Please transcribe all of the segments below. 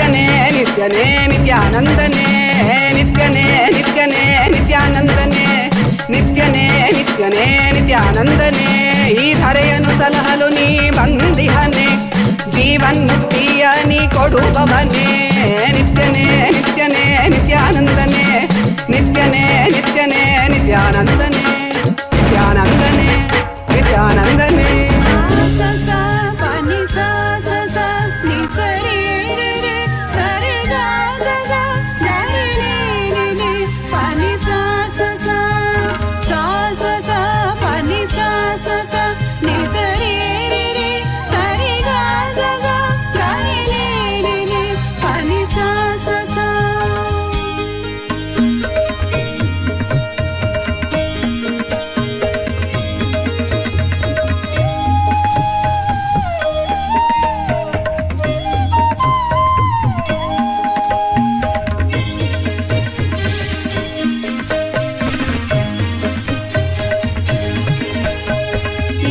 नित्यने नित्यने नित्यानंदने नित्यने नित्यने नित्यानंदने नित्यने नित्यने नित्यानंदने ಈ ಧರೆಯನ್ನು ಸಲಹಲು ನೀ ಬಂದಿಹನೆ ಜೀವನ್ಮುಕ್ತಿಯ ನೀ ಕೊಡುವವನೇ ನಿತ್ಯನೇ ನಿತ್ಯನೇ ನಿತ್ಯಾನಂದನೆ ನಿತ್ಯನೇ ನಿತ್ಯನೇ ನಿತ್ಯಾನಂದನೆ ನಿತ್ಯಾನಂದನೆ ನಿತ್ಯಾನಂದನೆ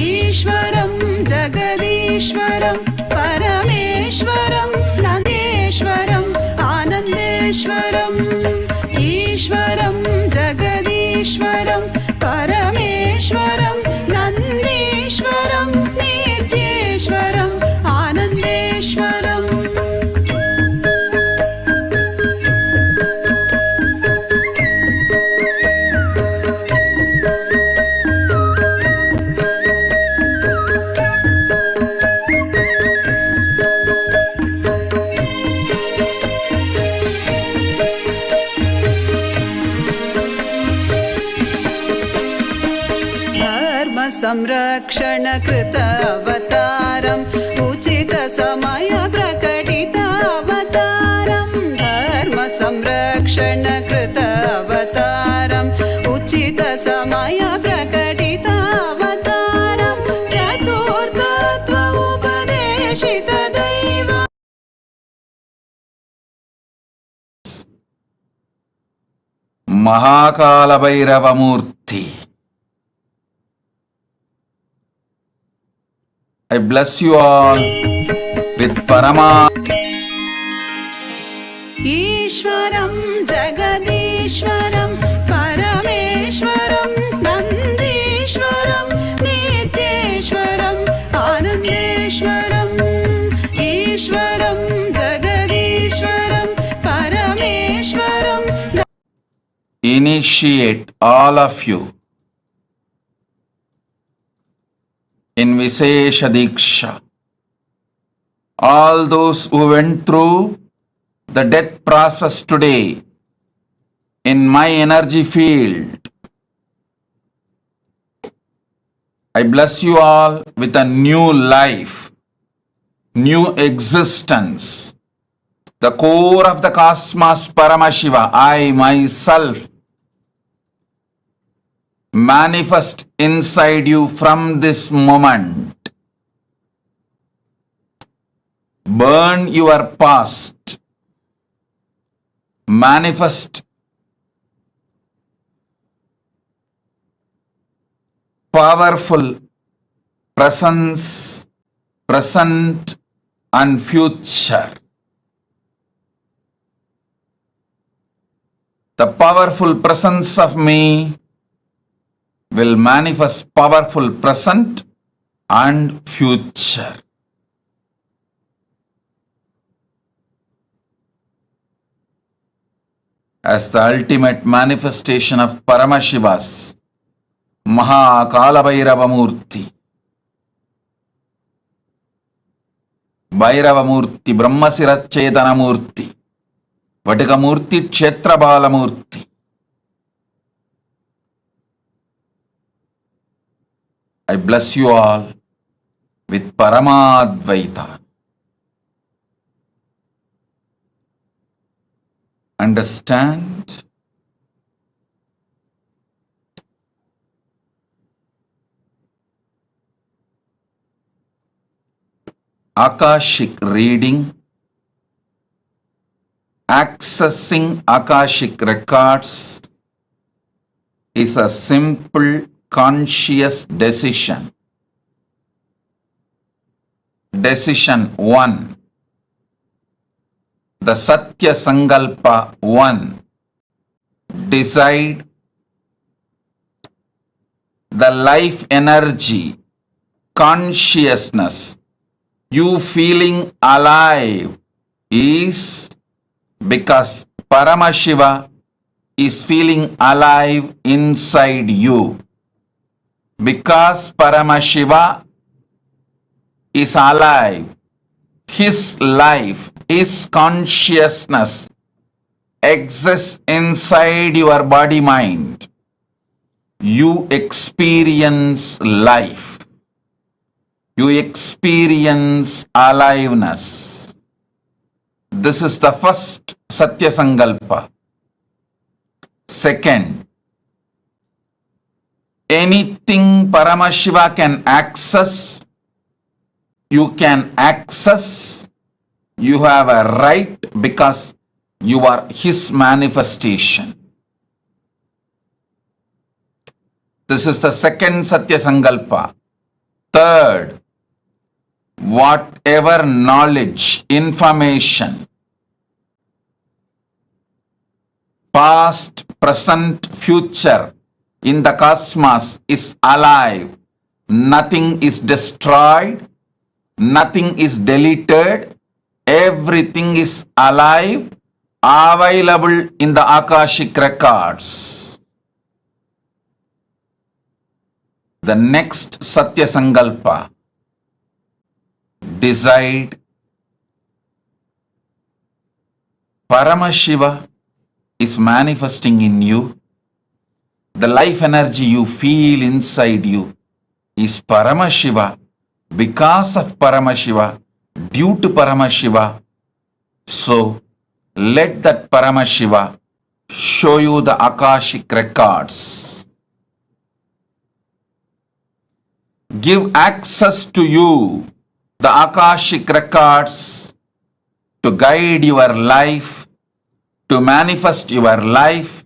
ईश्वरं जगदीश्वरं परमेश्वरं नन्देश्वरं नित्येश्वरं आनन्देश्वरम् संरक्षण कृत अवतारम् उचित समय प्रकटित अवतारम् धर्म संरक्षण कृत अवतारम् उचित समय प्रकटित अवतारम् चतुर्थत्व उपदेशित दैव महाकालभैरव मूर्ति. I bless you all with Parama. ईश्वरं जगदीश्वरं परमेश्वरं नन्दीश्वरं नित्येश्वरम् आनन्देश्वरम् ईश्वरं जगदीश्वरं परमेश्वरं. Initiate all of you in Vishesha Diksha. All those who went through the death process today in my energy field, I bless you all with a new life, new existence. The core of the cosmos Paramashiva, I myself, manifest inside you from this moment. Burn your past. Manifest powerful presence, present and future. The powerful presence of me will manifest powerful present and future. As the ultimate manifestation of Paramashiva's Kalabhairava Murthy, Bhairava Murthy, Brahmasirachetana Murthy, Vatika Murthy, Kshetrabala Murthy, I bless you all with Paramadvaita. Understand? Akashic reading, accessing Akashic records is a simple conscious decision. Decision 1. the Satya Sankalpa 1. Decide the life energy, consciousness, you feeling alive is because Paramashiva is feeling alive inside you. Because Paramashiva is alive, his life, his consciousness exists inside your body mind. You experience life. You experience aliveness. This is the first Satya Sankalpa. Second, anything Paramashiva can access, you can access. You have a right because you are his manifestation. This is the second Satya Sankalpa. Third, whatever knowledge, information, past, present, future in the cosmos is alive. Nothing is destroyed. Nothing is deleted. Everything is alive, available in the Akashic records. The next Satya Sankalpa. Decide Paramashiva is manifesting in you. The life energy you feel inside you is Paramashiva, because of Paramashiva, due to Paramashiva. So let that Paramashiva show you the Akashic records. Give access to you the Akashic records to guide your life, to manifest your life,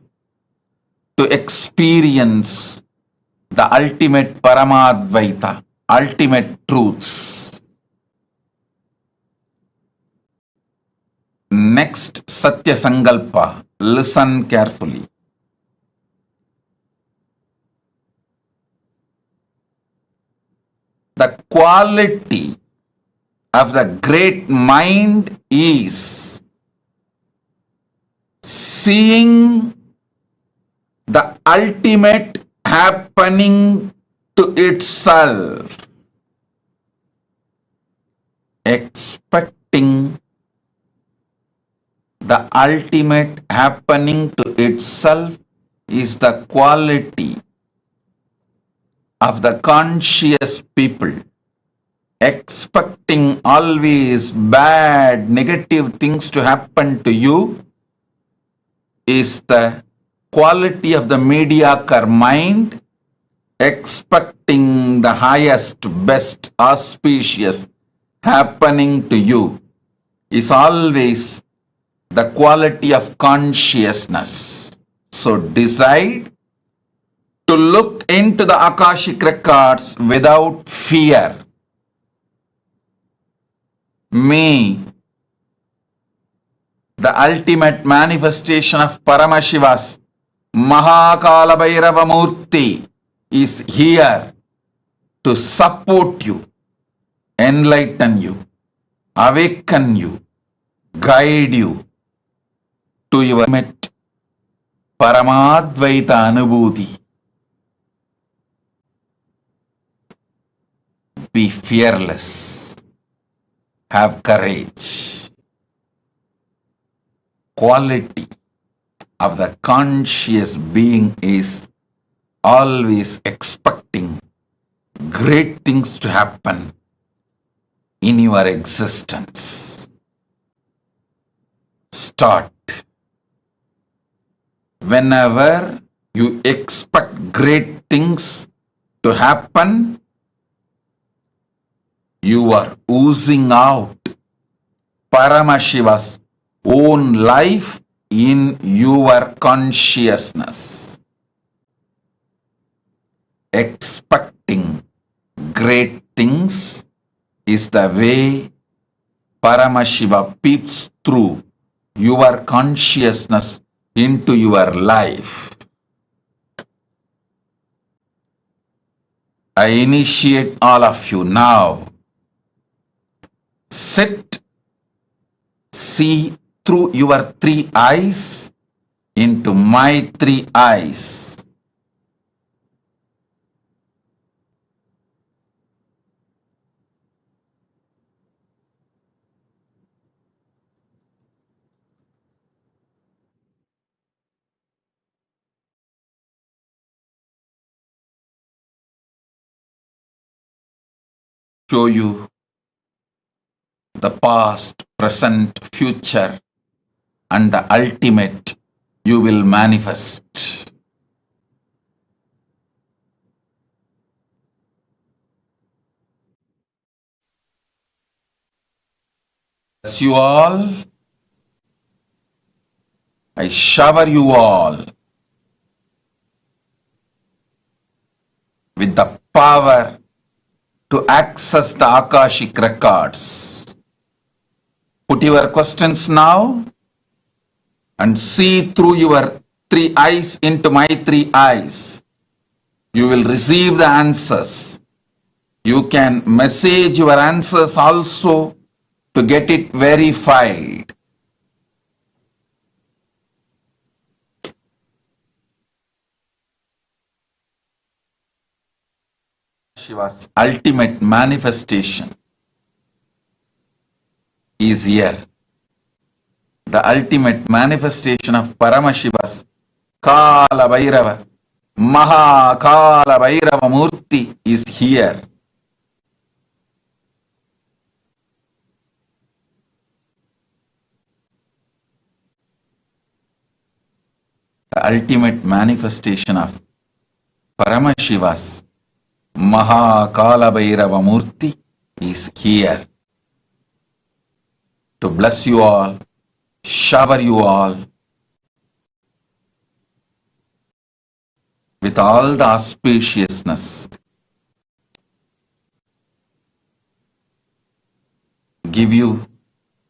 to experience the ultimate Paramadvaita, ultimate truths. Next Satya Sankalpa, listen carefully. The quality of the great mind is seeing the ultimate happening to itself, expecting the ultimate happening to itself is the quality of the conscious people. Expecting always bad, negative things to happen to you is the quality of the mediocre mind. Expecting the highest, best, auspicious happening to you is always the quality of consciousness. So decide to look into the Akashic records without fear. Me, the ultimate manifestation of Paramashiva's Kalabhairava Murthy is here to support you, enlighten you, awaken you, guide you to your ultimate Paramadvaita Anubhuti. Be fearless. Have courage. Quality of the conscious being is always expecting great things to happen in your existence. Start. Whenever you expect great things to happen, you are oozing out Paramashiva's own life in your consciousness. Expecting great things is the way Paramashiva peeps through your consciousness into your life. I initiate all of you now. Sit, see through your 3 eyes into my 3 eyes. Show you the past, present, future, and the ultimate you will manifest. Bless you all. I shower you all with the power to access the Akashic records. Put your questions now and see through your 3 eyes into my 3 eyes. You will receive the answers. You can message your answers also to get it verified. Shiva's ultimate manifestation is here. The ultimate manifestation of Paramashiva's Kalabhairava, Kalabhairava Murthy is here. The ultimate manifestation of Paramashiva's Kalabhairava Murthy is here to bless you all, shower you all with all the auspiciousness, give you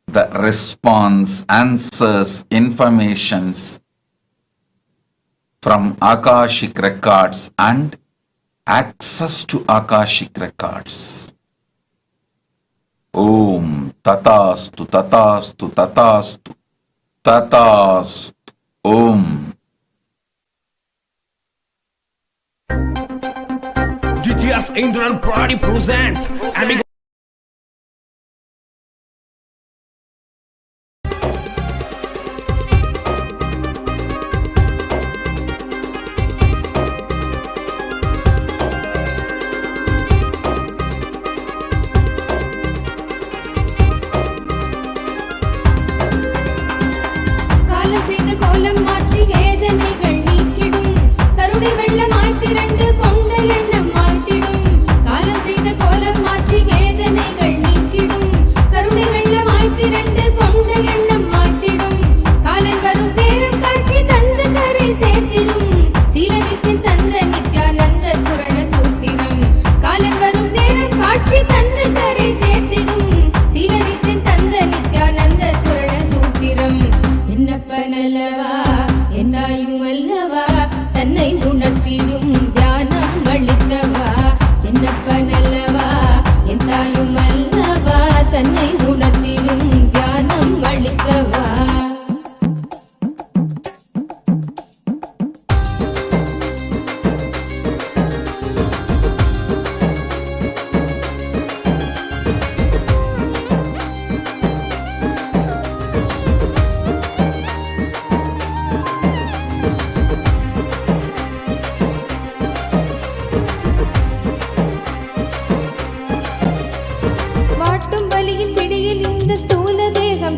the response, answers, informations from Akashic records and access to Akashic records. Om Tatastu Tatastu Tatastu Tatastu Om. GTS Indran Pradi presents and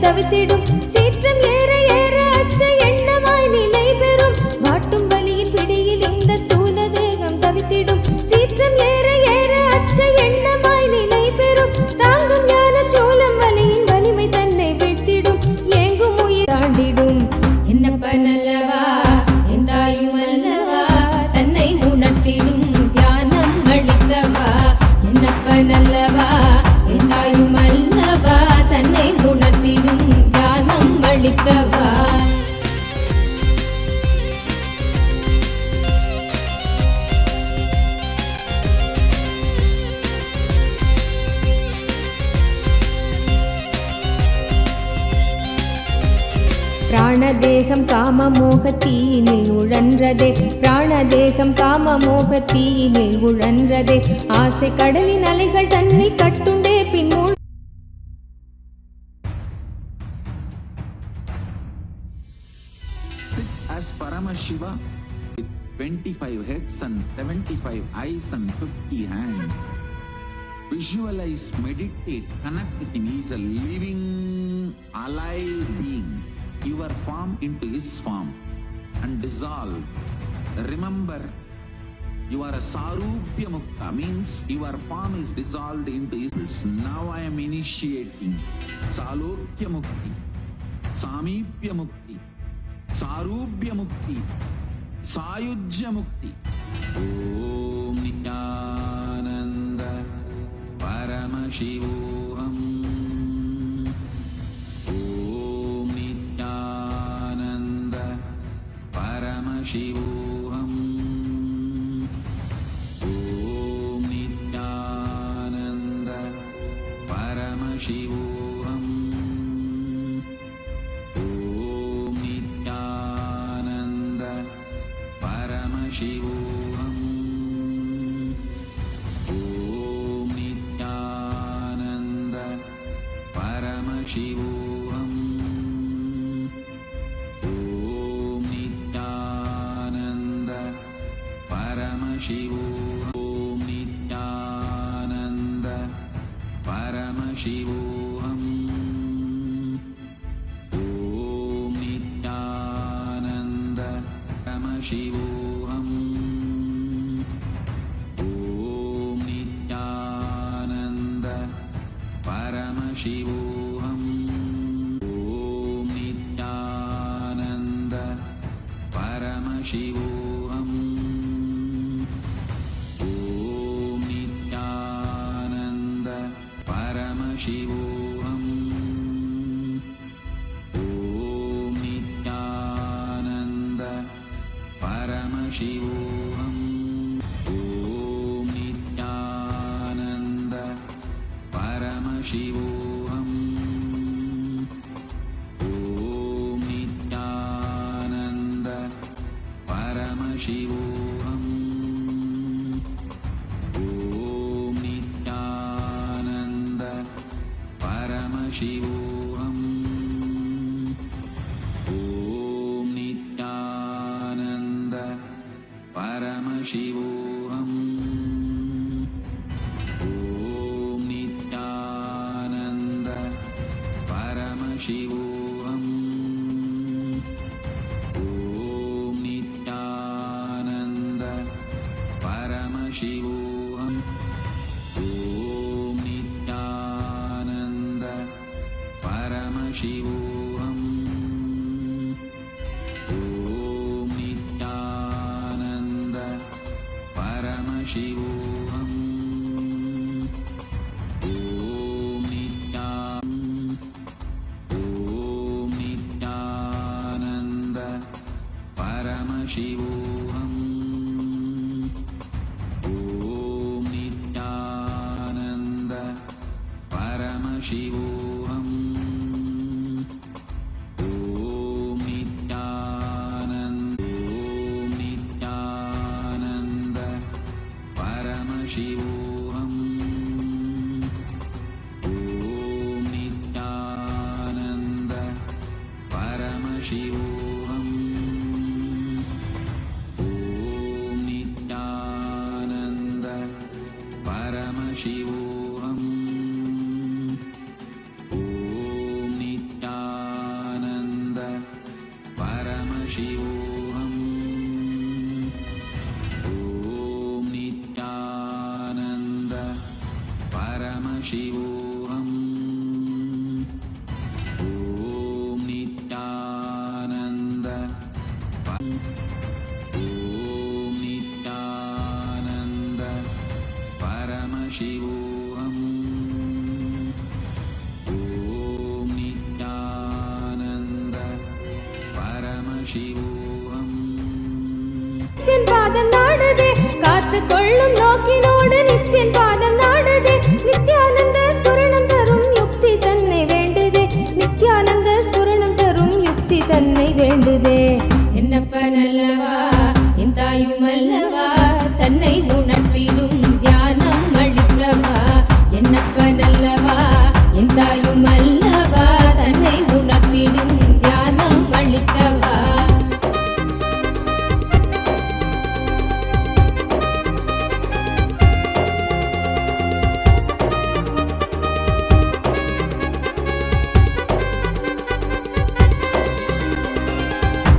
தவித்திடும் சீற்றம் ஏற ஏற அச்ச எண்ணமாய் நிலை பெறும் வாட்டும் வலியின் பிடியில் இந்த ஸ்தூல தேகம் தவித்திடும் சீற்றம் ஏற ஏற அச்ச எண்ணமாய் நிலை பெறும் தாங்கும் ஞான சோளம் வலியின் வலிமை தன்னை வீழ்த்திடும் ஏங்கும் உயிர் தாண்டிடும் என்னப்பனல்லவா எந்தாயும் அல்லவா தன்னை உணர்த்திடும் தியானம் அளித்தவா என்னப்பனல்லவா தாயும் அல்லவா தன்னை உணர்த்திடும் ஞானம் அளித்தவா. பிராணதேகம் காமமோகத்தீனில் உழன்றதே, பிராணதேகம் காமமோகத்தீனில் உழன்றதே, ஆசை கடலின் அலைகள் தன்னை கட்டுண்டே பின் Sit as Paramashiva with 25 heads and 75 eyes and 50 hands. Visualize, meditate, connect with him. He is a living, alive being. Your form into his form and dissolve. Remember, you are a Sarupya Mukta, means your form is dissolved into his. Now I am initiating Salokya Mukti, Samipya Mukti, Sarupya Mukti, Sayujya Mukti. Om Nityananda Paramashivoham. Shivoham. Om Nityananda Paramashivoham. Om Nityananda Paramashivoham. Om Nityananda Paramashivoham. Om Nityananda Paramashivoham. Om Nityananda Paramashivoham. Om Nityananda Paramashivoham. Om Nityananda Paramashivoham. Shivoham. Om Nityananda Paramashivoham. Om Nityananda Paramashivoham. Om Nityananda Paramashivoham. Om Nityananda Paramashivoham. Om Nityananda Paramashivoham. Om Nityananda Paramashivoham. Om Nityananda Paramashivoham. Om Nityananda Paramashivoham. Om Nityananda Paramashivoham. Om Nityananda Paramashivoham. Om Nityananda Paramashivoham. Om Nityananda Paramashivoham. Om Nityananda Paramashivoham. Om Nityananda Paramashivoham. Om Nityananda Paramashivoham. Om Nityananda Paramashivoham. Om Nityananda பாதம் நாடுதே காத்து கொள்ளும் நோக்கினோடு நித்தியன் பாதம் நாடுதே நித்யானந்த ஸ்புரணம் தரும் யுக்தி தன்னை வேண்டுதே நித்யானந்த ஸ்புரணம் தரும் யுக்தி தன்னை வேண்டுதே என்னப்ப நல்லவா என் தாயும் அல்லவா தன்னை உணர்த்திடும் தியானம் அளித்தவா என்னப்ப நல்லவா என் தாயும் அல்லவா தன்னை உணர்த்திடும் தியானம் அளித்தவா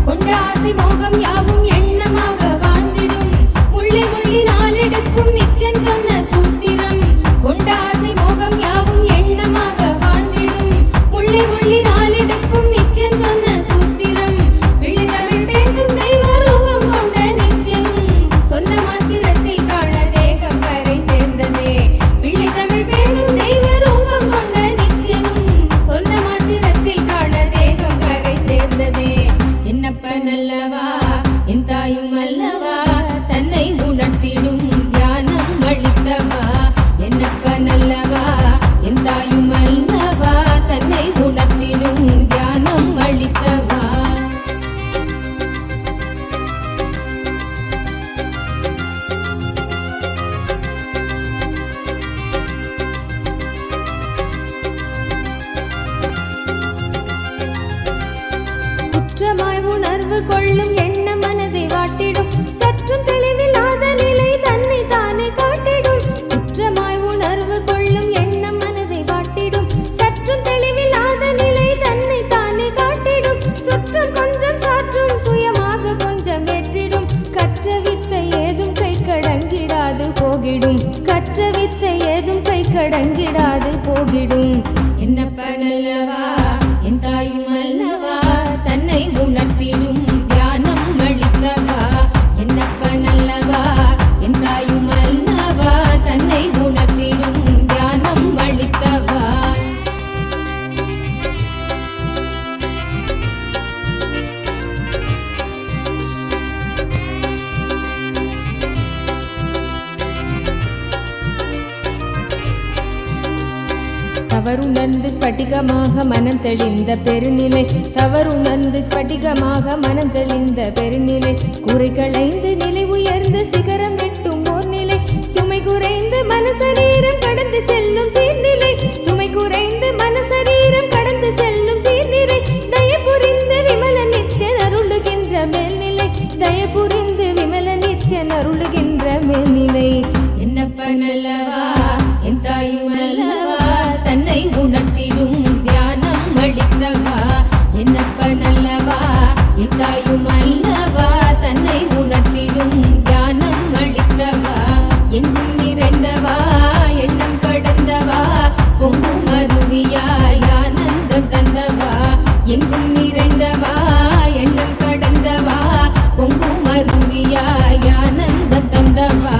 கொண்ட ஆசை மோகம் யாவும் எண்ணமாக வாழ்ந்திடும் உள்ளே உள்ளி நாளெடுக்கும் நித்தியன் சொன்ன சூத்திரம் கொண்ட ஆசை மோகம் யாவும் எண்ணமாக வாழ்ந்திடும் உள்ளே உள்ளி நாளெடுக்கும் நித்தியன் சொன்ன சூத்திரம் பிள்ளை தமிழ் பேசும் தெய்வ ரூபம் கொண்ட நித்தியனும் சொன்ன மாத்திரத்தில் காண தேகம் கரை சேர்ந்ததே பிள்ளை தமிழ் பேசும் தெய்வ ரூபம் கொண்ட நித்தியனும் சொன்ன மாத்திரத்தில் காண தேகம் கரை சேர்ந்ததே என்னப்ப நல்லவா என் தாயும் அல்லவா தன்னை உணர்த்திடும் தியானம் அளித்தவா என்னப்ப நல்லவா என் தாயும் அல்லவா தன்னை உணர்த்திடும் தியானம் அளித்தவா குற்றமாய் உணர்வு கொள்ளும் எண்ண மனதை வாட்டிடும் சற்றும் தெளிவில்லாத நிலை தன்னை தானே காட்டிடும் குற்றமாய் உணர்வு கொள்ளும் எண்ண மனதை வாட்டிடும் சற்றும் தெளிவில்லாத நிலை தன்னை தானே காட்டிடும் சுற்றம் கொஞ்சம் சாற்றும் சுயமாக கொஞ்சம் ஏற்றிடும் கற்ற வித்தை ஏதும் கை கடங்கிடாது போகிடும் கற்ற வித்தை ஏதும் கை கடங்கிடாது போகிடும் என்னப்ப நல்லவா என் தாயும் அல்லவா தன்னை உணர்த்திடும் தியானம் அளித்தவா என்னப்ப நல்லவா என் தாயும் அல்லவா தன்னை உணர்த்திடும் தியானம் அளித்தவா தவறுணர்ந்து ஸ்படிகமாக மனம் தெளிந்த பெருநிலை தவறுணர்ந்து ஸ்படிகமாக மனம் தெளிந்த பெருநிலை குறை களைந்து நிலை உயர்ந்து சிகரம் எட்டும் ஓர் நிலை சுமை குறைந்து மனசரீரம் கடந்து செல்லும் சீர்நிலை சுமை குறைந்து மனசரீரம் கடந்து செல்லும் சீர்நிலை தயபுரிந்து விமல நித்தியன் அருளுகின்ற மேல்நிலை தயபுரிந்து விமல நித்தியன் அருளுகின்ற மேல்நிலை என்னப்ப நல்லவா என் தாயும் அல்லவா தன்னை உணர்த்திடும் தியானம் அளித்தவா என்னப்ப நல்லவா என் தாயும் அல்லவா தன்னை உணர்த்திடும் தியானம் அளித்தவா எங்கும் நிறைந்தவா எண்ணம் கடந்தவா பொங்கும் அருவியாய் ஆனந்தம் தந்தவா எங்கும் நிறைந்தவா எண்ணம் கடந்தவா பொங்கும் அருவியாய் ஆனந்தம் தந்தவா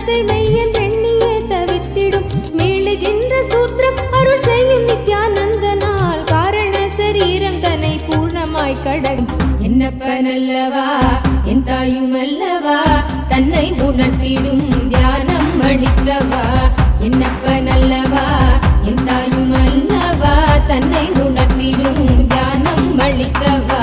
ஞானத்தை மெய்யன் எண்ணியே தவித்திடும் மீளுகின்ற சூத்திரம் அருள் செய்யும் நித்யானந்தனால் காரண சரீரம் தன்னை பூர்ணமாய் கடக்கும் என்னப்பனல்லவா என் தாயும் அல்லவா தன்னை உணர்த்திடும் தியானம் அளித்தவா என்னப்பனல்லவா என் தாயும் அல்லவா தன்னை உணர்த்திடும் தியானம் அளித்தவா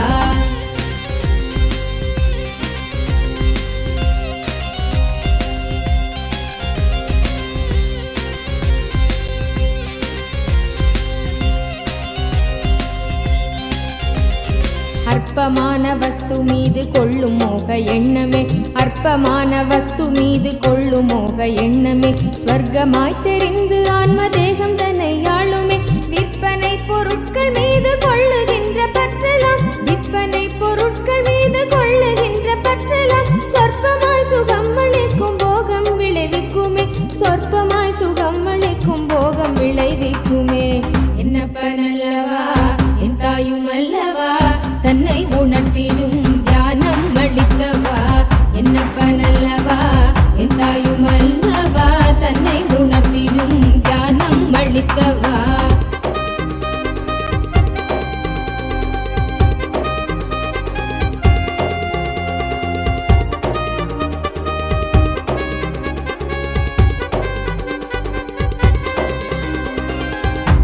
அற்பமான வஸ்து மீது கொள்ளும் மோக எண்ணமே அற்பமான வஸ்து மீது கொள்ளும் மோக எண்ணமே ஸ்வர்க்கமாய் தெரிந்து ஆன்ம தேகம் தன்னை ஆளுமே விற்பனை பொருட்கள் மீது கொள்ளுகின்ற பற்றலாம் விற்பனை பொருட்கள் மீது கொள்ளுகின்ற பற்றலாம் சொற்பமாய் சுகம் அளிக்கும் போகம் விளைவிக்குமே சொற்பமாய் சுகம் அளிக்கும் போகம் விளைவிக்குமே என்னப்பனல்லவா என் தாயும் அல்லவா தன்னை உணர்த்திடும் தியானம் அளித்தவா என்னப்பனல்லவா என் தாயும் அல்லவா தன்னை உணர்த்திடும் தியானம் அளித்தவா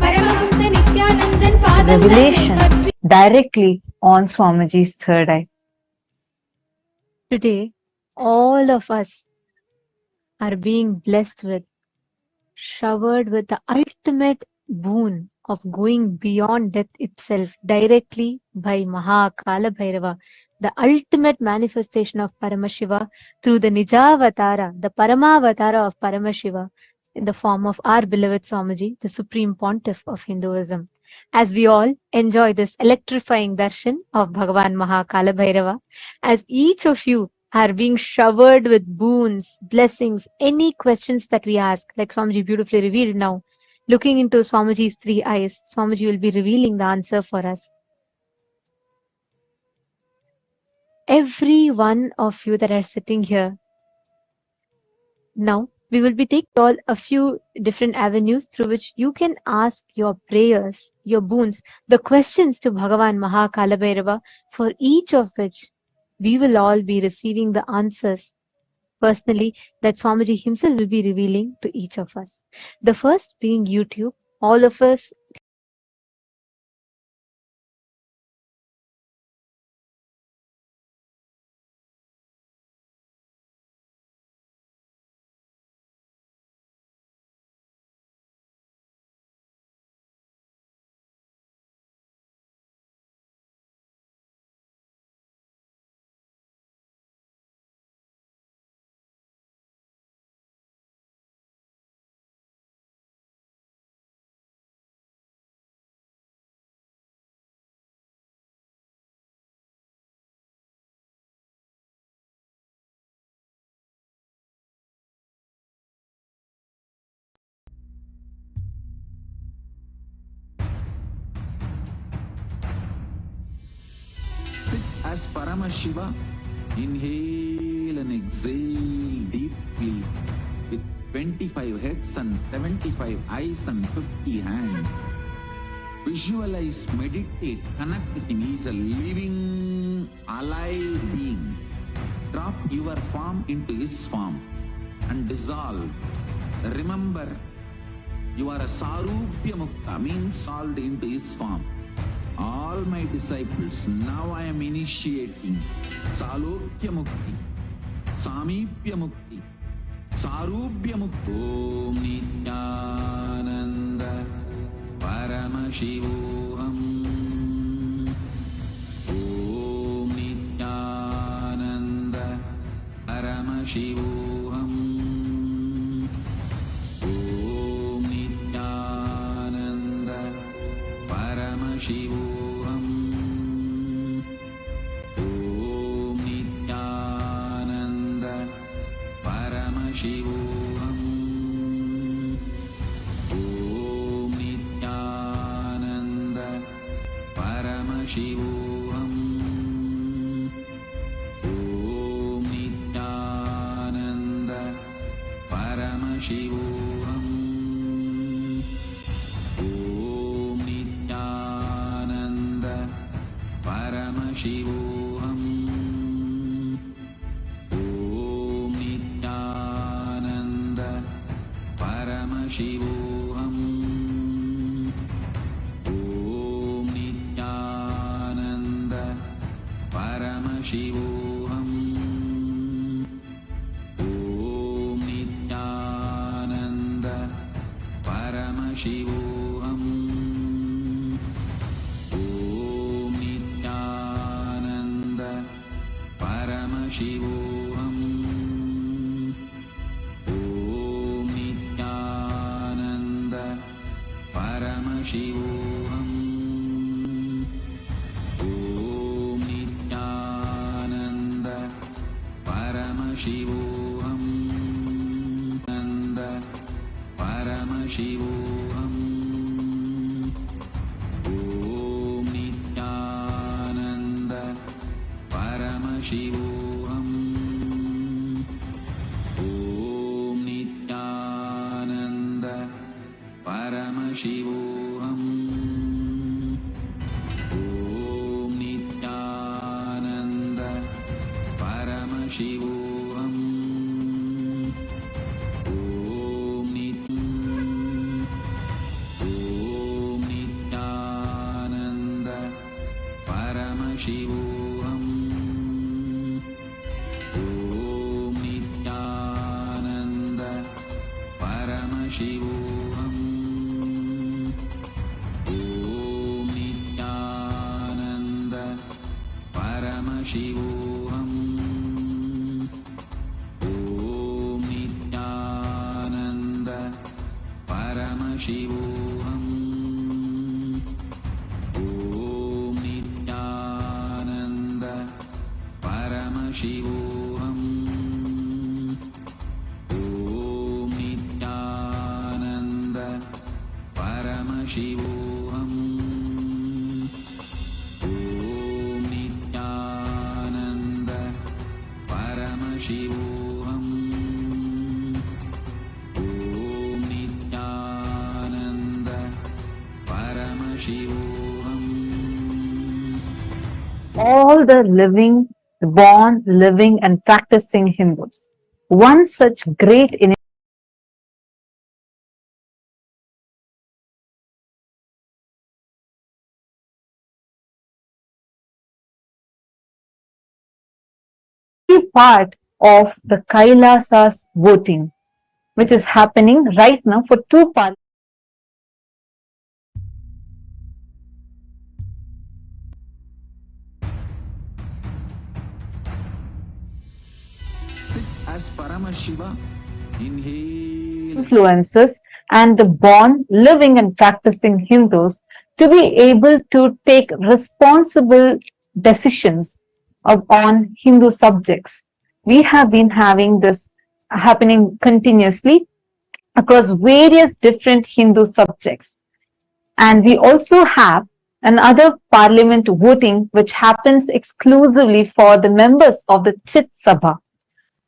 பரமஹம்ச நித்யானந்தன் பாதம் Revelation directly on Swamiji's third eye. Today, all of us are being blessed with, showered with the ultimate boon of going beyond death itself directly by Maha Kalabhairava, the ultimate manifestation of Paramashiva through the Nijavatara, the Paramavatara of Paramashiva in the form of our beloved Swamiji, the Supreme Pontiff of Hinduism. As we all enjoy this electrifying darshan of Bhagavan Maha Kalabhairava, as each of you are being showered with boons, blessings, any questions that we ask, like Swamiji beautifully revealed now, looking into Swamiji's three eyes, Swamiji will be revealing the answer for us. Every one of you that are sitting here, now we will be taking all a few different avenues through which you can ask your prayers, your boons, the questions to Bhagavan Maha Kalabhairava, for each of which we will all be receiving the answers personally that Swamiji himself will be revealing to each of us. The first being YouTube. All of us Sit as Paramashiva. Inhale and exhale deeply with 25 heads and 75 eyes and 50 hands. Visualize, meditate, connect with him. He is a living, alive being. Drop your form into his form and dissolve. Remember, you are a Sarupya Mukta, means solved into his form. All my disciples, now I am initiating Salokya Mukti, Samipya Mukti, Sarupya Mukti. Om Nityananda Paramashivoham. Om Nityananda Paramashivoham. Om Nityananda Paramashivoham. Om Nityananda Paramashivoham. Om Nityananda Paramashivoham. Om Nityananda Shivoham. Om Nityananda Paramashivoham. Om Nityananda Paramashivoham. Om Nityananda Paramashivoham. Om Nityananda Paramashivoham. Om Nityananda Paramashivoham. Om Nityananda Paramashivoham. Om Nityananda Paramashivoham. Nanda Paramashivoham. Om Nityananda Paramashivoham. Om Nityananda Paramashivoham. Om Nityananda Paramashivoham. Om Nityananda Paramashivoham. Om Nityananda Paramashivoham. Om Nityananda Paramashivoham. Om Nityananda Paramashivoham. Om Nityananda Paramashivoham. Om Nityananda Paramashivoham. Om Nityananda Paramashivoham. Om Nityananda Paramashivoham. All the living, born, living, and practicing Hindus. One such great part of the Kailasa's voting, which is happening right now for two parliaments. Sit as Paramashiva. Inhale. Influences and the born, living, and practicing Hindus to be able to take responsible decisions on Hindu subjects. We have been having this happening continuously across various different Hindu subjects. And we also have another parliament voting which happens exclusively for the members of the Chit Sabha,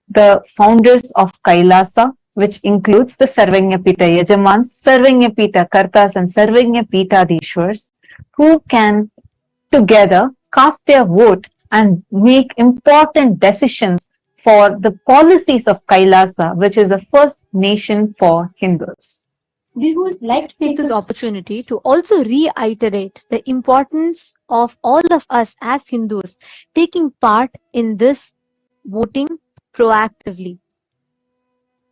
the founders of Kailasa, which includes the Sarvanyapita Yajamans, Sarvanyapita Kartas, and Sarvanyapita Dishwars, who can together cast their vote and make important decisions for the policies of Kailasa, which is the first nation for Hindus. We would like to take this opportunity to also reiterate the importance of all of us as Hindus taking part in this voting proactively.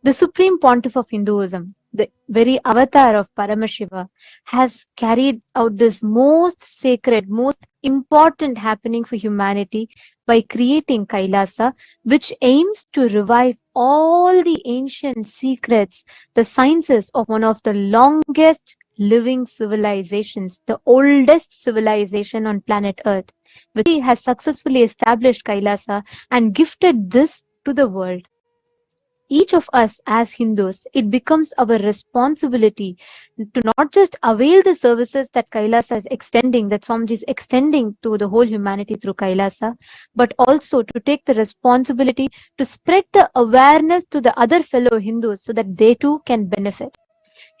The Supreme Pontiff of Hinduism, the very avatar of Paramashiva, has carried out this most sacred, most important happening for humanity by creating Kailasa, which aims to revive all the ancient secrets, the sciences of one of the longest living civilizations, the oldest civilization on planet Earth, which has successfully established Kailasa and gifted this to the world. each of us as Hindus, it becomes our responsibility to not just avail the services that Kailasa is extending, that Swamiji is extending to the whole humanity through Kailasa, but also to take the responsibility to spread the awareness to the other fellow Hindus so that they too can benefit.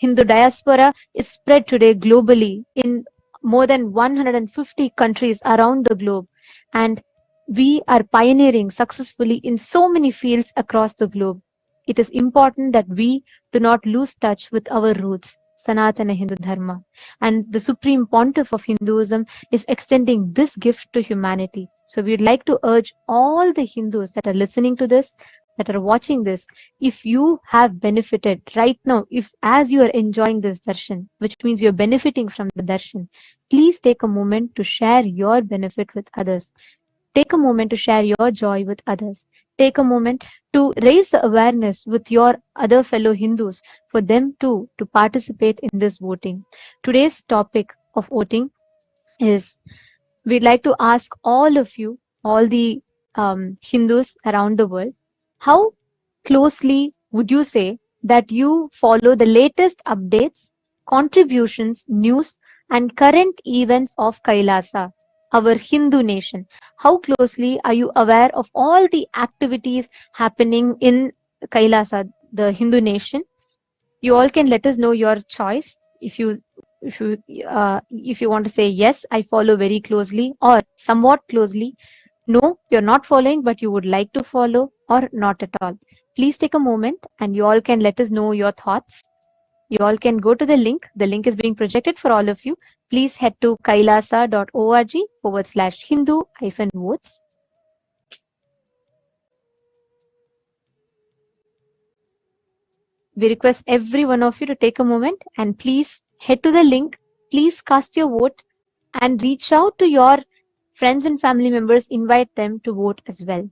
Hindu diaspora is spread today globally in more than 150 countries around the globe, and we are pioneering successfully in so many fields across the globe. It is important that we do not lose touch with our roots, Sanatana Hindu Dharma, and the Supreme Pontiff of Hinduism is extending this gift to humanity. So we would like to urge all the Hindus that are listening to this, that are watching this, if you have benefited right now, if as you are enjoying this darshan, which means you're benefiting from the darshan, please take a moment to share your benefit with others. Take a moment to share your joy with others. Take a moment to raise the awareness with your other fellow Hindus for them too to participate in this voting. Today's topic of voting is, we'd like to ask all of you, all the Hindus around the world, how closely would you say that you follow the latest updates, contributions, news, and current events of Kailasa, our Hindu nation? How closely are you aware of all the activities happening in Kailasa, the Hindu nation? You all can let us know your choice. If you want to say yes, I follow very closely, or somewhat closely, no, you're not following, but you would like to follow, or not at all. Please take a moment and you all can let us know your thoughts. You all can go to the link. The link is being projected for all of you. Please head to kailasa.org/Hindu-votes. We request every one of you to take a moment and please head to the link. Please cast your vote and reach out to your friends and family members. Invite them to vote as well.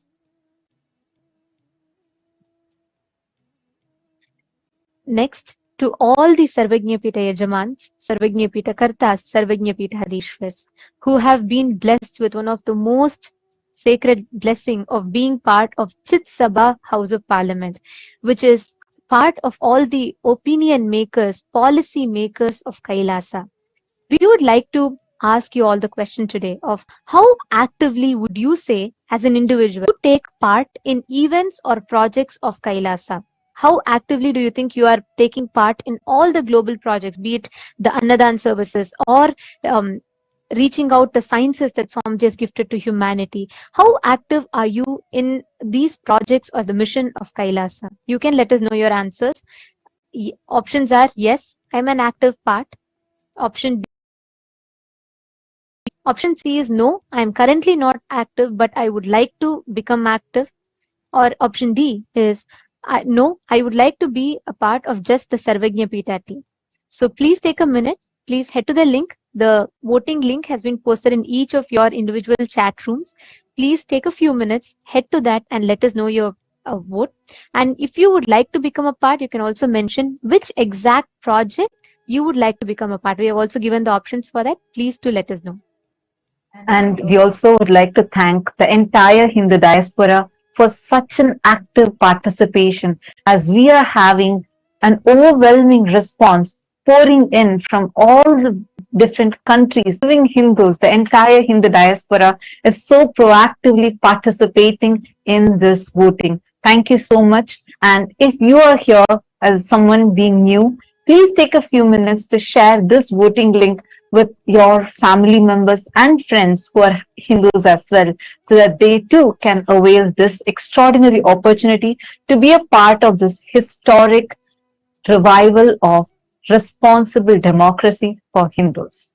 Next, to all the Sarvajñapita Yajamans, Sarvajñapita Kartas, Sarvajñapita Hadishwars, who have been blessed with one of the most sacred blessing of being part of Chit Sabha House of Parliament, which is part of all the opinion makers, policy makers of Kailasa. We would like to ask you all the question today of how actively would you say as an individual to take part in events or projects of Kailasa? How actively do you think you are taking part in all the global projects, be it the Annadan services or reaching out the sciences that Swamiji has gifted to humanity? How active are you in these projects or the mission of Kailasa? You can let us know your answers. Options are yes, I'm an active part. Option C is no, I am currently not active, but I would like to become active. Or option D is no, I would like to be a part of just the Sarvajñapita team. So please take a minute. Please head to the link. The voting link has been posted in each of your individual chat rooms. Please take a few minutes, head to that and let us know your vote. And if you would like to become a part, you can also mention which exact project you would like to become a part. We have also given the options for that. Please do let us know. And we also would like to thank the entire Hindu diaspora for such an active participation, as we are having an overwhelming response pouring in from all the different countries. Living Hindus, the entire Hindu diaspora is so proactively participating in this voting. Thank you so much. And if you are here as someone being new, please take a few minutes to share this voting link with your family members and friends who are Hindus as well, so that they too can avail this extraordinary opportunity to be a part of this historic revival of responsible democracy for Hindus.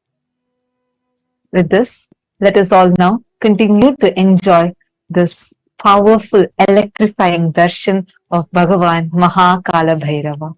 With this, let us all now continue to enjoy this powerful, electrifying darshan of Bhagavan Kalabhairava.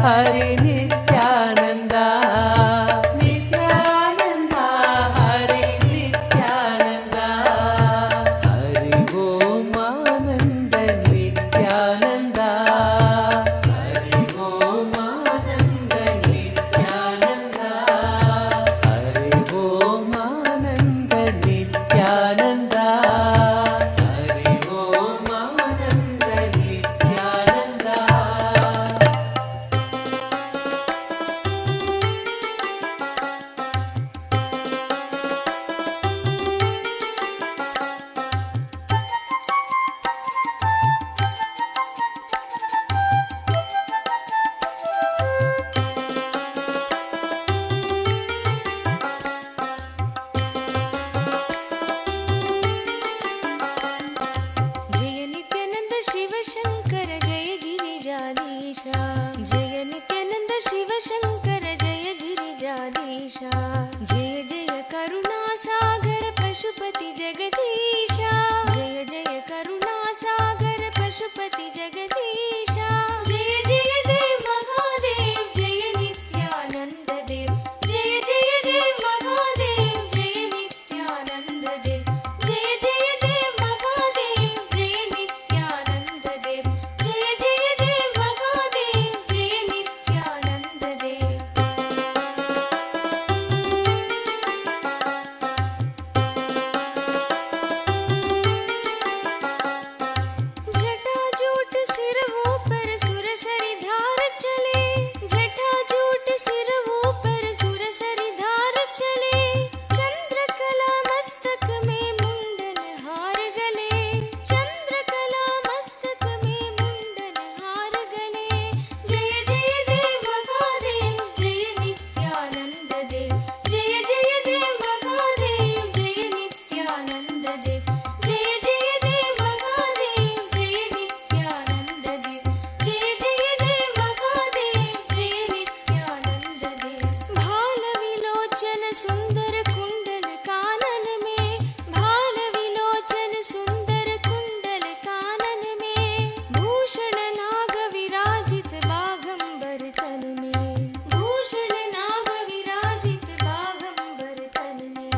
Hari Nityananda. सागर पशुपति जगदीशा जय जय करुणा सागर पशुपति जगदीशा जय जय देव महादेव जय नित्यानंद देव जय जय देव महादेव जय नित्यानंद देव जय जय देव महादेव जय नित्यानंद देव जय जय देव महादेव जय नित्यानंद देव जटाजूट सिरवों पर सुरसरी धार चले जटाजूट सिरवों पर सुरसरी धार चले चंद्रकला मस्तक में मुंडन हार गले चंद्रकला मस्तक में मुंडन हार गले जय जय देव महादेव जय नित्यानंद देव जय जय देव महादेव जय नित्यानंद देव जय जय देव महादेव जय नित्यानंद देव जय जय देव महादेव जय नित्यानंद देव भाल विलोचन सुंदर कुंडल कानन में भाल विलोचन सुंदर कुंडल कानन में भूषण नाग विराजित बागंबर तन में भूषण नाग विराजित बागंबर तन में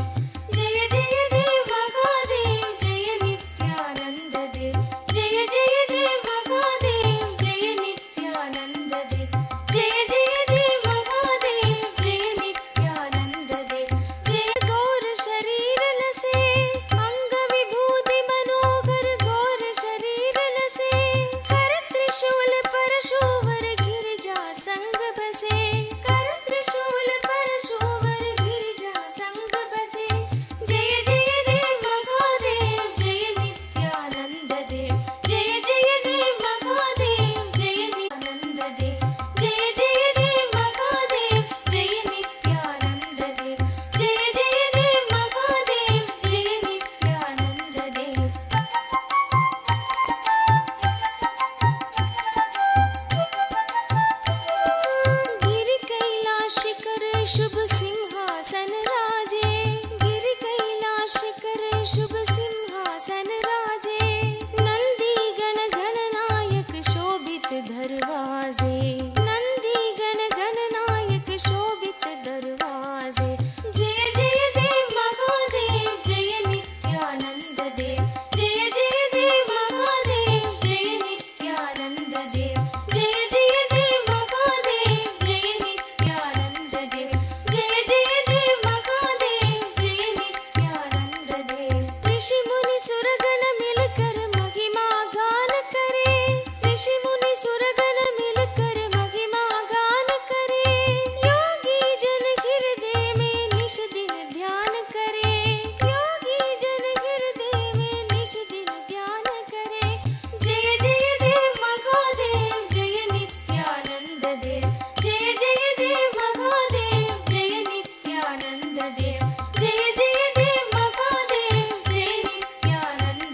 जय जय देव महादेव जय नित्यानंद देव जय जय देव महादेव जय नित्यानंद देव जय जय देव महादेव जय नित्यानंद देव जय गौर शरीर लसे अंग विभूति मनोहर गौर शरीर लसे कर त्रिशूल परशुवर गिरिजा संग बसे कर त्रिशूल परशुवर गिरिजा संग बसे जय जय देव महादेव जय नित्यानंद देव जय जय देव महादेव जय नित्यानंद देव जय जय देव महादेव जय नित्यानंद देव जय जय देव महादेव जय नित्यानंद देव गिरि कैलाश कर शुभ सिंहासन राजे गिरि कैलाश कर शुभ सिंहासन राजे नंदी गण गणनायक शोभित दरवाजे नंदी गण गणनायक शोभित दरवाजे जय जय देव महादेव जय नित्यानंद देव जय जय देव महादेव जय नित्यानंद देव जय जय देव महादेव जय नित्यानंद देव जय जय देव महादेव जय नित्यानंद देव ऋषि मुनि सुरगण मिलकर महिमा गान करे ऋषि मुनि सुरगण मिलकर महिमा गान करे योगी जन हृदय में निश दिन ध्यान करे योगी जन हृदय में निश दिन ध्यान करे जय जय देव महादेव जय नित्यानंद देव जय जय देव महादेव जय नित्यानंद देव जय जय देव महादेव जय नित्यानंद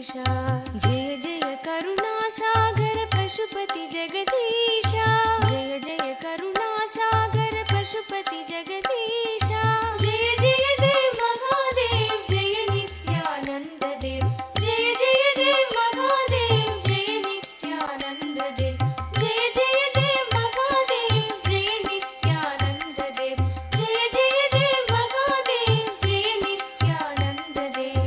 जगदीशा जय जय करुणासागर पशुपति जगदीशा जय जय करुणासागर पशुपति जगदीशा जय जय देव महादेव जय नित्यानंद देव जय जय देव महादेव जय नित्यानंद देव जय जय देव महादेव जय नित्यानंद देव जय जय देव महादेव जय नित्यानंद देव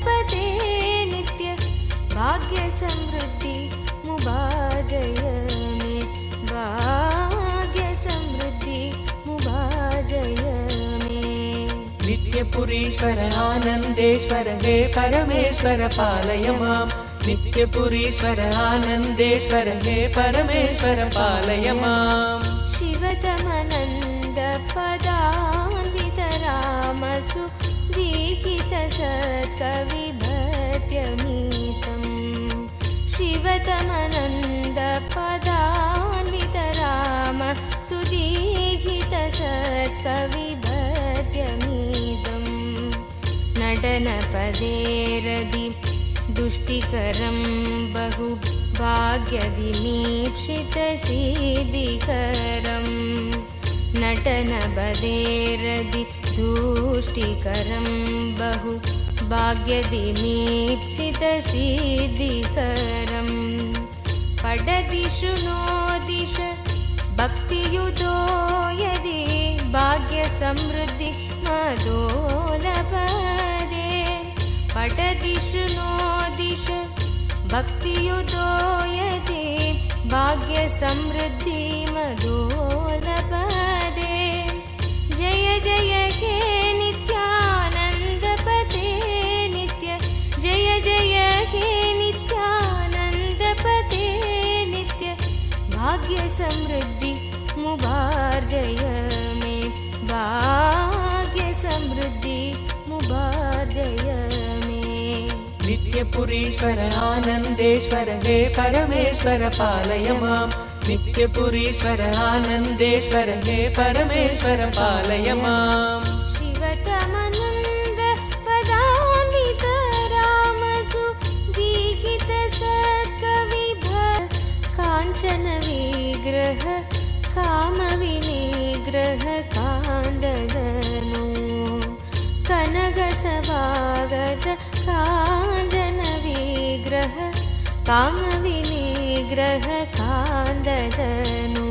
पदे नित्य भाग्य समृद्धि मुबाजय मे भाग्य समृद्धि मुबाजय मे नित्यपुरीश्वर आनन्देश्वर हे परमेश्वर पालय माम् नित्यपुरीश्वर आनन्देश्वर हे परमेश्वर पालय माम् शिवतमनन्द पदान्वित रामसु दीहित सत्कविभत्यमीतम् शिवतमनन्द पदान्वित राम सुदीहित सत्कविभत्यमीतम् नटनपदेरदि दुष्टिकरं बहु भाग्यविमीक्षितसिद्धिकरम् नटनपदेरदि दुष्टिकरं बहु भाग्यविमीक्षितसिद्धिकरम् पठति शृणोदिश भक्तियुतो यदि भाग्यसमृद्धि मदोलपदे पठति शृणोदिश भक्तियुतो यदि भाग्यसमृद्धि मदोलपदे जय जय हे नित्यानन्दपते नित्य जय जय हे नित्यानन्दपते नित्य भाग्यसमृद्धि मुबार्जय मे भाग्यसमृद्धि मुबार्जय मे नित्यपुरीश्वर आनन्देश्वर हे परमेश्वर पालय माम् नित्यपुरीश्वर आनन्देश्वर हे परमेश्वर पालय माम् शिवतमनन्द पदान्वित रामसु दीहित सत्कविभ काञ्चन विग्रह कामविनिग्रह कान्ददनु कनकसभागत काञ्चन विग्रह कामविनिग्रह कान्ददनु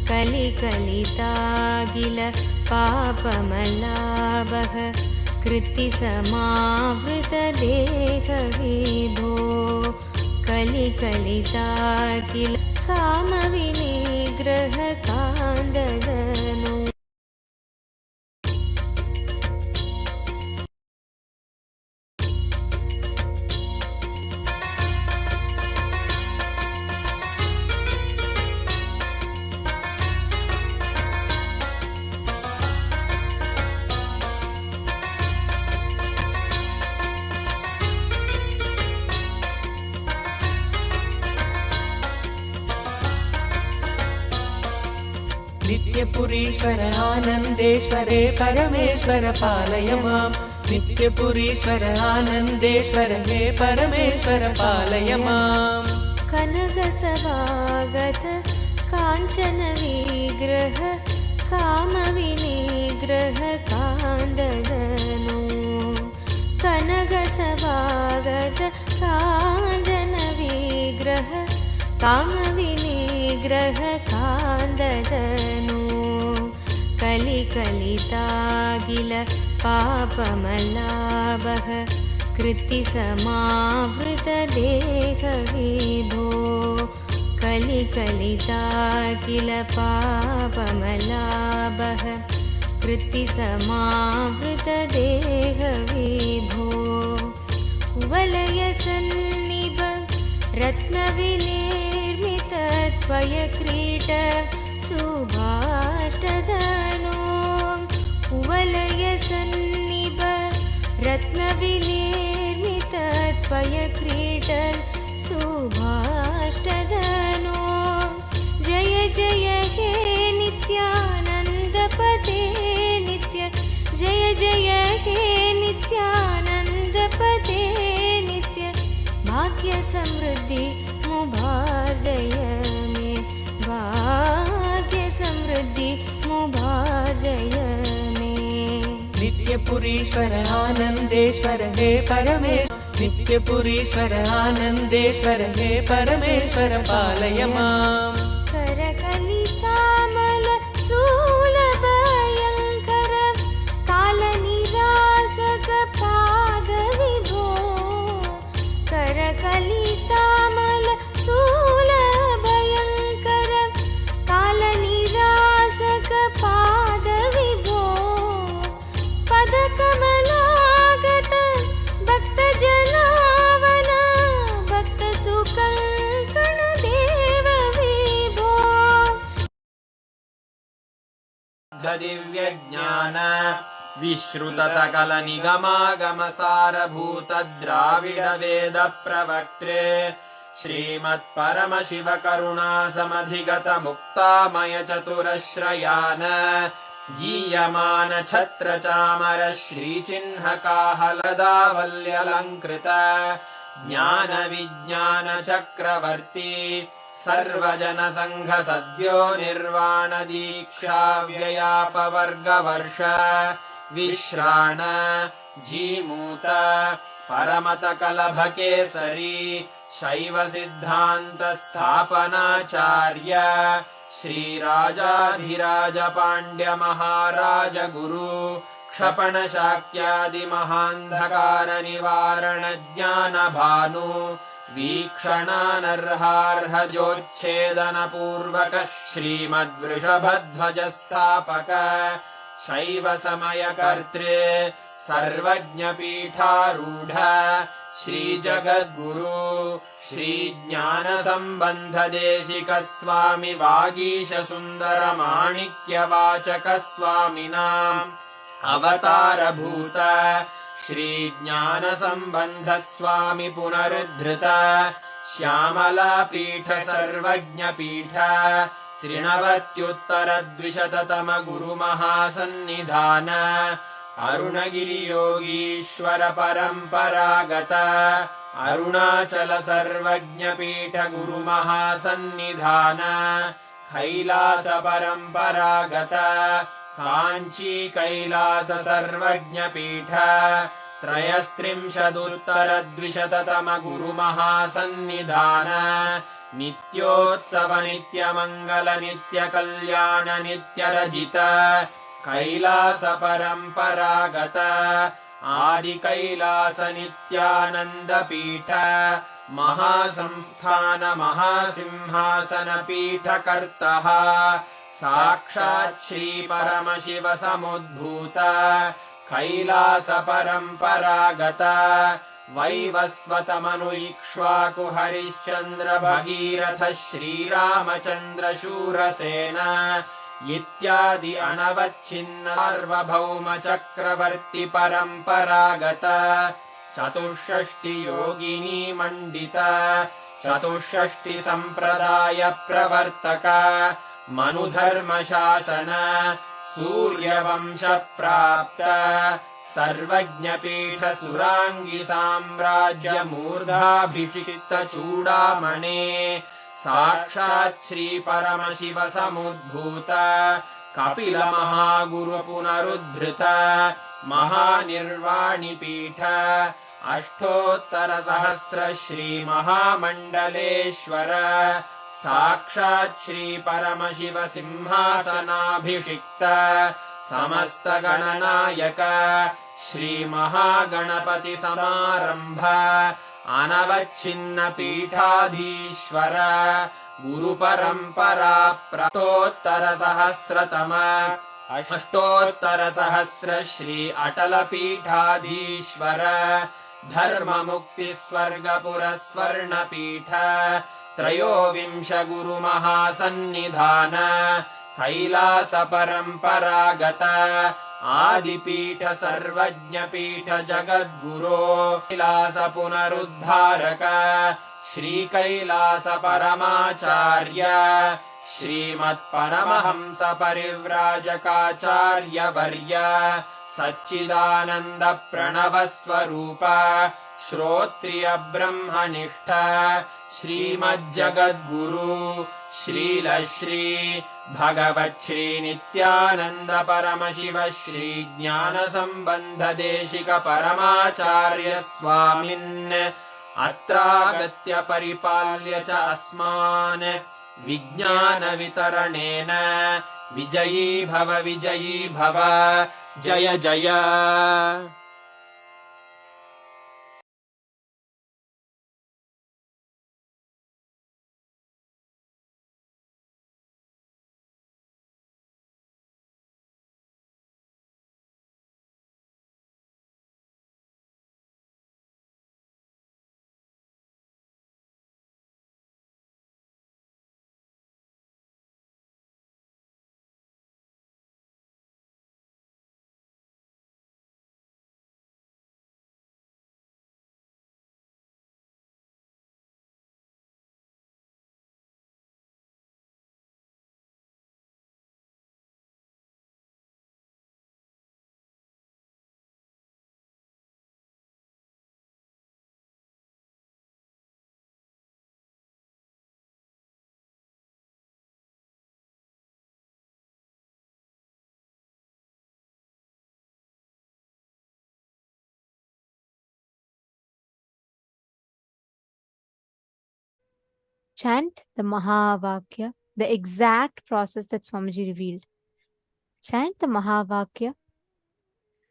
कलिकलितागिल पापमलाभः कृत्तिसमावृतदेहविभो कलिकलितागिल कामविनिग्रह कान्ददनु नित्यपुरीश्वर आनन्देश्वर हे परमेश्वर पालय माम् नित्यपुरीश्वर आनन्देश्वर हे परमेश्वर पालय माम् कनकसभागत काञ्चन विग्रह कामविनिग्रह कान्ददनु कनकसभागत काञ्चन विग्रह कामविनिग्रह कान्ददनु कलिकलितागिल पापमलाभः कृत्तिसमावृतदेहविभो कलिकलितागिल पापमलाभः कृत्तिसमावृतदेहविभो कुवलयसन्निभ रत्नविनिर्मित त्वयक्रीट सुभा पयक्रीडल् सुभाष्टदनो जय जय हे नित्यानन्दपदे नित्य जय जय हे नित्यानन्दपदे नित्य भाग्य समृद्धि मुभार्जय मे भाग्य समृद्धि मुभार्जय मे नित्यपुरीश्वर आनन्देश्वर हे परमेश्वर नित्यपुरीश्वर आनन्देश्वर हे परमेश्वर पालय माम् करकलितामल शूलभयङ्कर कालनिरासक पादविभो करकलितामल शूलभयङ्कर कालनिरासक पादविभो पदकमलागत भक्तजनावन भक्तसुकङ्कण देव विभो दिव्यज्ञान विश्रुत सकल निगमागम सारभूत द्राविड वेद प्रवक्त्रे श्रीमत्परम शिव करुणा समधिगत मुक्तामय चतुरश्रयान गीयमान छत्र चामर श्रीचिह्न काहलदावल्यलङ्कृत ज्ञान विज्ञान चक्रवर्ती सर्वजन संघ सद्यो निर्वाण दीक्षा व्ययापवर्गवर्ष विश्राण जीमूत परमत कलभकेसरी शैव सिद्धान्त स्थापनाचार्य श्रीराजाधिराज पाण्ड्य महाराज गुरु क्षपण शाक्यादि महान्धकार निवारण ज्ञान भानु वीक्षणानर्हार्ह जोच्छेदन पूर्वक श्रीमद्वृषभध्वज स्थापक शैव समय कर्त्रे सर्वज्ञ पीठारूढ श्री जगद्गुरु श्री ज्ञान संबंध देशिक स्वामी वागीश सुंदर माणिक्य वाचक स्वामिनाम् अवतार भूत श्री ज्ञान संबंध स्वामी पुनरुद्धृत श्यामला पीठ सर्वज्ञ पीठ त्रिनवत्युत्तर द्विशततम गुरु महासन्निधान अरुणगिरि योगीश्वर परंपरागत अरुणाचल सर्वज्ञ पीठ गुरु महासन्निधान कैलास परंपरागत कांची कैलास सर्वज्ञ पीठ त्रयस्त्रिंशदुत्तर द्विशततम गुरु महासन्निधान नित्योत्सव नित्य मंगल नित्य कल्याण नित्य रजित कैलास परंपरागत आदि कैलास नित्यानंद पीठ महासंस्थान महासिंहासन पीठ कर्तः साक्षात् श्री परमशिव समुद्भूत कैलास परंपरागत वैवस्वत मनु इक्ष्वाकु हरिश्चंद्र भगीरथ श्रीरामचंद्र शूरसेन इत्यादि अनवच्छिन्न सार्वभौम चक्रवर्ति परंपरागत चतुष्षष्टि योगिनी मंडित चतुष्षष्टि संप्रदाय प्रवर्तक मनुधर्म शासन सूर्यवंश प्राप्त सर्वज्ञ पीठ सुरांगी साम्राज्य मूर्धाभिषिक्त चूड़ामणे साक्षात् श्री परमशिव समुद्भूत कपिल महागुरु पुनरुद्धृत महानिर्वाणि पीठ अष्टोत्तर सहस्र श्री महामंडलेश्वर साक्षात् श्री परमशिव सिंहासनाभिषिक्त समस्त गणनायक श्री महागणपति समारंभ अनवच्छिन्न पीठाधीश्वर गुरु परंपरा प्रतोत्तर सहस्रतम अष्टोत्तर सहस्र श्री अटल पीठाधीश्वर धर्म मुक्ति स्वर्गपुर स्वर्ण पीठ त्रयोविंश गुरु महासन्निधान कैलासपरम्परागत आदिपीठ सर्वज्ञपीठ जगद्गुरो कैलास पुनरुद्धारक श्रीकैलासपरमाचार्य श्रीमत्परमहंस परिव्राजकाचार्यवर्य सच्चिदानन्द प्रणवस्वरूप श्रोत्रिय ब्रह्मनिष्ठ श्रीमज्जगद्गुरु श्रीलश्री भगवच्छ्री नित्यानन्द परमशिव श्री ज्ञानसम्बन्ध देशिक परमाचार्य स्वामिन् अत्रागत्य परिपाल्य च अस्मान् विज्ञानवितरणेन विजयी भव जय जय। Chant the Mahavakya, the exact process that Swamiji revealed. Chant the Mahavakya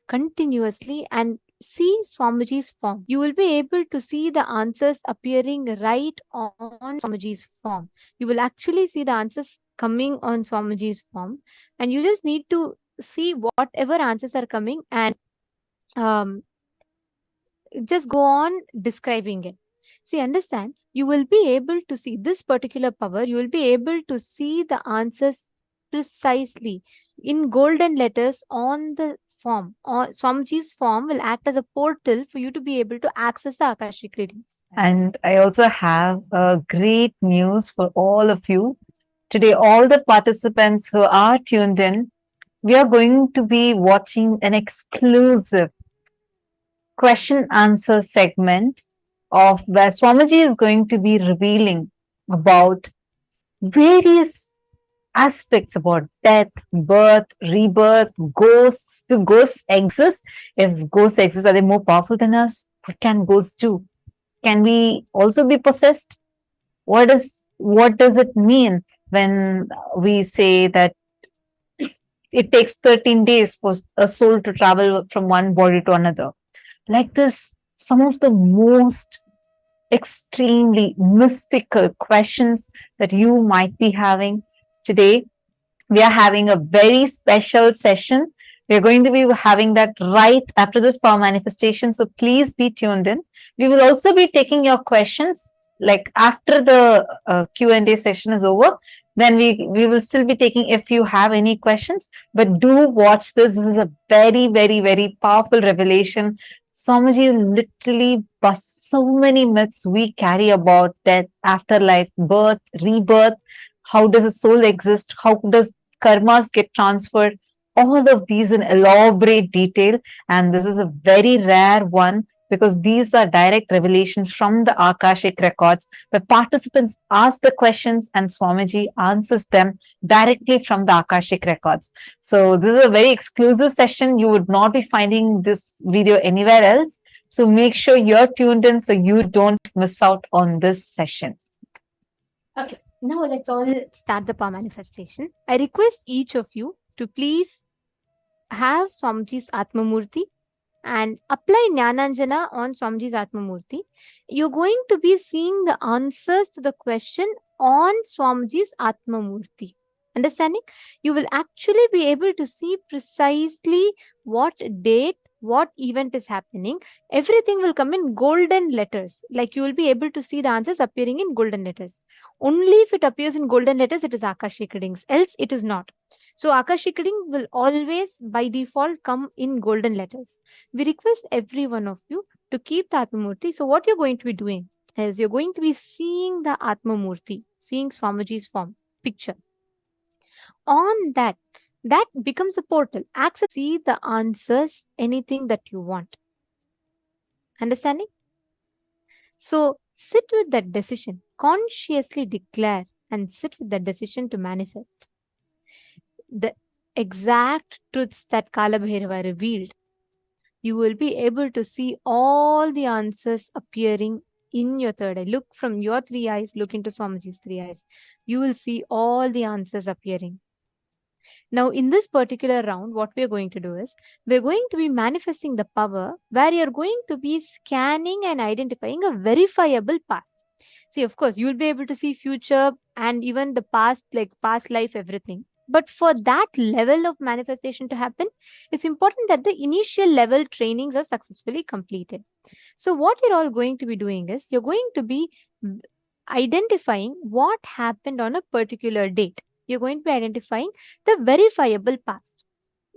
continuously and see Swamiji's form. You will be able to see the answers appearing right on Swamiji's form. You will actually see the answers coming on Swamiji's form, and you just need to see whatever answers are coming and just go on describing it. See, understand, you will be able to see this particular power, you will be able to see the answers precisely in golden letters on the form. Or Swamiji's form will act as a portal for you to be able to access the Akashic readings. And I also have great news for all of you. Today, all the participants who are tuned in, we are going to be watching an exclusive question answer segment of where Swamiji is going to be revealing about various aspects about death, birth, rebirth, ghosts. Do ghosts exist? If ghosts exist, are they more powerful than us? What can ghosts do? Can we also be possessed? What does it mean when we say that it takes 13 days for a soul to travel from one body to another? Like this, some of the most extremely mystical questions that you might be having. Today, we are having a very special session. We are going to be having that right after this power manifestation. So please be tuned in. We will also be taking your questions like after the Q&A session is over. Then we will still be taking if you have any questions. But do watch this. This is a very, very, very powerful revelation. Swamiji literally busts so many myths we carry about death, afterlife, birth, rebirth. How does a soul exist? How does karmas get transferred? All of these in elaborate detail. And this is a very rare one because these are direct revelations from the Akashic records where participants ask the questions and Swamiji answers them directly from the Akashic records. So this is a very exclusive session. You would not be finding this video anywhere else. So make sure you're tuned in so you don't miss out on this session. Okay, now let's all start the power manifestation. I request each of you to please have Swamiji's Atma Murthy and apply Jnananjana on Swamiji's Atma Murthy. You're going to be seeing the answers to the question on Swamiji's Atma Murthy. Understanding? You will actually be able to see precisely what date, what event is happening, everything will come in golden letters. Like you will be able to see the answers appearing in golden letters. Only if it appears in golden letters, it is Akashic readings, else it is not. So Akashic reading will always by default come in golden letters. We request every one of you to keep the Atma Murti. So what you're going to be doing is you're going to be seeing the Atma Murti, seeing Swamiji's form, picture. On that becomes a portal. Access, see the answers, anything that you want. Understanding? So sit with that decision, consciously declare and sit with that decision to manifest the exact truths that Kalabhairava revealed. You will be able to see all the answers appearing in your third eye. Look from your three eyes, look into Swamiji's three eyes. You will see all the answers appearing. Now, in this particular round, what we are going to do is, we're going to be manifesting the power where you're going to be scanning and identifying a verifiable past. See, of course, you'll be able to see future and even the past, like past life, everything. But for that level of manifestation to happen, it's important that the initial level trainings are successfully completed. So what you're all going to be doing is, you're going to be identifying what happened on a particular date. You're going to be identifying the verifiable past.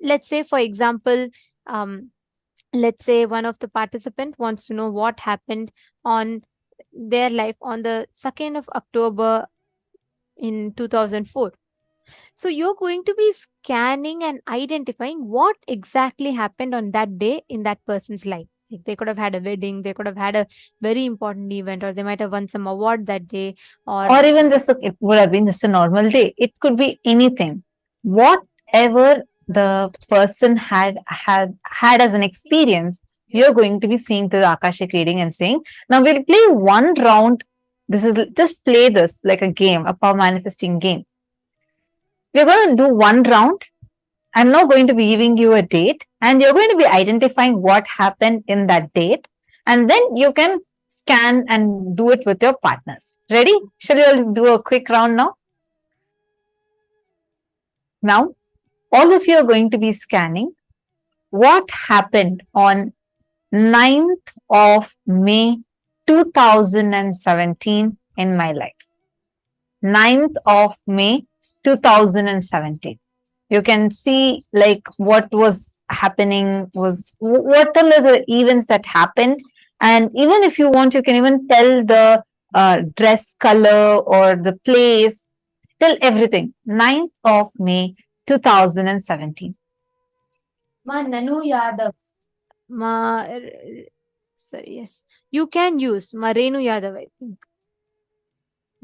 Let's say, for example, let's say one of the participant wants to know what happened on their life on the 2nd of October in 2004. So you're going to be scanning and identifying what exactly happened on that day in that person's life. Like they could have had a wedding, they could have had a very important event, or they might have won some award that day, or even this, it would have been just a normal day. It could be anything. Whatever the person had as an experience, you're going to be seeing the Akashic reading and saying, now we'll play one round. This is just play this like a game, a power manifesting game. We're going to do one round. I'm now going to be giving you a date, and you're going to be identifying what happened in that date, and then you can scan and do it with your partners. Ready? Shall we all do a quick round now? Now, all of you are going to be scanning what happened on 9th of May 2017 in my life. 9th of May 2017. You can see like what was happening, was what are the events that happened, and even if you want, you can even tell the dress color or the place, tell everything. 9th of May 2017. Ma Nanu Yadav. Sorry, yes. You can use Marenu Yadav, I think.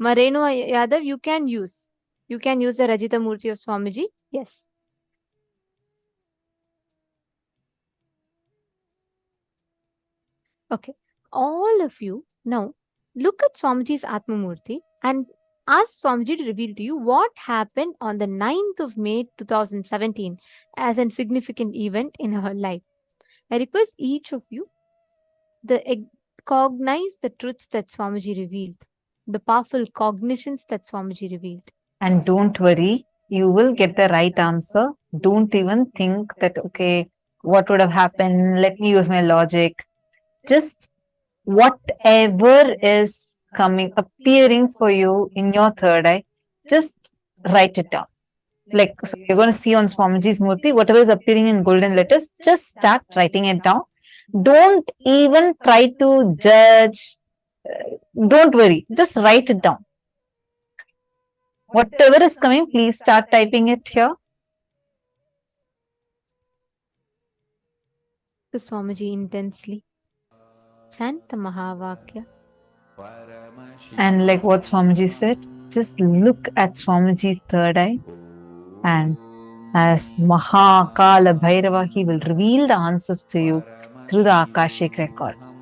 Marenu Yadav, you can use. You can use the Rajita Murthy of Swamiji. Yes. Okay. All of you now look at Swamiji's Atma Murthy and ask Swamiji to reveal to you what happened on the 9th of May 2017 as a significant event in her life. I request each of you to cognize the truths that Swamiji revealed, the powerful cognitions that Swamiji revealed. And don't worry, you will get the right answer. Don't even think that, okay, what would have happened? Let me use my logic. Just whatever is appearing for you in your third eye, just write it down. Like, so you're going to see on Swamiji's Murthy, whatever is appearing in golden letters, just start writing it down. Don't even try to judge. Don't worry, just write it down. Whatever is coming, please start typing it here. To Swamiji intensely. Chant the Mahavakya. And like what Swamiji said, just look at Swamiji's third eye, and as Kalabhairava, he will reveal the answers to you through the Akashic records.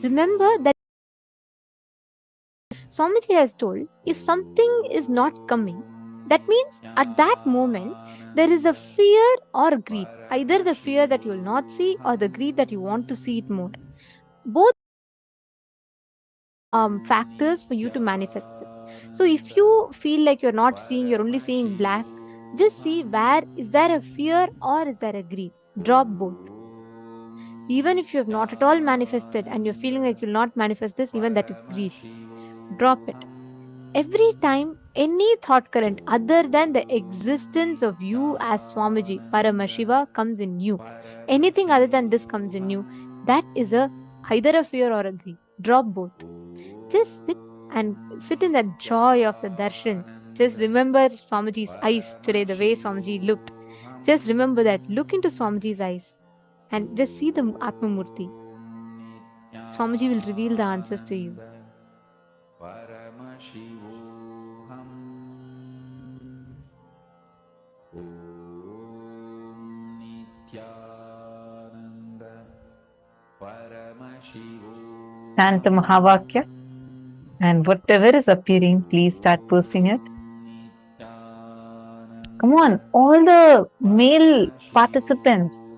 Remember that Swamiji has told, if something is not coming, That means at that moment, there is a fear or greed. Either the fear that you will not see or the greed that you want to see it more. Both factors for you to manifest it. So if you feel like you're not seeing, you're only seeing black, just see where is there a fear or is there a greed. Drop both. Even if you have not at all manifested and you're feeling like you'll not manifest this, even that is greed. Drop it. Every time any thought current other than the existence of you as Swamiji, Paramashiva, comes in you, anything other than this comes in you, that is either a fear or a greed. Drop both. Just sit in that joy of the darshan. Just remember Swamiji's eyes today, the way Swamiji looked. Just remember that. Look into Swamiji's eyes and just see the Atma Murthy. Swamiji will reveal the answers to you. Chant the Mahavakya, and whatever is appearing, please start posting it. Come on, all the male participants.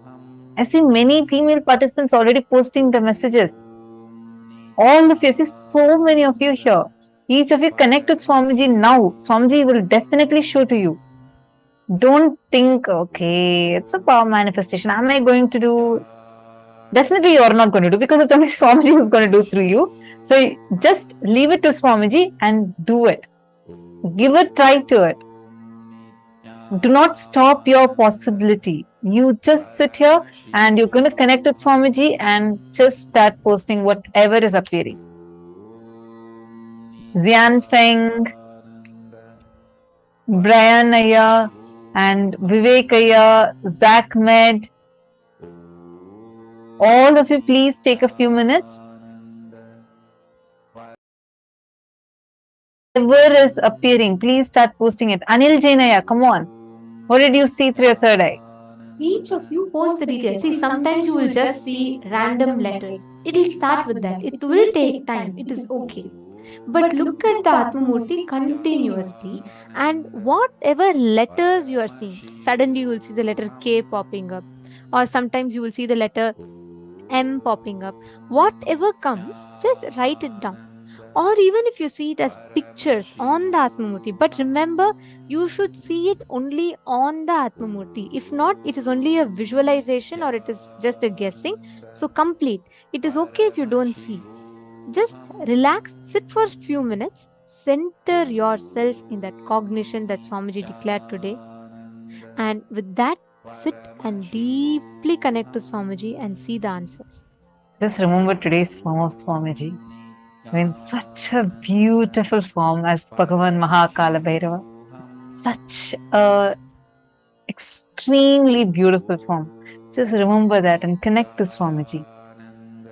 I see many female participants already posting the messages. All of you, I see so many of you here. Each of you connect with Swamiji now. Swamiji will definitely show to you. Don't think, okay, it's a power manifestation. Am I going to do? Definitely you are not going to do, because it's only Swamiji who's going to do through you. So just leave it to Swamiji and do it. Give a try to it. Do not stop your possibility. You just sit here and you're going to connect with Swamiji and just start posting whatever is appearing. Xian Feng, Brian Aya, and Vivek Aya, Zach Med. All of you, please take a few minutes. Whatever is appearing, please start posting it. Anil Jainaya, come on. What did you see through your third eye? Each of you post the details. See, sometimes you will just see random letters. It will start with that. It will take time. It is okay. But look at the Atmamurti continuously, and whatever letters you are seeing, suddenly you will see the letter K popping up, or sometimes you will see the letter M popping up. Whatever comes, just write it down. Or even if you see it as pictures on the Atmamurti, but remember, you should see it only on the Atmamurti. If not, it is only a visualization or it is just a guessing. So complete. It is okay if you don't see. Just relax, sit for a few minutes, center yourself in that cognition that Swamiji declared today. And with that, sit and deeply connect to Swamiji and see the answers. Just remember today's form of Swamiji. I mean, such a beautiful form as Bhagavan Kalabhairava. Such a extremely beautiful form. Just remember that and connect to Swamiji.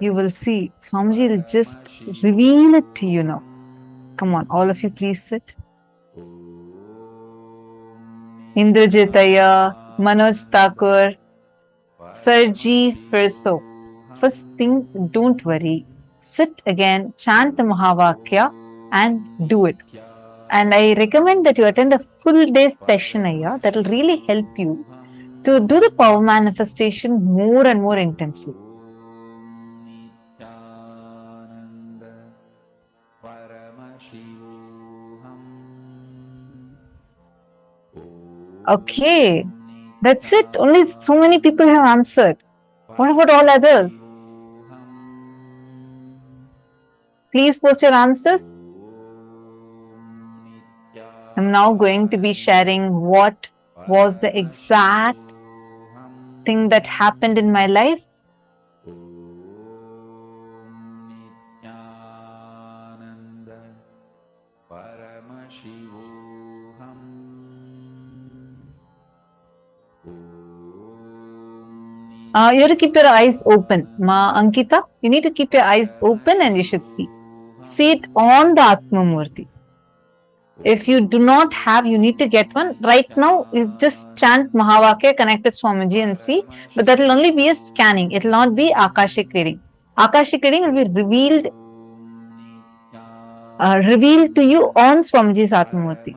You will see, Swamiji will just reveal it to you now. Come on, all of you, please sit. Indrajitaya, Manoj Thakur, Sarji Firso. First thing, don't worry. Sit again, chant the Mahavakya and do it. And I recommend that you attend a full day session here. That will really help you to do the power manifestation more and more intensely. Okay, that's it. Only so many people have answered. What about all others? Please post your answers. I'm now going to be sharing what was the exact thing that happened in my life. You have to keep your eyes open. Ma Ankita, you need to keep your eyes open and you should see. See it on the Atmamurti. If you do not have, you need to get one. Right now, you just chant Mahavakya, connect with Swamiji and see. But that will only be a scanning. It will not be Akashic reading. Akashic reading will be revealed to you on Swamiji's Atmamurti.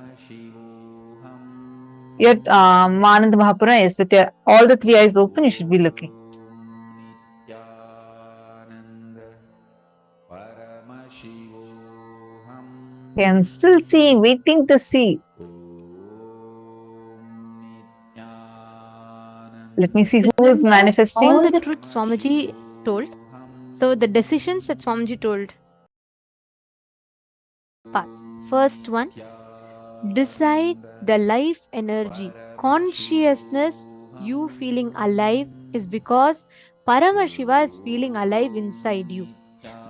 Yet, Anand Mahapura is with your, all the three eyes open, you should be looking. Okay, I'm still seeing, waiting to see. Let me see who is manifesting. All the truth Swamiji told. So the decisions that Swamiji told. Pass. First one, decide the life energy. Consciousness, you feeling alive, is because Paramashiva is feeling alive inside you.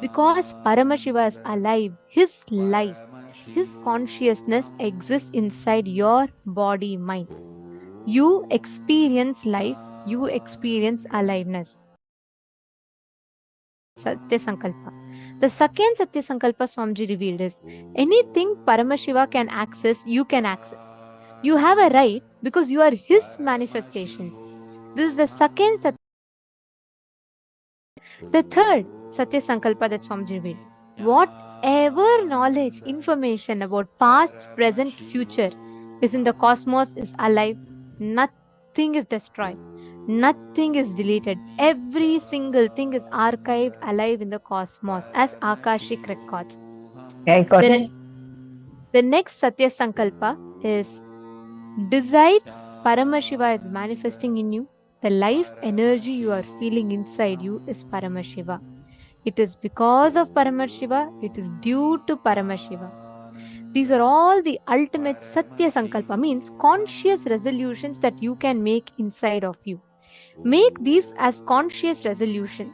Because Paramashiva is alive, his life, his consciousness exists inside your body, mind. You experience life, you experience aliveness. Satya Sankalpa. The second Satya Sankalpa Swamiji revealed is anything Paramashiva can access, you can access. You have a right because you are his manifestation. This is the second Satya. The third Satya Sankalpa that Swamiji revealed. Whatever knowledge, information about past, present, future is in the cosmos is alive. Nothing is destroyed. Nothing is deleted. Every single thing is archived alive in the cosmos as Akashic records. Yeah, I got it. The next Satya Sankalpa is decide Paramashiva is manifesting in you. The life energy you are feeling inside you is Paramashiva. It is because of Paramashiva, it is due to Paramashiva. These are all the ultimate Satya Sankalpa, means conscious resolutions that you can make inside of you. Make these as conscious resolution.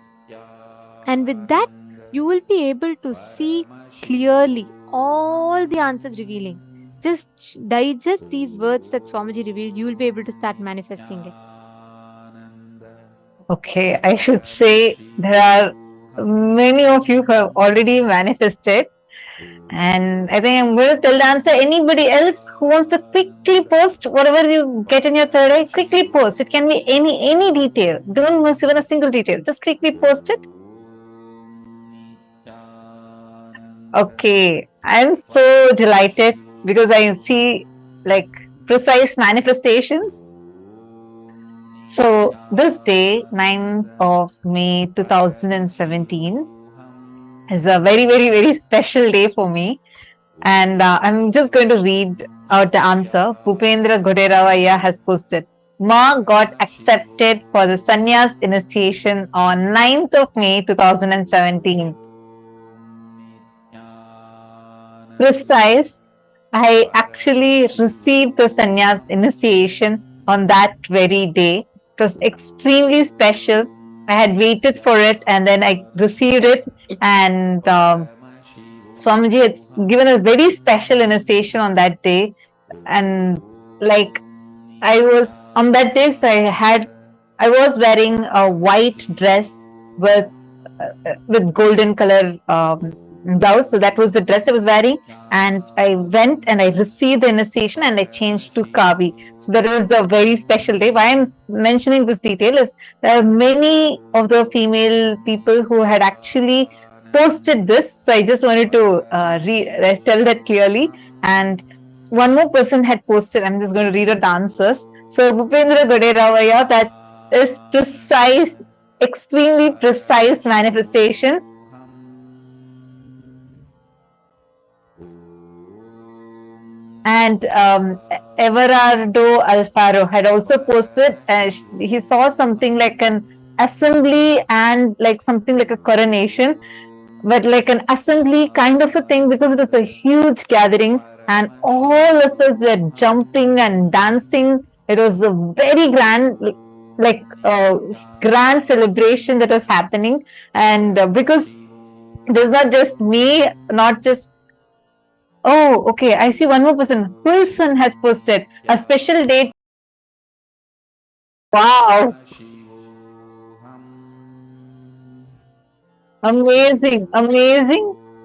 And with that, you will be able to see clearly all the answers revealing. Just digest these words that Swamiji revealed, you will be able to start manifesting it. Okay, I should say there are many of you who have already manifested. And I think I'm going to tell the answer. Anybody else who wants to quickly post whatever you get in your third eye, quickly post. It can be any detail. Don't miss even a single detail. Just quickly post it. Okay, I'm so delighted because I see like precise manifestations. So this day, 9th of May 2017, is a very special day for me. And I'm just going to read out the answer. Bhupendra Goderavaya has posted. Ma got accepted for the sannyas initiation on 9th of May 2017. Precise. I actually received the sannyas initiation on that very day. It was extremely special. I had waited for it and then I received it, and Swamiji had given a very special initiation on that day. And like I was on that day, so I was wearing a white dress with golden color blouse. So that was the dress I was wearing, and I went and I received the initiation and I changed to Kavi. So that was the very special day. Why I'm mentioning this detail is there are many of the female people who had actually posted this. So I just wanted to tell that clearly. And one more person had posted. I'm just going to read out the answers. So Bhupendra Goderavaya, that is precise, extremely precise manifestation. And Everardo Alfaro had also posted, he saw something like an assembly and like something like a coronation, but like an assembly kind of a thing, because it was a huge gathering and all of us were jumping and dancing. It was a very grand, like grand celebration that was happening. And because there's not just me, not just. Oh, okay. I see one more person. Wilson has posted a special date. Wow. Amazing.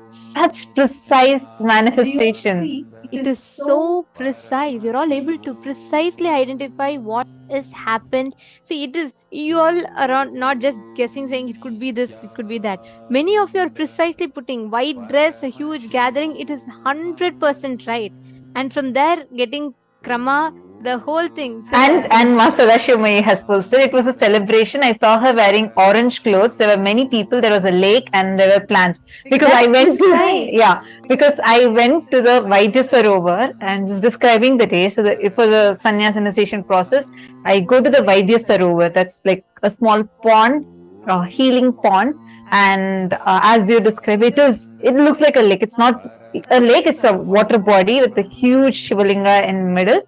Such precise manifestation. It is so precise. You're all able to precisely identify what has happened. See, it is, you all are not just guessing, saying it could be this, it could be that. Many of you are precisely putting white dress, a huge gathering. It is 100% right. And from there, getting krama, The whole thing. So And Ma Sadashivamai has posted, it was a celebration. I saw her wearing orange clothes. There were many people. There was a lake and there were plants. Because I That's went precise. to, because I went to the Vaidya Sarovar and just describing the day. So for the sannyas initiation process, I go to the Vaidya Sarovar. That's like a small pond, a healing pond. And as you describe, it looks like a lake. It's not a lake, it's a water body with a huge Shivalinga in middle.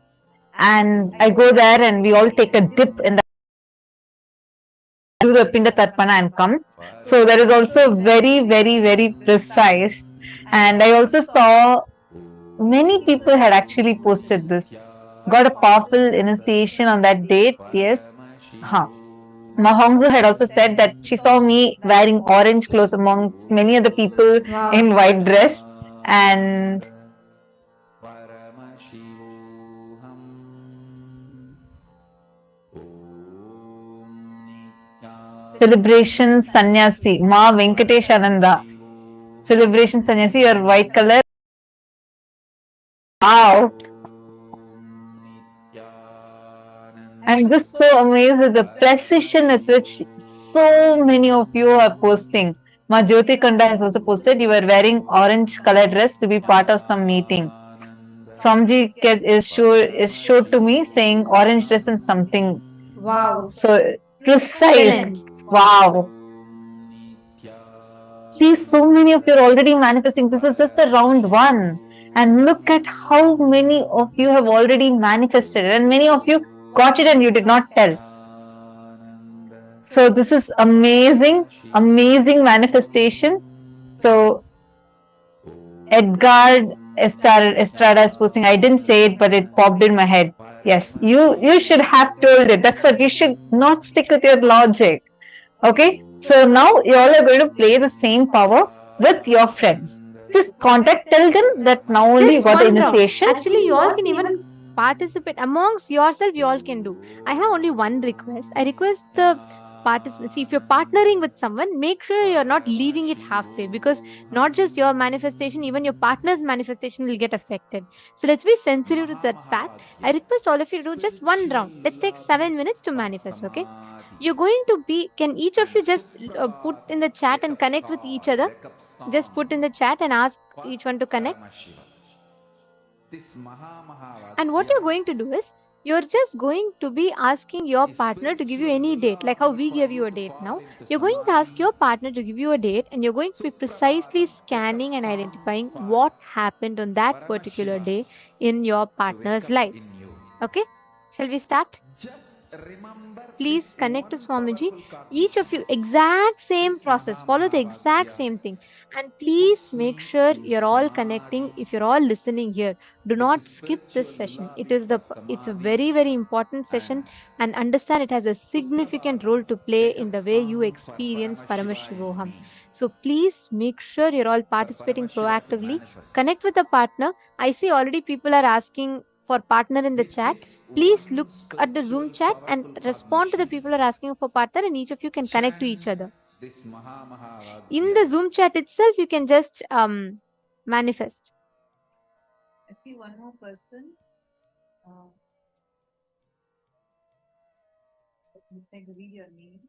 And I go there and we all take a dip in the do the Pinda Tarpana and come. So that is also very, very, very precise. And I also saw many people had actually posted this. Got a powerful initiation on that date. Yes. Mahongzu had also said that she saw me wearing orange clothes amongst many other people Wow. in white dress. And celebration sannyasi, Ma Venkatesh Ananda. Celebration sannyasi, your white color. Wow. I'm just so amazed at the precision with which so many of you are posting. Ma Jyoti Kanda has also posted, you were wearing orange color dress to be part of some meeting. Swamji is showed to me saying orange dress and something. Wow. So precise. Excellent. Wow. See, so many of you are already manifesting. This is just the round one. And look at how many of you have already manifested. And many of you got it and you did not tell. So this is amazing, amazing manifestation. So Edgar Estrada is posting, I didn't say it, but it popped in my head. Yes, you should have told it. That's what you should not stick with your logic. Okay, so now you all are going to play the same power with your friends. Just tell them that now only you got the initiation. Actually, you all can even participate amongst yourself. You all can do. I have only one request. I request the participants. See, if you're partnering with someone, make sure you're not leaving it halfway, because not just your manifestation, even your partner's manifestation will get affected. So let's be sensitive to that fact. I request all of you to do just one round. Let's take 7 minutes to manifest. Okay, you're going to be. Can each of you just put in the chat and connect with each other? Just put in the chat and ask each one to connect. And what you're going to do is, you're just going to be asking your partner to give you any date, like how we gave you a date now. You're going to ask your partner to give you a date, and you're going to be precisely scanning and identifying what happened on that particular day in your partner's life. Okay, shall we start? Please connect to Swamiji. Each of you, exact same process, follow the exact same thing. And please make sure you're all connecting. If you're all listening here, do not skip this session. It's a very, very important session, and understand it has a significant role to play in the way you experience Paramashivoham. So please make sure you're all participating proactively. Connect with a partner. I see already people are asking for partner in the chat. Please look at the Zoom chat and respond to the people who are asking for partner, and each of you can connect to each other. In the Zoom chat itself, you can just manifest. I see one more person. I'm trying to read your name.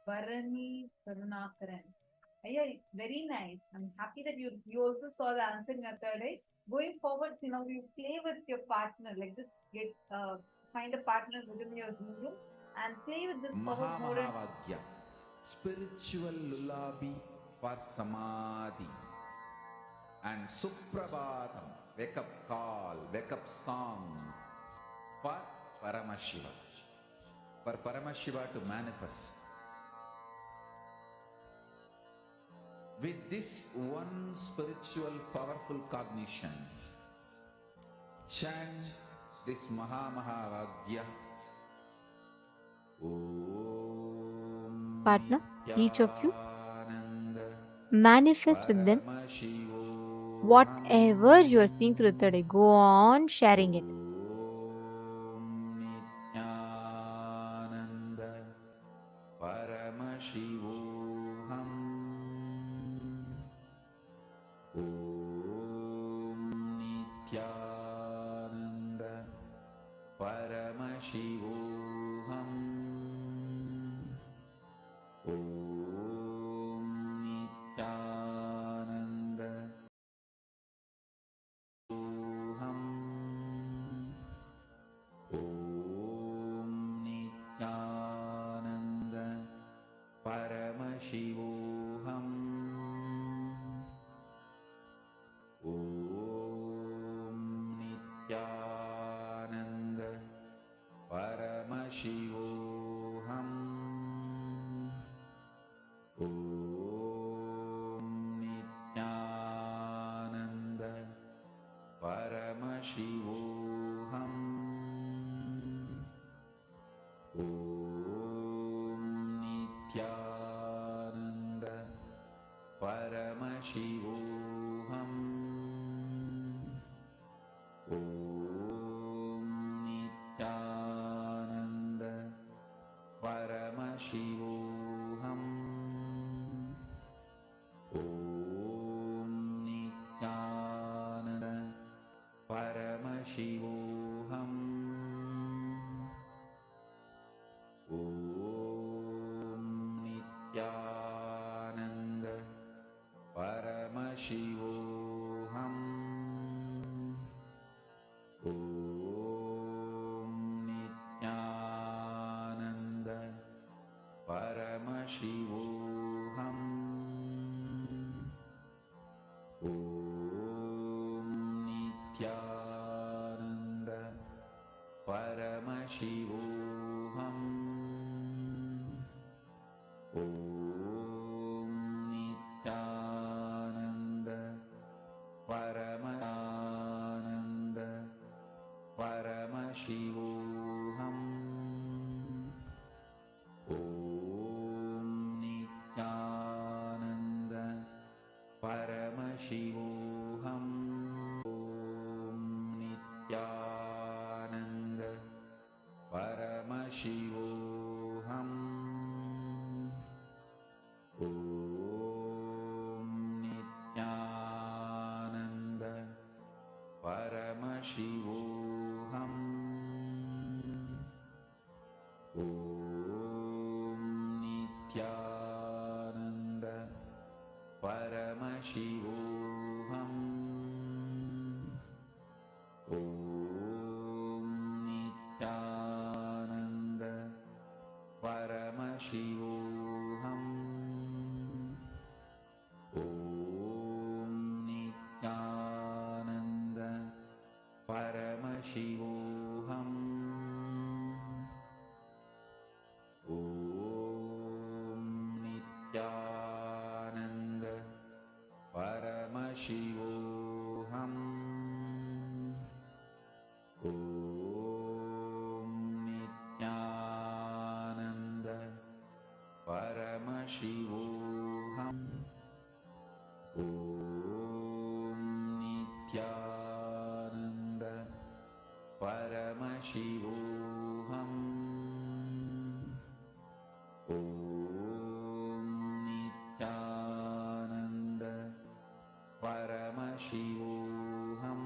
Varani Karunakaran. Yeah, very nice. I'm happy that you also saw the answer in your third eye. Going forward, you play with your partner. Like just get find a partner within your Zoom room and play with this power more. Mahamahavaagya, spiritual lullaby for samadhi, and Suprabhatam, wake up call, wake up song for Paramashiva, for Paramashiva to manifest. With this one spiritual powerful cognition, chant this Mahamahavaagya. Partner, each of you manifest with them whatever you are seeing through the third eye. Go on sharing it. Om Nityananda Paramashivoham. Om Nityananda Paramashivoham. Om Nityananda Paramananda Paramashivoham. Om Nityananda Paramashivoham. Om Nityananda Paramashivoham. Om Nityananda Paramashivoham. Om Nityananda Paramashivoham. Om Nityananda Paramashivoham. Om Nityananda Paramashivoham. Om Nityananda Paramashivoham. Om Nityananda Paramashivoham. Om Nityananda Paramashivoham. Om Nityananda Paramashivoham.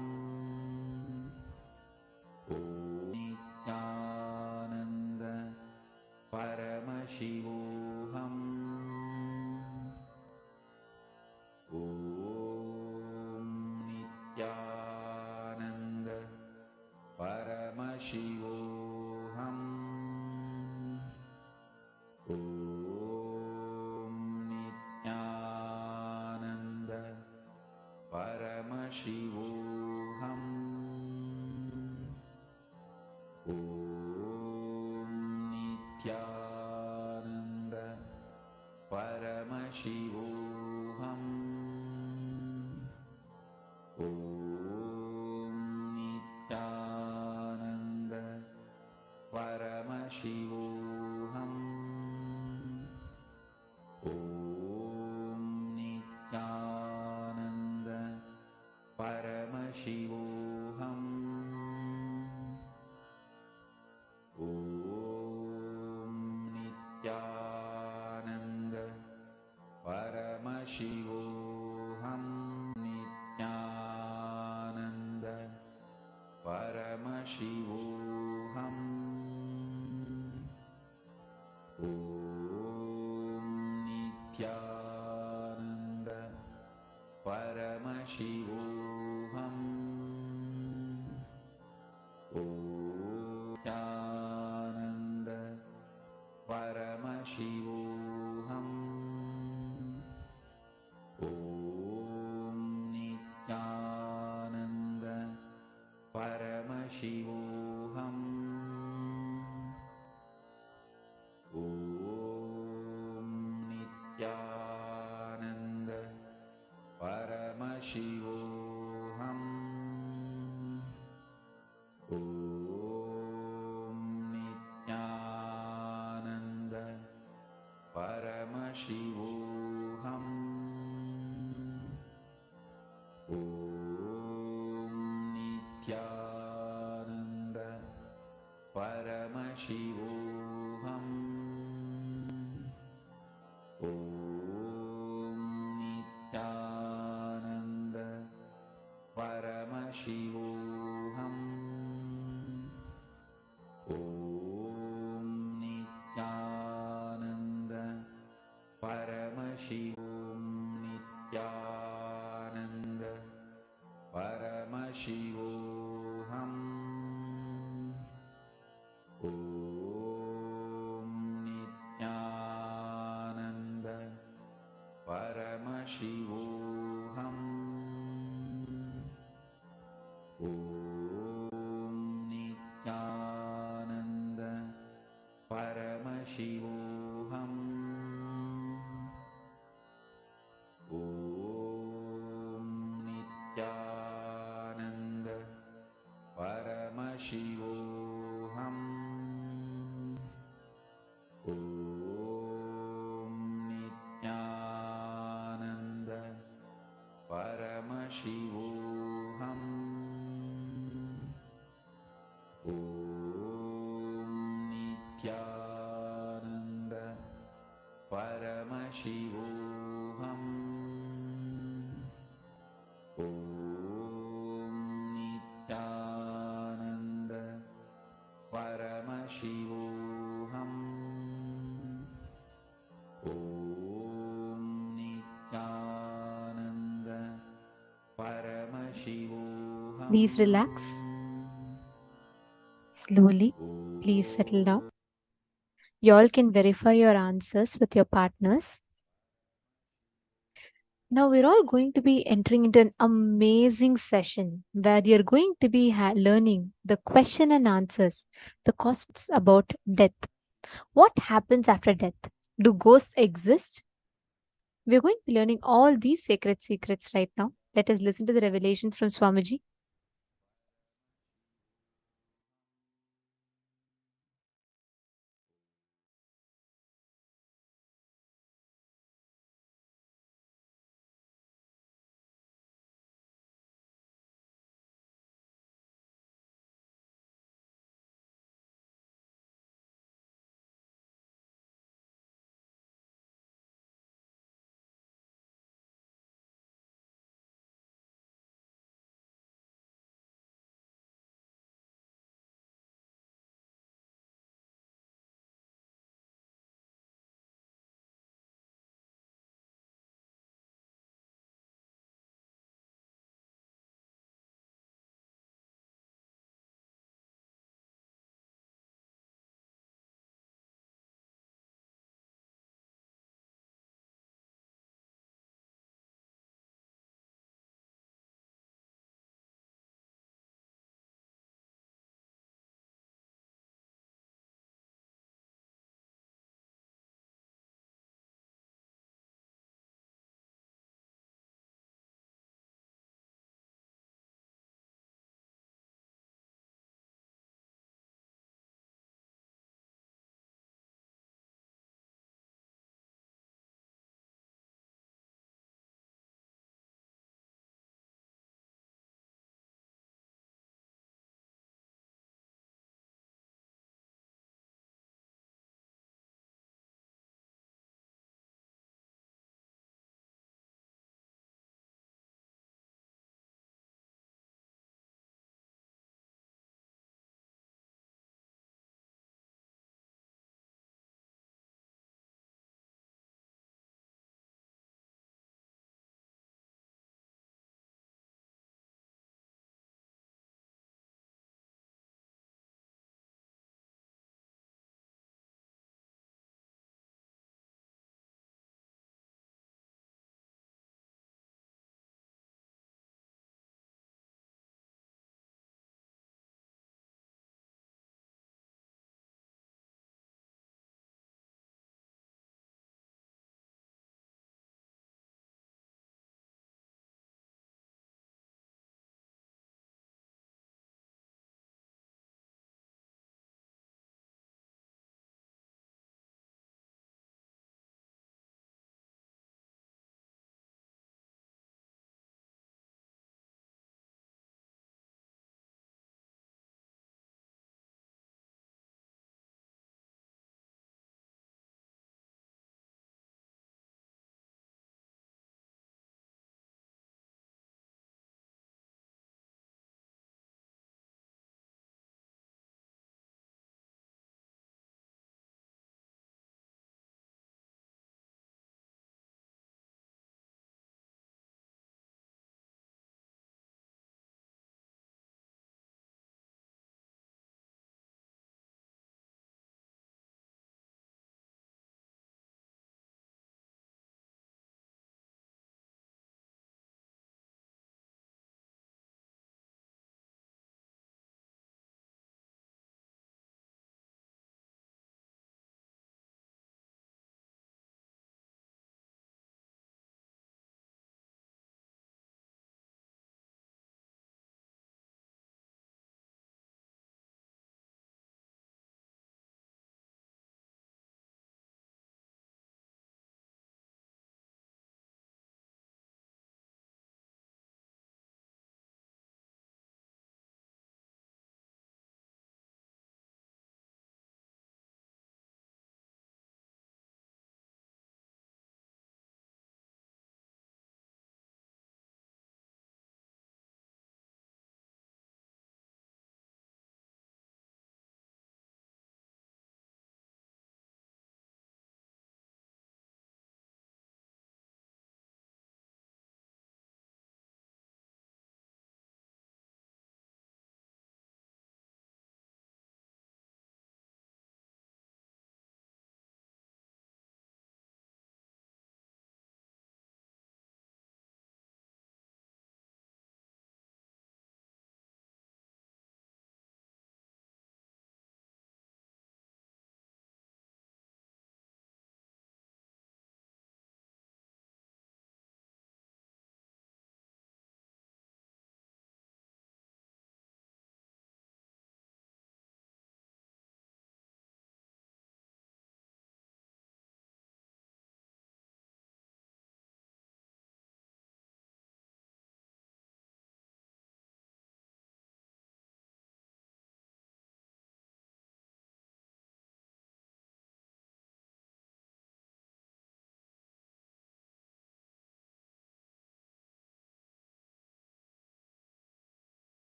Om Nityananda Paramashivoham. Om Nityananda Paramashivoham. Om Nityananda Paramashivoham. Om Nityananda Paramashivoham. Om Nityananda Paramashivoham. Om Nityananda Paramashivoham. Om Nityananda Paramashivoham. Nityananda Paramashivoham. Om Nityananda Paramashivoham. Om Nityananda Paramashivoham. Om Nityananda Paramashivoham. Om Nityananda Paramashivoham. Om Nityananda Paramashivoham. Om Nityananda Paramashivoham. Om Nityananda Paramashivoham. Om Nityananda Paramashivoham. Nityananda Paramashivoham. Shivoham. Om Nityananda Paramashivoham. Om Nityananda Paramashivoham. Om Nityananda Paramashivoham. Om Nityananda Paramashivoham. Please relax. Slowly, please settle down. You all can verify your answers with your partners. Now we're all going to be entering into an amazing session where you're going to be learning the question and answers, the cosmos about death. What happens after death? Do ghosts exist? We're going to be learning all these sacred secrets right now. Let us listen to the revelations from Swamiji.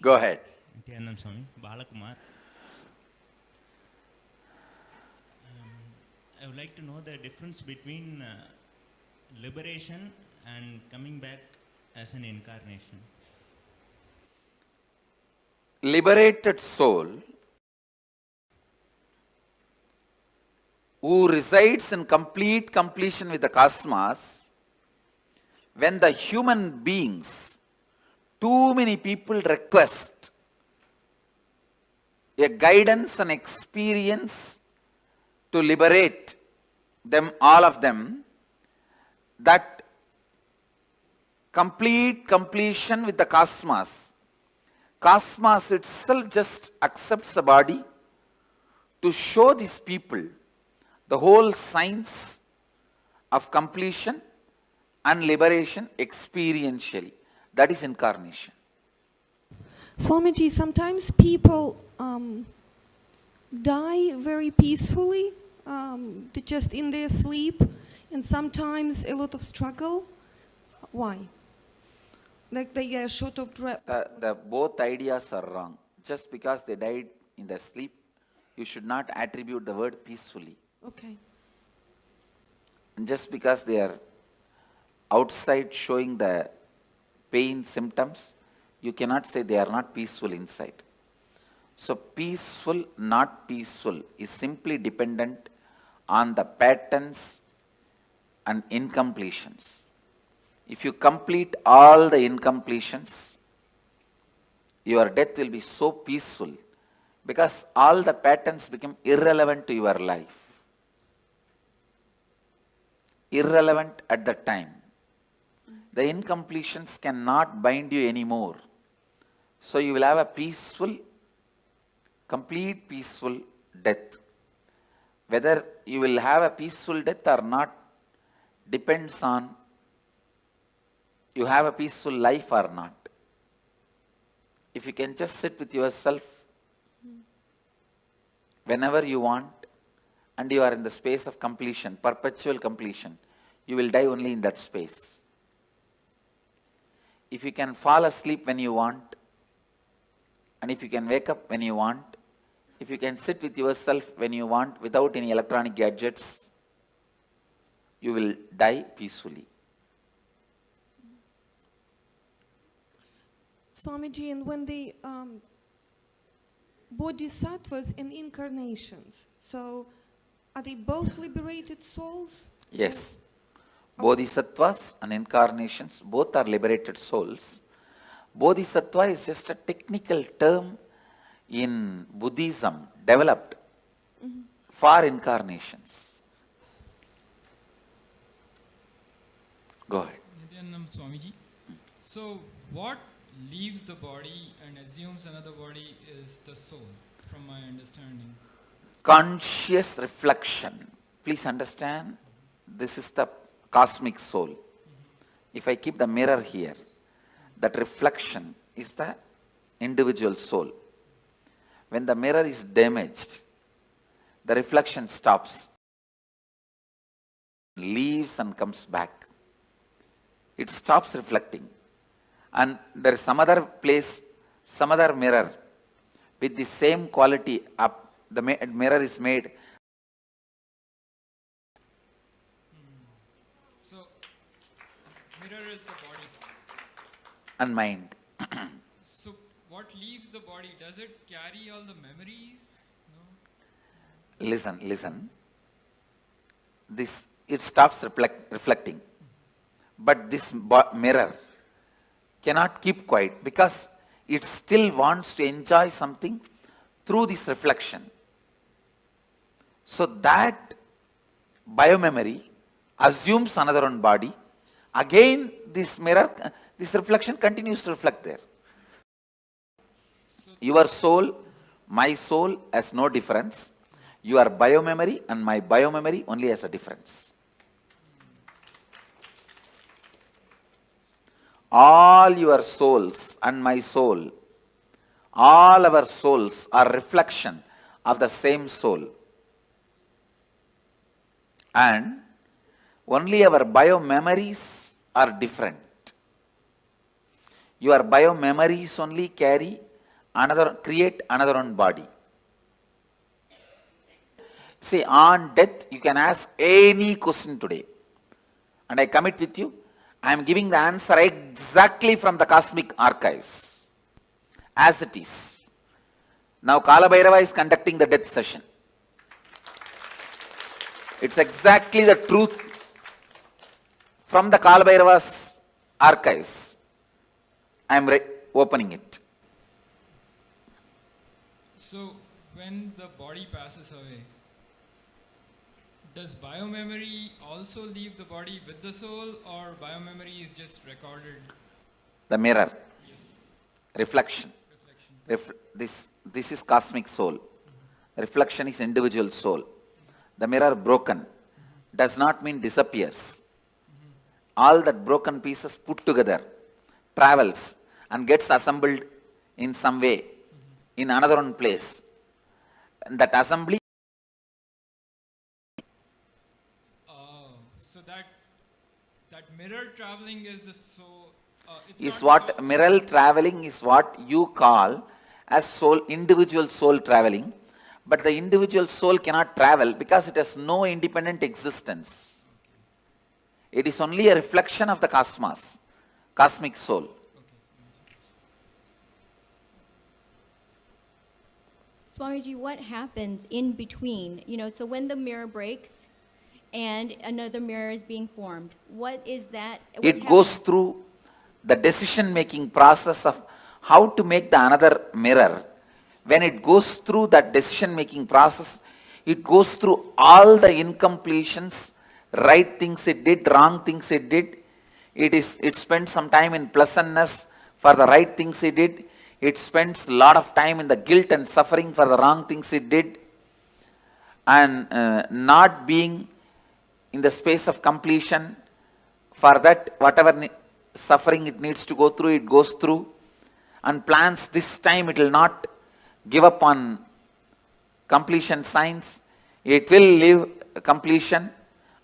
Go ahead. Nityanand Swami, Balakumar. I would like to know the difference between liberation and coming back as an incarnation. Liberated soul who resides in complete completion with the cosmos, when the human beings, too many people request a guidance and experience to liberate them, all of them, that complete completion with the cosmos, cosmos itself just accepts the body to show these people the whole science of completion and liberation experientially. That is incarnation. Swamiji, sometimes people die very peacefully, just in their sleep, and sometimes a lot of struggle. Why? Like they are short of breath. The both ideas are wrong. Just because they died in their sleep, you should not attribute the word peacefully. Okay. And just because they are outside showing the pain symptoms, you cannot say they are not peaceful inside. So peaceful, not peaceful is simply dependent on the patterns and incompletions. If you complete all the incompletions, your death will be so peaceful because all the patterns become irrelevant to your life. Irrelevant at the time. The incompletions cannot bind you anymore. So you will have a peaceful, complete peaceful death. Whether you will have a peaceful death or not depends on you have a peaceful life or not. If you can just sit with yourself whenever you want and you are in the space of completion, perpetual completion, you will die only in that space. If you can fall asleep when you want, and if you can wake up when you want, if you can sit with yourself when you want without any electronic gadgets, you will die peacefully. Swamiji, and when the bodhisattvas and incarnations, so are they both liberated souls? Yes. Bodhisattvas and incarnations both are liberated souls. Bodhisattva is just a technical term in Buddhism developed for incarnations. Go ahead. Nityanand Swamiji. So what leaves the body and assumes another body is the soul, from my understanding. Conscious reflection. Please understand, this is the cosmic soul. If I keep the mirror here, that reflection is the individual soul. When the mirror is damaged, the reflection stops, leaves and comes back. It stops reflecting. And there is some other place, some other mirror with the same quality up. The mirror is made. So, mirror is the body. And mind. So, what leaves the body? Does it carry all the memories? No? Listen. It stops reflecting. But this mirror cannot keep quiet because it still wants to enjoy something through this reflection. So that biomemory assumes another one body. Again, this mirror, this reflection continues to reflect there. Your soul, my soul has no difference. Your biomemory and my biomemory only has a difference. All your souls and my soul, all our souls are reflection of the same soul. And only our biomemories are different. Your biomemories only carry create another one body. See, on death, you can ask any question today. And I commit with you, I am giving the answer exactly from the cosmic archives, as it is. Now Kalabhairava is conducting the death session. It's exactly the truth from the Kalabhairava's archives. I am opening it. So, when the body passes away, does biomemory also leave the body with the soul, or biomemory is just recorded? The mirror. Yes. Reflection. This is cosmic soul. Reflection is individual soul. The mirror broken does not mean disappears. All that broken pieces put together, travels and gets assembled in some way in another one place. And that assembly. So that mirror traveling is the soul. Is what mirror traveling is what you call as soul, individual soul traveling. But the individual soul cannot travel because it has no independent existence. It is only a reflection of the cosmos, cosmic soul. Swamiji, what happens in between? So when the mirror breaks and another mirror is being formed, what is that? It goes through the decision-making process of how to make the another mirror. When it goes through that decision-making process, it goes through all the incompletions, right things it did, wrong things it did. It spends some time in pleasantness for the right things it did. It spends a lot of time in the guilt and suffering for the wrong things it did. And not being in the space of completion, for that whatever suffering it needs to go through, it goes through. And plans this time it will not give up on completion signs. It will live completion,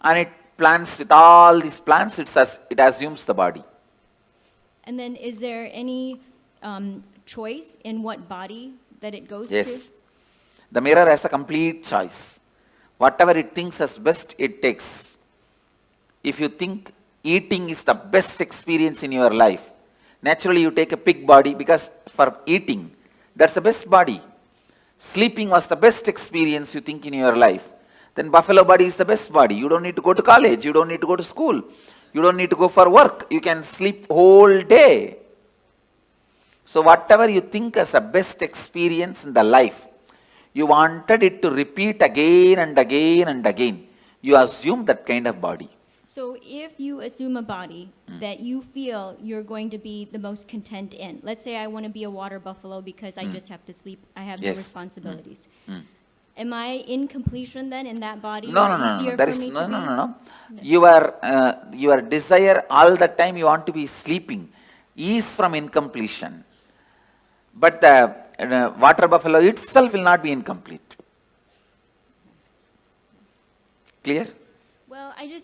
and it plans with all these plans, it assumes the body. And then is there any choice in what body that it goes to? Yes. The mirror has a complete choice. Whatever it thinks as best, it takes. If you think eating is the best experience in your life, naturally you take a pig body because for eating, that's the best body. Sleeping was the best experience you think in your life. Then buffalo body is the best body. You don't need to go to college. You don't need to go to school. You don't need to go for work. You can sleep whole day. So whatever you think as a best experience in the life, you wanted it to repeat again and again and again. You assume that kind of body. So if you assume a body that you feel you're going to be the most content in, let's say I want to be a water buffalo because I just have to sleep, I have no responsibilities. Am I in completion then in that body? No. There is no. Your desire all the time you want to be sleeping is from incompletion. But the water buffalo itself will not be incomplete. Clear? Well, I guess,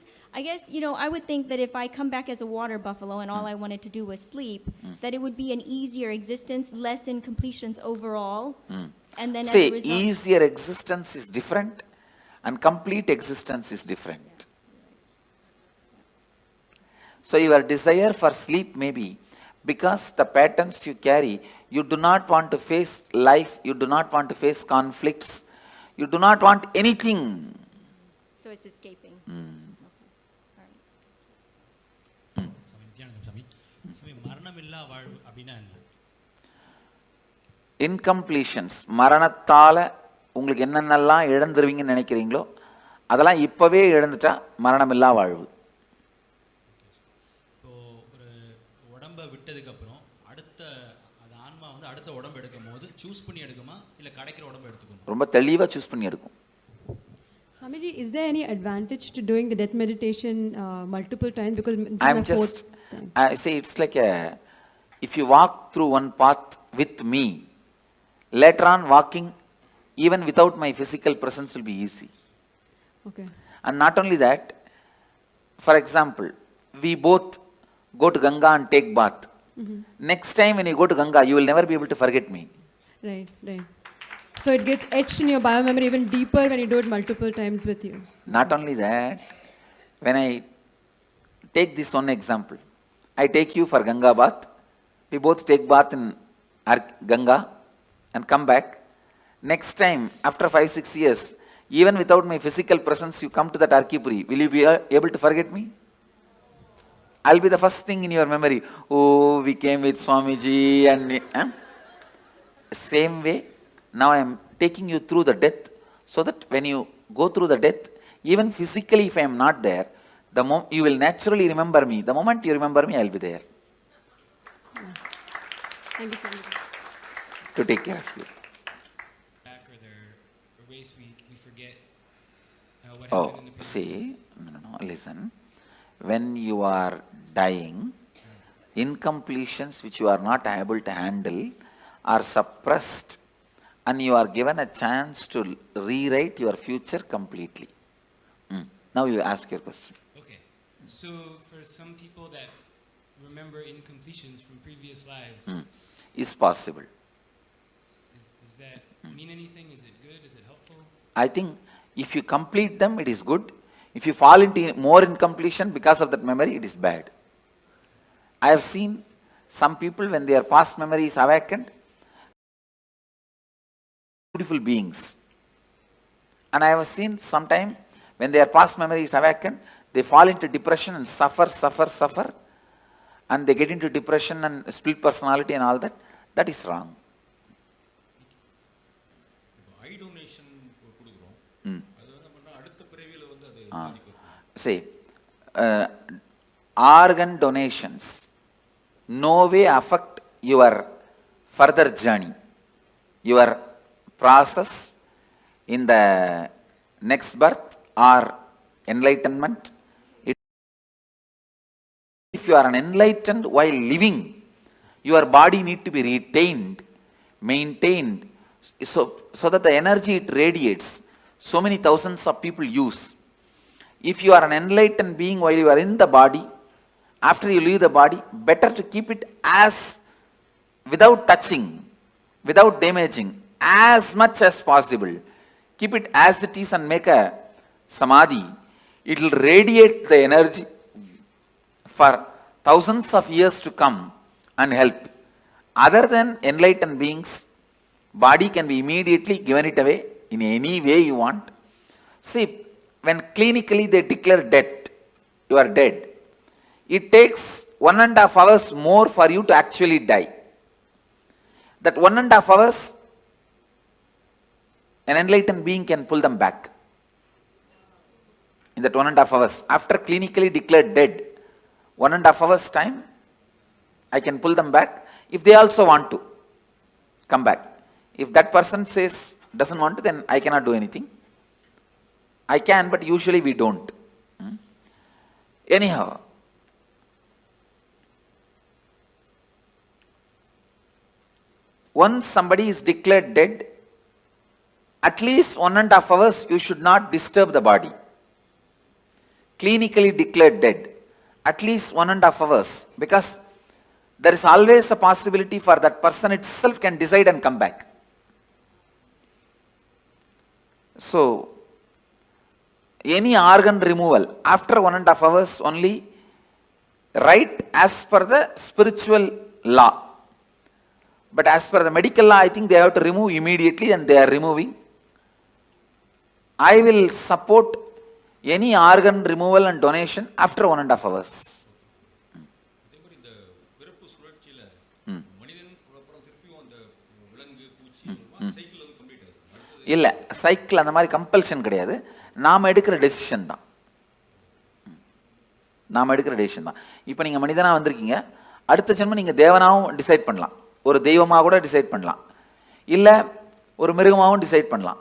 I would think that if I come back as a water buffalo and all I wanted to do was sleep, that it would be an easier existence, less incompletions overall. And then as a result, easier existence is different and complete existence is different. So your desire for sleep may be because the patterns you carry, you do not want to face life, you do not want to face conflicts, you do not want anything. So it's escaping. Incompletions, மரணத்தால உங்களுக்கு என்னென்னலாம் இழந்துருவீங்கன்னு நினைக்கிறீங்களோ அதெல்லாம் இப்பவே இழந்துட்டா மரணமில்லா வாழ்வு. இப்போ ஒரு உடம்பை விட்டதுக்கு அப்புறம் அடுத்த ஆன்மா வந்து அடுத்த உடம்பு எடுக்கும்போது சூஸ் பண்ணி எடுக்குமா இல்ல கிடைக்கிற உடம்பை எடுத்துக்குமா? ரொம்ப தெளிவா சூஸ் பண்ணி எடுக்கும். Swamiji, is there any advantage to doing the death meditation multiple times? Because I'm just, I say it's like if you walk through one path with me, later on walking even without my physical presence will be easy. Okay. And not only that, for example, we both go to Ganga and take bath. Next time when you go to Ganga, you will never be able to forget me. Right, right. So it gets etched in your biomemory even deeper when you do it multiple times with you. Not only that, when I take this one example, I take you for Ganga bath. We both take bath in Ganga and come back. Next time, after 5-6 years, even without my physical presence, you come to that Arkipuri. Will you be able to forget me? I'll be the first thing in your memory. Oh, we came with Swamiji and same way, now I am taking you through the death, so that when you go through the death, even physically if I am not there, you will naturally remember me. The moment you remember me, I will be there. Thank you so much. To take care of you. Back or there are ways we forget what Oh, happened in the previous see, no, listen. When you are dying, incompletions which you are not able to handle are suppressed, and you are given a chance to rewrite your future completely. Now you ask your question. Okay. So for some people that remember incompletions from previous lives, Is possible. Does that mean anything? Is it good? Is it helpful? I think if you complete them, it is good. If you fall into more incompletion because of that memory, it is bad. I have seen some people, when their past memory is awakened, beautiful beings. And I have seen sometime when their past memory is awakened, they fall into depression and suffer, and they get into depression and split personality and all that. That is wrong. I donation கொடுக்குறோம் அது என்ன பண்ணா அடுத்த பிறவியில வந்து அது பாதிக்கும். See, organ donations no way affect your further journey, your process in the next birth or enlightenment. If you are an enlightened while living, your body need to be retained, maintained, so that the energy it radiates, so many thousands of people use. If you are an enlightened being while you are in the body, after you leave the body, better to keep it as, without touching, without damaging, as much as possible. Keep it as it is and make a samadhi. It will radiate the energy for thousands of years to come and help. Other than enlightened beings, body can be immediately given it away in any way you want. See, when clinically they declare death, you are dead, it takes 1.5 hours more for you to actually die. That 1.5 hours, an enlightened being can pull them back. In that 1.5 hours, after clinically declared dead, 1.5 hours time, I can pull them back if they also want to come back. If that person says doesn't want to, then I cannot do anything. I can, but usually we don't. Anyhow, once somebody is declared dead, at least 1.5 hours you should not disturb the body. Clinically declared dead, at least 1.5 hours, because there is always a possibility for that person itself can decide and come back. So, any organ removal after 1.5 hours only, right as per the spiritual law. But as per the medical law, I think they have to remove immediately, and they are removing. I will support any organ removal and donation after 1.5 hours. இல்லை, cycle அந்த மாதிரி compulsion கிடையாது. நாம் எடுக்கிற decision தான். இப்போ நீங்கள் மனிதனாக வந்திருக்கீங்க, அடுத்த ஜென்மம் நீங்கள் தேவனாகவும் டிசைட் பண்ணலாம், ஒரு தெய்வமாக கூட டிசைட் பண்ணலாம், இல்லை ஒரு மிருகமாகவும் டிசைட் பண்ணலாம்.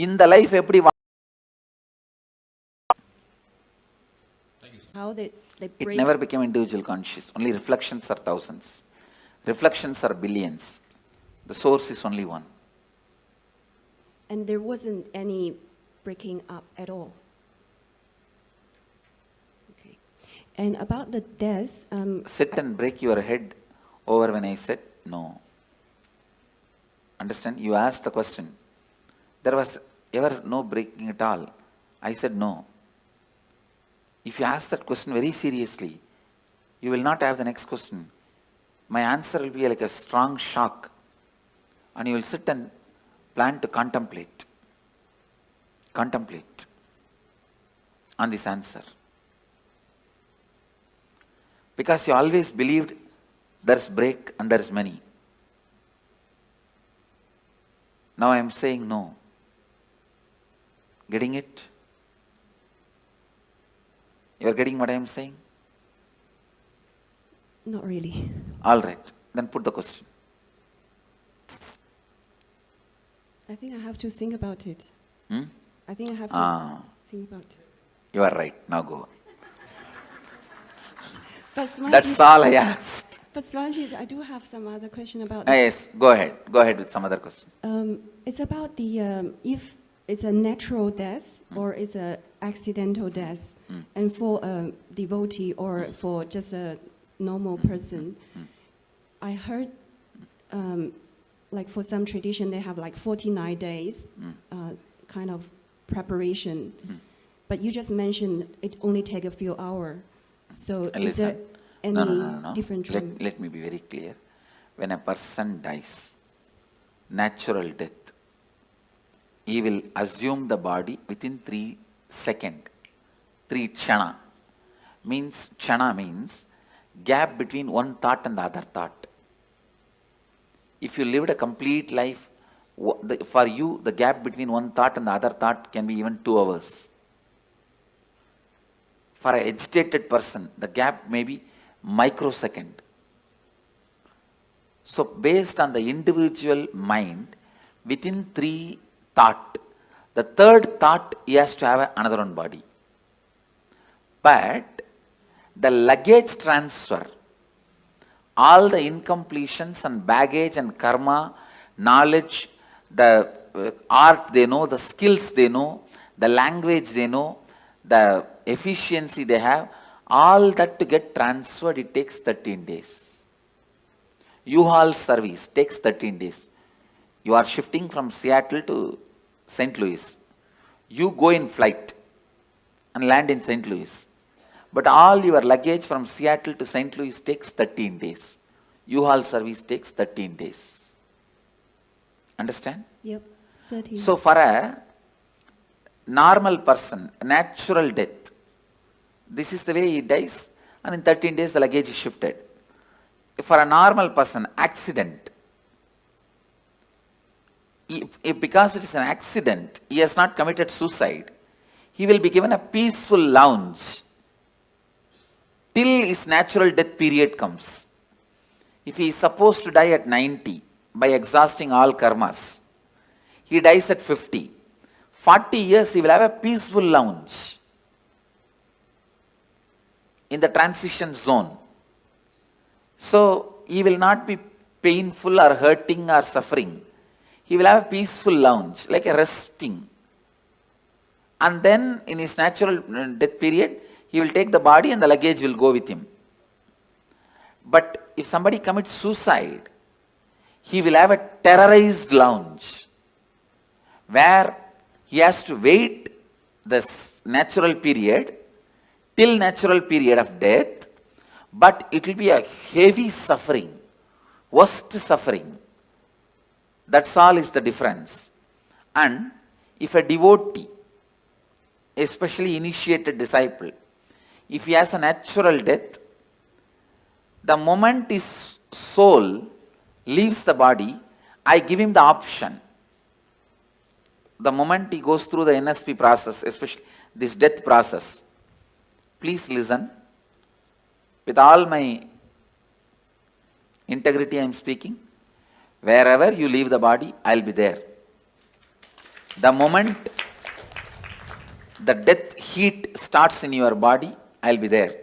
இந்த லைஃப் எப்படி It never became individual conscious. Only reflections are thousands. Reflections are billions. The source is only one. And there wasn't any breaking up at all. Okay. And about the death, sit and break your head over when I said no. Understand? You asked the question. There was ever no breaking at all? I said no. If you ask that question very seriously, you will not have the next question. My answer will be like a strong shock. And you will sit and plan to contemplate. Contemplate on this answer. Because you always believed there's break and there's many. Now I am saying no. Getting it? You are getting what I am saying? Not really. All right. Then put the question. I think I have to think about it. Hmm? I think I have to think about it. You are right. Now go. But Swamiji, That's all I asked. But Swamiji, I do have some other question about Yes, go ahead. Go ahead with some other question. It's about the if it's a natural death or it's a accidental death, and for a devotee or for just a normal person, I heard like for some tradition they have like 49 days kind of preparation, but you just mentioned it only take a few hours. So is there any different trend? Let me be very clear. When a person dies, natural death, he will assume the body within 3 seconds. 3 chana. Chana means gap between one thought and the other thought. If you lived a complete life, for you the gap between one thought and the other thought can be even 2 hours. For an agitated person, the gap may be microsecond. So based on the individual mind, within 3 thought, the 3rd thought he has to have another one body. But the luggage transfer, all the incompletions and baggage and karma, knowledge, the art they know, the skills they know, the language they know, the efficiency they have, all that to get transferred, it takes 13 days. U-Haul service takes 13 days. You are shifting from Seattle to St. Louis. You go in flight and land in St. Louis. But all your luggage from Seattle to St. Louis takes 13 days. U-Haul service takes 13 days. Understand? Yep, 13. So for a normal person, natural death, this is the way he dies, and in 13 days the luggage is shifted. For a normal person, accident, if because it is an accident, he has not committed suicide, he will be given a peaceful lounge till his natural death period comes. If he is supposed to die at 90 by exhausting all karmas, he dies at 50. 40 years he will have a peaceful lounge in the transition zone. So he will not be painful or hurting or suffering. He will have a peaceful lounge, like a resting. And then in his natural death period, he will take the body and the luggage will go with him. But if somebody commits suicide, he will have a terrorized lounge where he has to wait this natural period till natural period of death, but it will be a heavy suffering, worst suffering. That's all is the difference. And if a devotee, especially initiated disciple, if he has a natural death, the moment his soul leaves the body, I give him the option. The moment he goes through the NSP process, especially this death process, please listen. With all my integrity I am speaking. Wherever you leave the body, I will be there. The moment the death heat starts in your body, I will be there.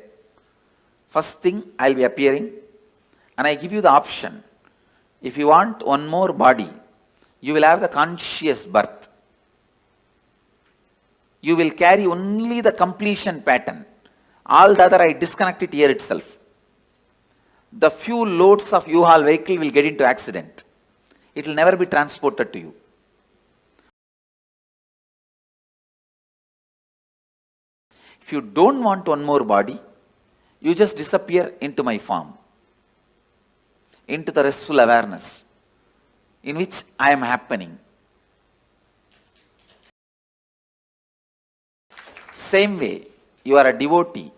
First thing, I will be appearing, and I give you the option. If you want one more body, you will have the conscious birth. You will carry only the completion pattern. All the other I disconnect it here itself. The few loads of U-Haul vehicle will get into accident. it will never be transported to you. If you don't want one more body, you just disappear into my form, into the restful awareness in which I am happening. Same way, you are a devotee.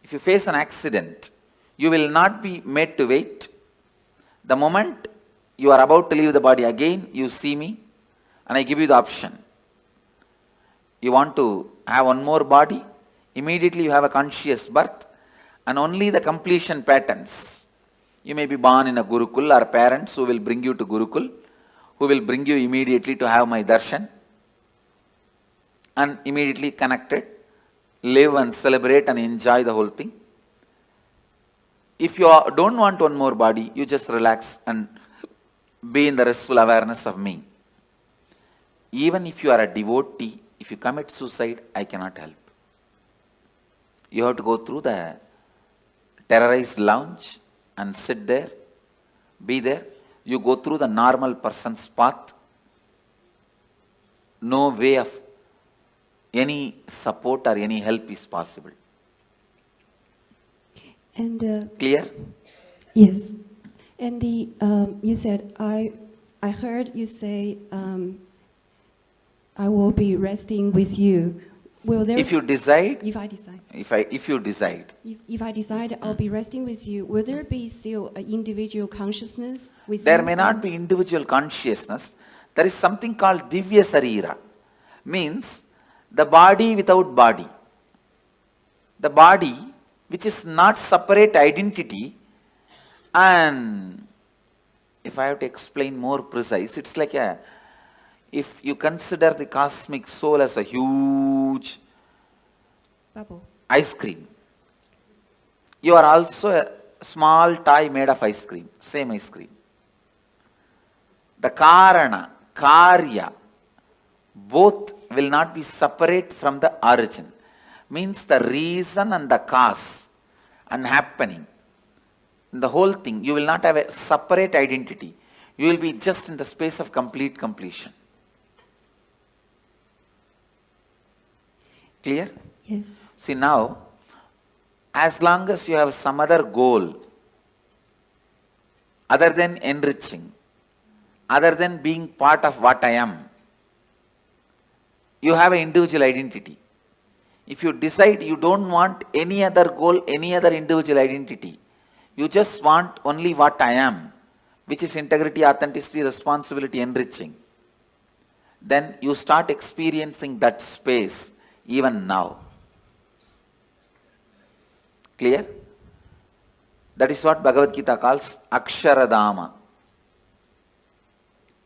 If you face an accident, you will not be made to wait. The moment you are about to leave the body, again you see me and I give you the option. You want to have one more body, immediately you have a conscious birth and only the completion patterns. You may be born in a Gurukul or parents who will bring you to Gurukul, who will bring you immediately to have my darshan and immediately connected, live and celebrate and enjoy the whole thing. If you don't want one more body, you just relax and be in the restful awareness of me. Even if you are a devotee, if you commit suicide, I cannot help. You have to go through the terrorized lounge and sit there, be there. You go through the normal person's path. No way of any support or any help is possible. And clear? Yes. And the you said I heard you say I will be resting with you. Will there? If you decide. If I decide. If you decide. If I decide I'll be resting with you, will there be still an individual consciousness with There you? may not be individual consciousness. There is something called Divya Sarira. Means the body without body. The body which is not separate identity, and if I have to explain more precise, it's like if you consider the cosmic soul as a huge bubble, ice cream, you are also a small toy made of ice cream, same ice cream. The Karana, Karya, both will not be separate from the origin. Means the reason and the cause and happening. In the whole thing, you will not have a separate identity. You will be just in the space of complete completion. Clear? Yes. See now, as long as you have some other goal, other than enriching, other than being part of what I am, you have an individual identity. If you decide you don't want any other goal, any other individual identity, you just want only what I am, which is integrity, authenticity, responsibility, enriching, then you start experiencing that space even now. Clear? That is what Bhagavad Gita calls Aksharadama.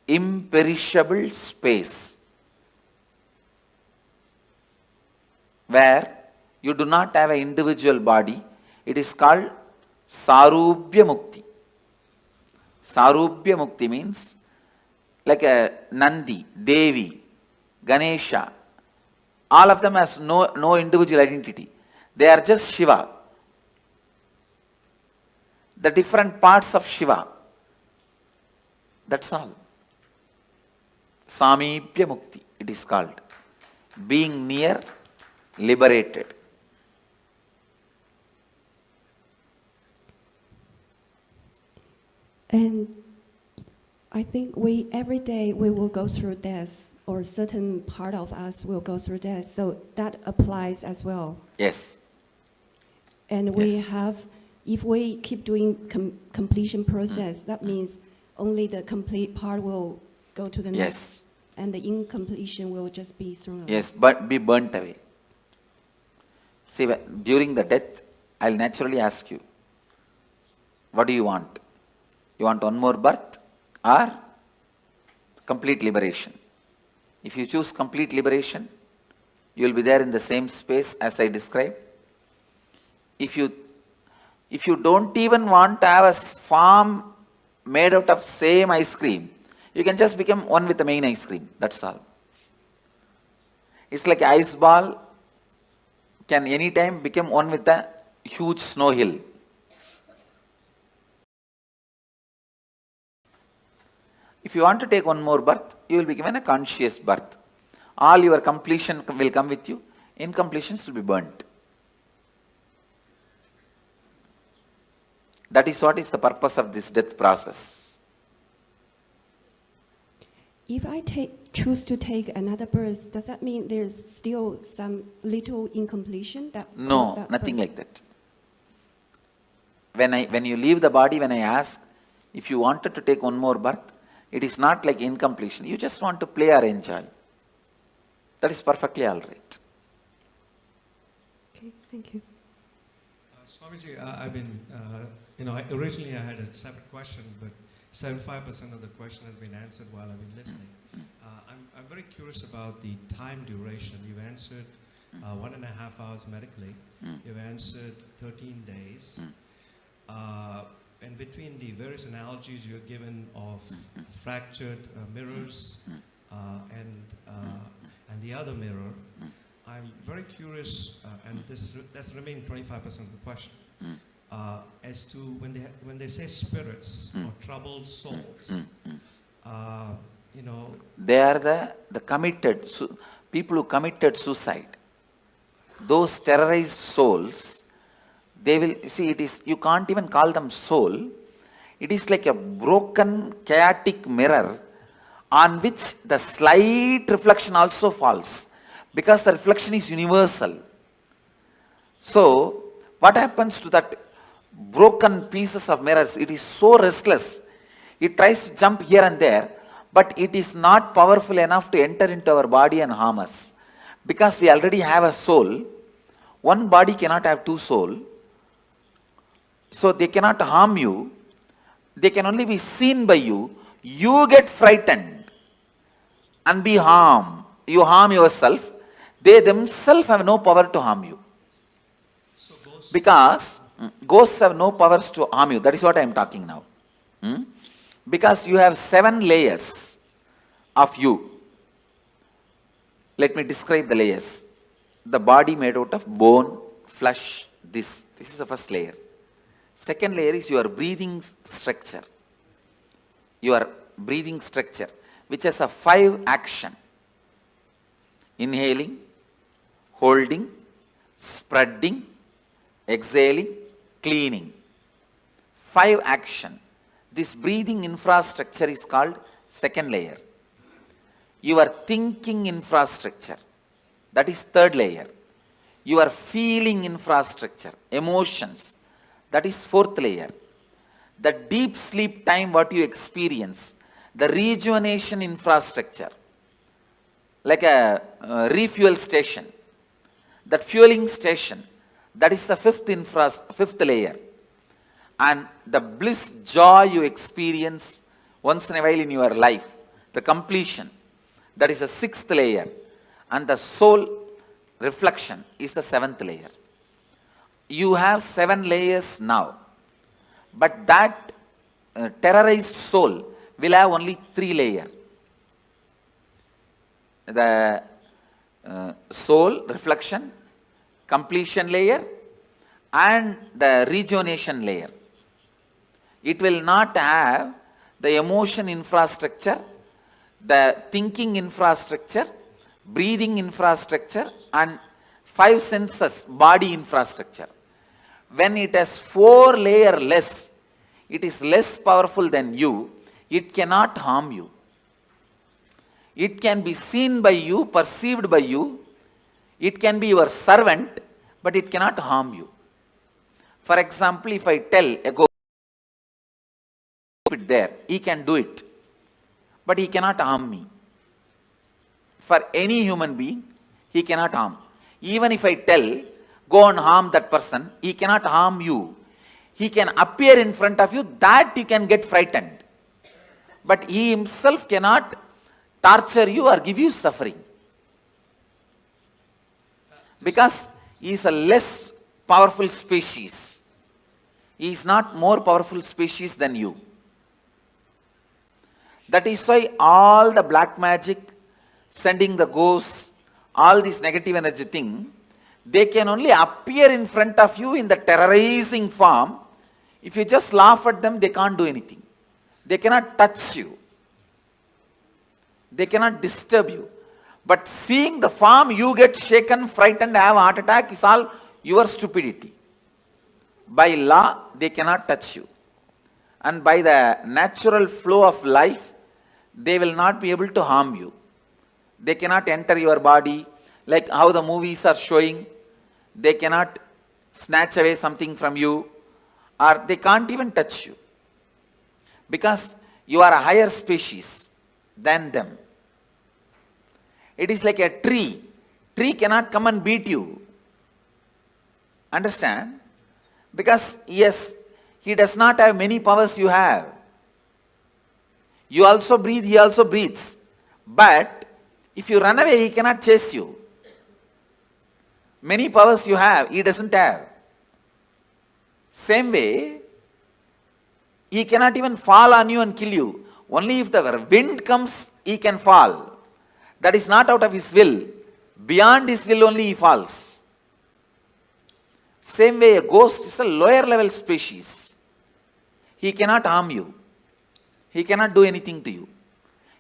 Imperishable space. Where you do not have an individual body. It is called Sarubhya Mukti. Sarubhya Mukti means like a Nandi, Devi, Ganesha. All of them has no individual identity. They are just Shiva. The different parts of Shiva. That's all. Samibhya Mukti, it is called. Being near, liberated. And I think every day we will go through death, or certain part of us will go through death. So that applies as well. Yes. And we have, if we keep doing completion process, that means only the complete part will go to the next, and the incompletion will just be thrown away. Yes, but be burnt away. See, during the death, I'll naturally ask you, what do you want? You want one more birth or complete liberation? If you choose complete liberation, you will be there in the same space as I described. If you don't even want to have a form made out of same ice cream, you can just become one with the main ice cream. That's all. It's like an ice ball can anytime become one with a huge snow hill. If you want to take one more birth, you will be given a conscious birth. All your completion will come with you. Incompletions will be burnt. That is what is the purpose of this death process. If I choose to take another birth, does that mean there's still some little incompletion that No, that nothing birth? like that. When you leave the body, when I ask if you wanted to take one more birth, it is not like incompletion. You just want to play or enjoy. That is perfectly all right. Okay, thank you. Swamiji, I've been, originally I had a separate question, but 75% of the question has been answered while I've been listening. I'm very curious about the time duration. You've answered 1.5 hours medically. You've answered 13 days. And between the various analogies you've given of fractured mirrors and the other mirror, I'm very curious, and that's the remaining 25% of the question, as to when they say spirits or troubled souls, They are the committed, people who committed suicide. Those terrorized souls, they will, see, you can't even call them soul. It is like a broken, chaotic mirror on which the slight reflection also falls, because the reflection is universal. So, what happens to that broken pieces of mirrors? It is so restless. It tries to jump here and there, but it is not powerful enough to enter into our body and harm us. Because we already have a soul, one body cannot have two souls. So they cannot harm you. They can only be seen by you. You get frightened and be harmed. You harm yourself. They themselves have no power to harm you. Because ghosts have no powers to harm you. That is what I am talking now. Because you have 7 layers of you. Let me describe the layers. The body made out of bone, flesh, this is the first layer. Second layer is your breathing structure. Your breathing structure, which has a 5 action. Inhaling, holding, spreading, exhaling, cleaning. 5 action. This breathing infrastructure is called second layer. Your thinking infrastructure, that is third layer. Your feeling infrastructure, emotions, that is fourth layer. The deep sleep time what you experience, the rejuvenation infrastructure, like a refuel station, that fueling station, that is the fifth layer. And the bliss, joy you experience once in a while in your life, the completion, that is the 6th layer. And the soul reflection is the 7th layer. You have 7 layers now. But that terrorized soul will have only 3 layers. The soul reflection, completion layer, and the rejuvenation layer. It will not have the emotion infrastructure, the thinking infrastructure, breathing infrastructure, and 5 senses, body infrastructure. When it has 4 layers less, it is less powerful than you, it cannot harm you. It can be seen by you, perceived by you, it can be your servant, but it cannot harm you. For example, if I tell a ghost, it there, he can do it, but he cannot harm me. For any human being, he cannot harm. Even if I tell, go and harm that person, he cannot harm you. He can appear in front of you, that you can get frightened. But he himself cannot torture you or give you suffering. Because he is a less powerful species. He is not more powerful species than you. That is why all the black magic, sending the ghosts, all this negative energy thing, they can only appear in front of you in the terrorizing form. If you just laugh at them, they can't do anything. They cannot touch you. They cannot disturb you. But seeing the form, you get shaken, frightened, have a heart attack is all your stupidity. By law, they cannot touch you. And by the natural flow of life, they will not be able to harm you. They cannot enter your body, like how the movies are showing. They cannot snatch away something from you, or they can't even touch you. Because you are a higher species than them. It is like a tree. Tree cannot come and beat you. Understand? Because yes, he does not have many powers you have. You also breathe, he also breathes. But if you run away, he cannot chase you. Many powers you have, he doesn't have. Same way, he cannot even fall on you and kill you. Only if the wind comes, he can fall. That is not out of his will. Beyond his will only he falls. Same way, a ghost is a lower level species. He cannot harm you. He cannot do anything to you.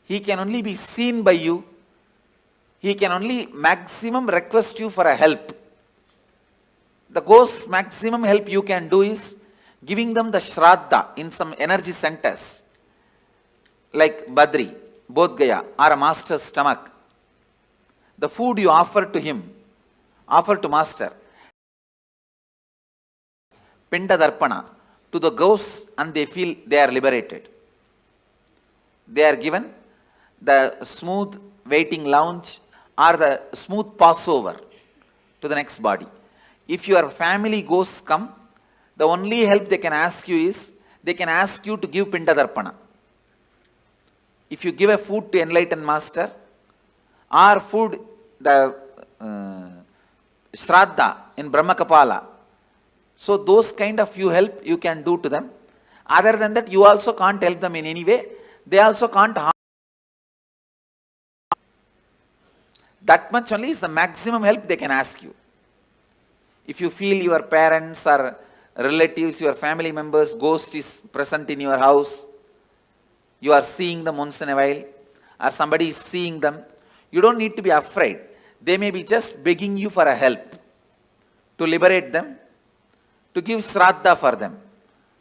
He can only be seen by you. He can only maximum request you for a help. The ghost's maximum help you can do is giving them the shraddha in some energy centers, like Badri, Bodh Gaya, or a master's stomach. The food you offer to him, offer to master, Pinda Darpana, to the ghosts, and they feel they are liberated. They are given the smooth waiting lounge or the smooth passover to the next body. If your family ghosts come, the only help they can ask you is, they can ask you to give Pinda Darpana. If you give a food to enlightened master, or food, the Shraddha in Brahmakapala, so those kind of you help you can do to them. Other than that, you also can't help them in any way. They also can't harm. That much only is the maximum help they can ask you. If you feel your parents or relatives, your family members, ghost is present in your house, you are seeing them once in a while, or somebody is seeing them, you don't need to be afraid. They may be just begging you for a help, to liberate them, to give Shraddha for them,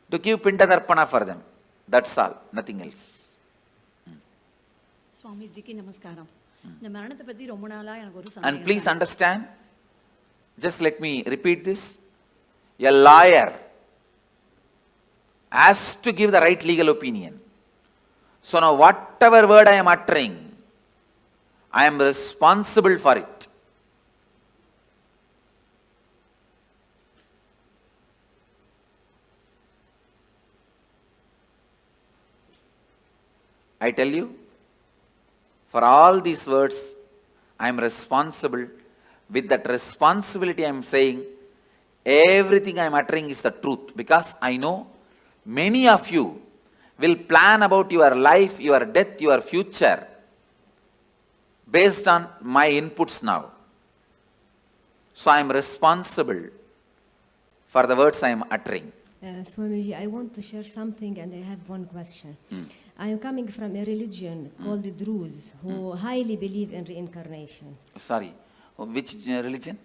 to give Pinda Darpana for them. That's all, nothing else. And please understand, just let me repeat this. A lawyer has to give the right legal opinion. So now whatever word I am uttering, I am responsible for it. I tell you, for all these words, I am responsible. With that responsibility I am saying, everything I am uttering is the truth. Because I know many of you will plan about your life, your death, your future based on my inputs now. So I am responsible for the words I am uttering. Swamiji, I want to share something and I have one question. I am coming from a religion called the Druze, who highly believe in reincarnation. Sorry, which religion?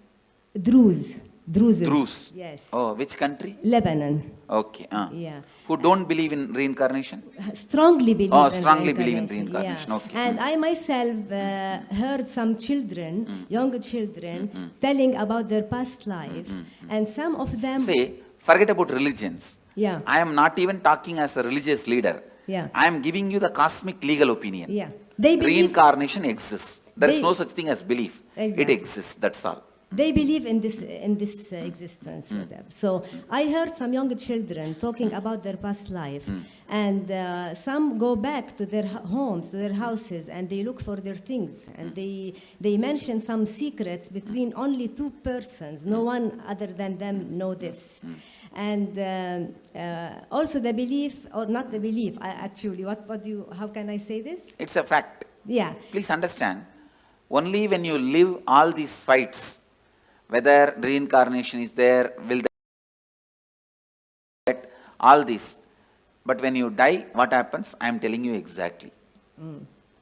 Druze. Druze. Druze. Yes. Oh, which country? Lebanon. Okay. Yeah. Who don't believe in reincarnation? Strongly believe in strongly believe in reincarnation. Yeah. Okay. And I myself heard some children, young children, telling about their past life. And some of them... Say, forget about religions. Yeah. I am not even talking as a religious leader. Yeah. I am giving you the cosmic legal opinion. Yeah. They believe... Reincarnation exists. There is no such thing as belief. Exactly. It exists. That's all. They believe in this existence. So I heard some young children talking about their past life, and some go back to their homes, to their houses, and they look for their things, and they mention some secrets between only two persons. No one other than them know this. And also the belief, or not the belief, actually, how can I say this? It's a fact. Yeah. Please understand, only when you live all these fights, whether reincarnation is there, will that, all this. But when you die, what happens? I am telling you exactly.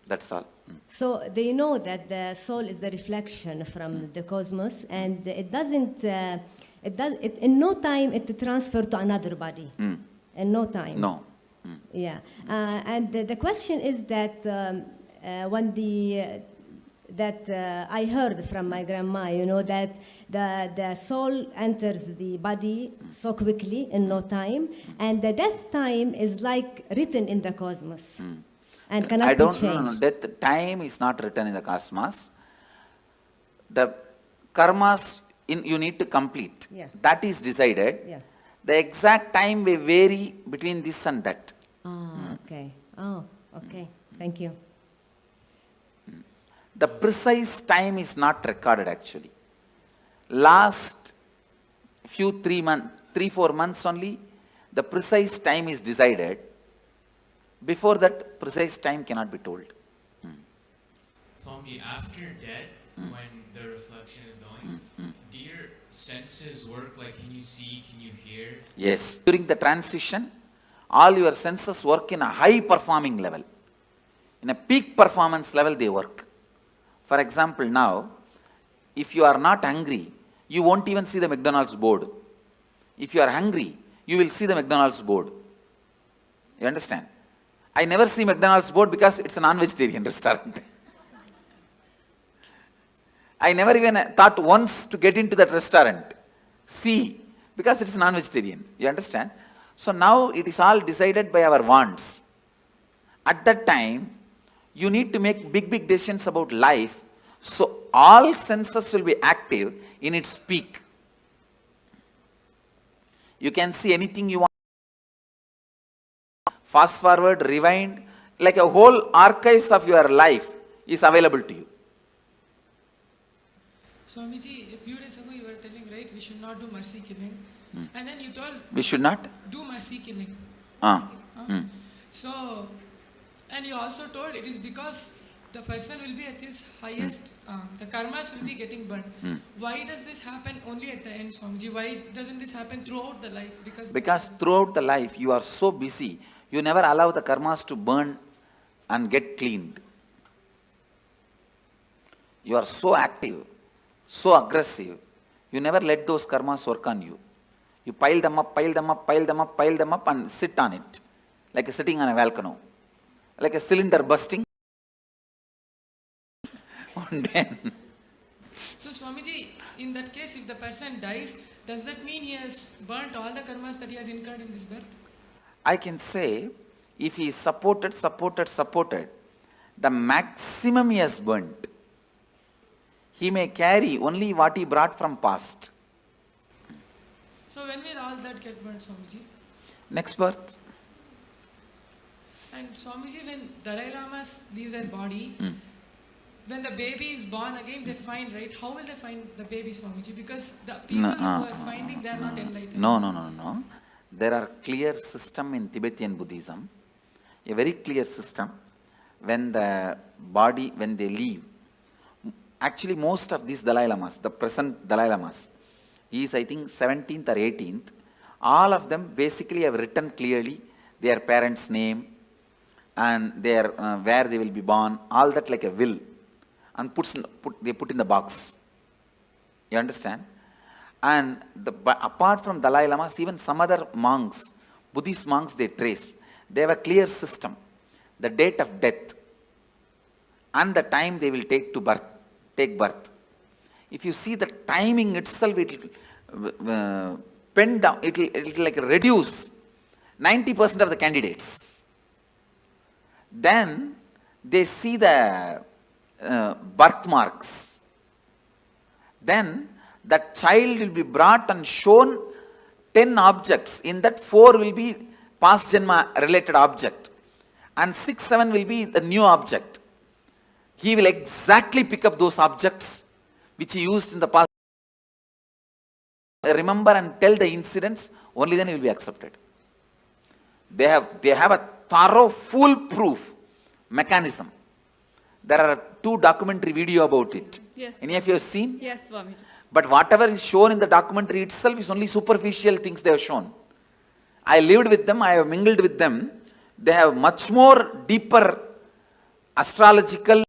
That's all. So they know that the soul is the reflection from the cosmos, and it doesn't, in no time it transfer to another body. In no time. No. Yeah. And the question is that when I heard from my grandma, you know, that the soul enters the body so quickly in no time, and the death time is like written in the cosmos. And cannot be changed. No. Death time is not written in the cosmos. The karmas you need to complete. Yeah. That is decided. Yeah. The exact time may vary between this and that. Okay. Oh, okay. Thank you. The precise time is not recorded actually. Last 3-4 months only, the precise time is decided. Before that, precise time cannot be told. Swami, after death, when the reflection is going, do your senses work? Like, can you see, can you hear? Yes. During the transition, all your senses work in a high performing level. In a peak performance level, they work. For example, now, if you are not hungry, you won't even see the McDonald's board. If you are hungry, you will see the McDonald's board. You understand? I never see McDonald's board because it's a non-vegetarian restaurant. I never even thought once to get into that restaurant. See, because it's non-vegetarian. You understand? So now it is all decided by our wants. At that time, you need to make big decisions about life. So all senses will be active in its peak. You can see anything you want. Fast forward, rewind, like a whole archives of your life is available to you. Swamiji, a few days ago you were telling, right, we should not do mercy killing. And then you told... We should not? Do mercy killing. So, and you also told it is because the person will be at his highest, the karmas will be getting burned. Why does this happen only at the end, Swamiji? Why doesn't this happen throughout the life? Because throughout the life you are so busy, you never allow the karmas to burn and get cleaned. You are so active, so aggressive, you never let those karmas work on you. You pile them up and sit on it, like sitting on a volcano, like a cylinder bursting. So Swamiji, in that case, if the person dies, does that mean he has burnt all the karmas that he has incurred in this birth? I can say, if he is supported, the maximum he has burnt. He may carry only what he brought from past. So when will all that get burnt, Swamiji? Next birth. And Swamiji, when Dalai Lama leaves their body, when the baby is born again, they find, right? How will they find the baby, Swamiji? Because the people who are finding, they are not enlightened. No. There are clear system in Tibetan Buddhism, a very clear system. When the body, when they leave, actually most of these Dalai Lamas, the present Dalai Lamas, he is I think 17th or 18th, all of them basically have written clearly their parents' name and their where they will be born, all that like a will, and they put in the box. You understand? And apart from Dalai Lamas, even some other monks, Buddhist monks, they trace. They have a clear system, the date of death and the time they will take birth. If you see the timing itself, it will pen down, it will like reduce 90% of the candidates. Then they see the birthmarks. Then that child will be brought and shown 10 objects. In that 4 will be past janma related object and 6, 7 will be the new object. He will exactly pick up those objects which he used in the past. Remember and tell the incidents, only then he will be accepted. They have a thorough, foolproof mechanism. There are 2 documentary video about it. Yes. Any of you have seen? Yes, Swamiji. But whatever is shown in the documentary itself is only superficial things they have shown. I lived with them, I have mingled with them. They have much more deeper astrological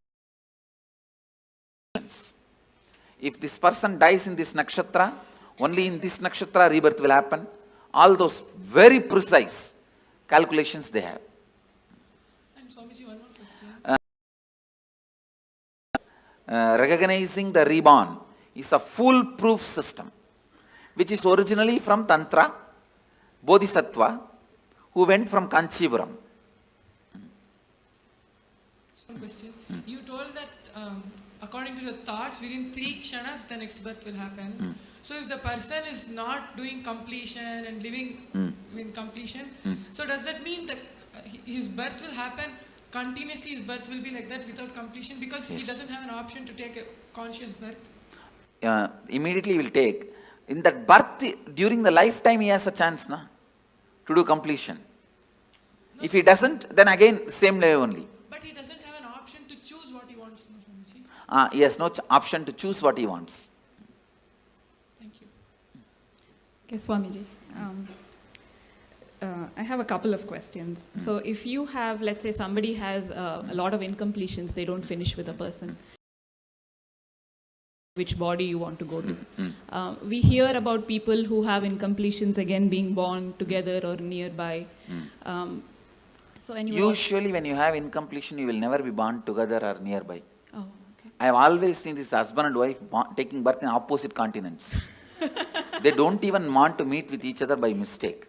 If this person dies in this nakshatra, only in this nakshatra rebirth will happen. All those very precise calculations they have. And Swamiji, one more question. Recognizing the reborn is a foolproof system, which is originally from Tantra, Bodhisattva, who went from Kanchipuram. One question. You told that according to your thoughts, within 3 kshanas, the next birth will happen. So if the person is not doing completion and living in completion, so does that mean that his birth will happen continuously? His birth will be like that without completion because he doesn't have an option to take a conscious birth? Immediately he will take. In that birth, during the lifetime, he has a chance to do completion. No, if he doesn't, then again same way only. But he doesn't have an option to choose what he wants, no, Swamiji? He has no option to choose what he wants. Thank you. Okay, Swamiji. I have a couple of questions. So if you have, let's say somebody has a lot of incompletions, they don't finish with a person, which body you want to go to. We hear about people who have incompletions again being born together or nearby. So Usually when you have incompletion, you will never be born together or nearby. Oh, okay. I have always seen this husband and wife taking birth in opposite continents. They don't even want to meet with each other by mistake.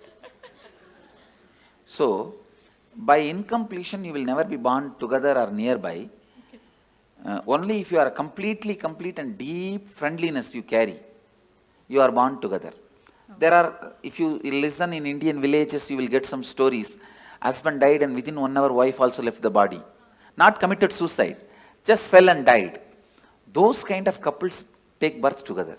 So, by incompletion, you will never be born together or nearby. Only if you are completely complete and deep friendliness you carry, you are born together. There are, if you listen in Indian villages, you will get some stories. Husband died and within 1 hour, wife also left the body. Not committed suicide, just fell and died. Those kind of couples take birth together.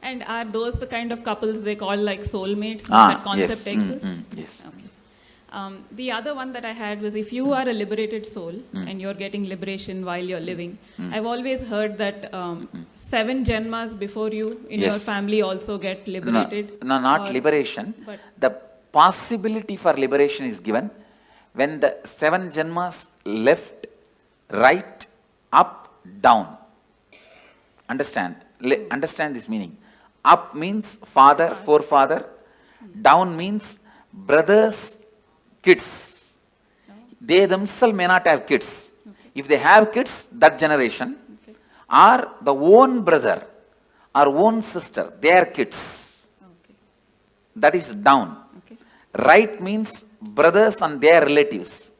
And are those the kind of couples they call like soulmates? That concept exists? Yes. Okay. The other one that I had was if you are a liberated soul and you're getting liberation while you're living, I've always heard that 7 janmas before you in your family also get liberated. No, not liberation. The possibility for liberation is given when the 7 janmas left, right, up, down. Understand? Understand this meaning. Up means father, forefather. Down means brothers, kids. They themselves may not have kids. If they have kids, that generation, or the own brother or own sister, their kids. That is down. Right means brothers and their relatives.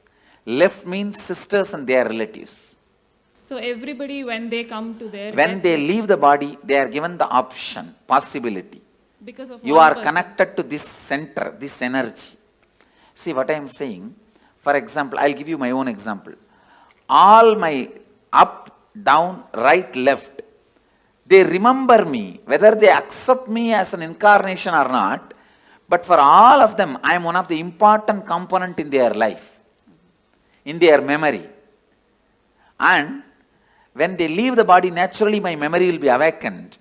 Left means sisters and their relatives. So everybody, when they come to their... When they leave the body, they are given the option, possibility. Because of you are connected to this center, this energy. See what I am saying? For example, I'll give you my own example. All my up, down, right, left, they remember me, whether they accept me as an incarnation or not, but for all of them, I am one of the important component in their life, in their memory. And when they leave the body, naturally my memory will be awakened.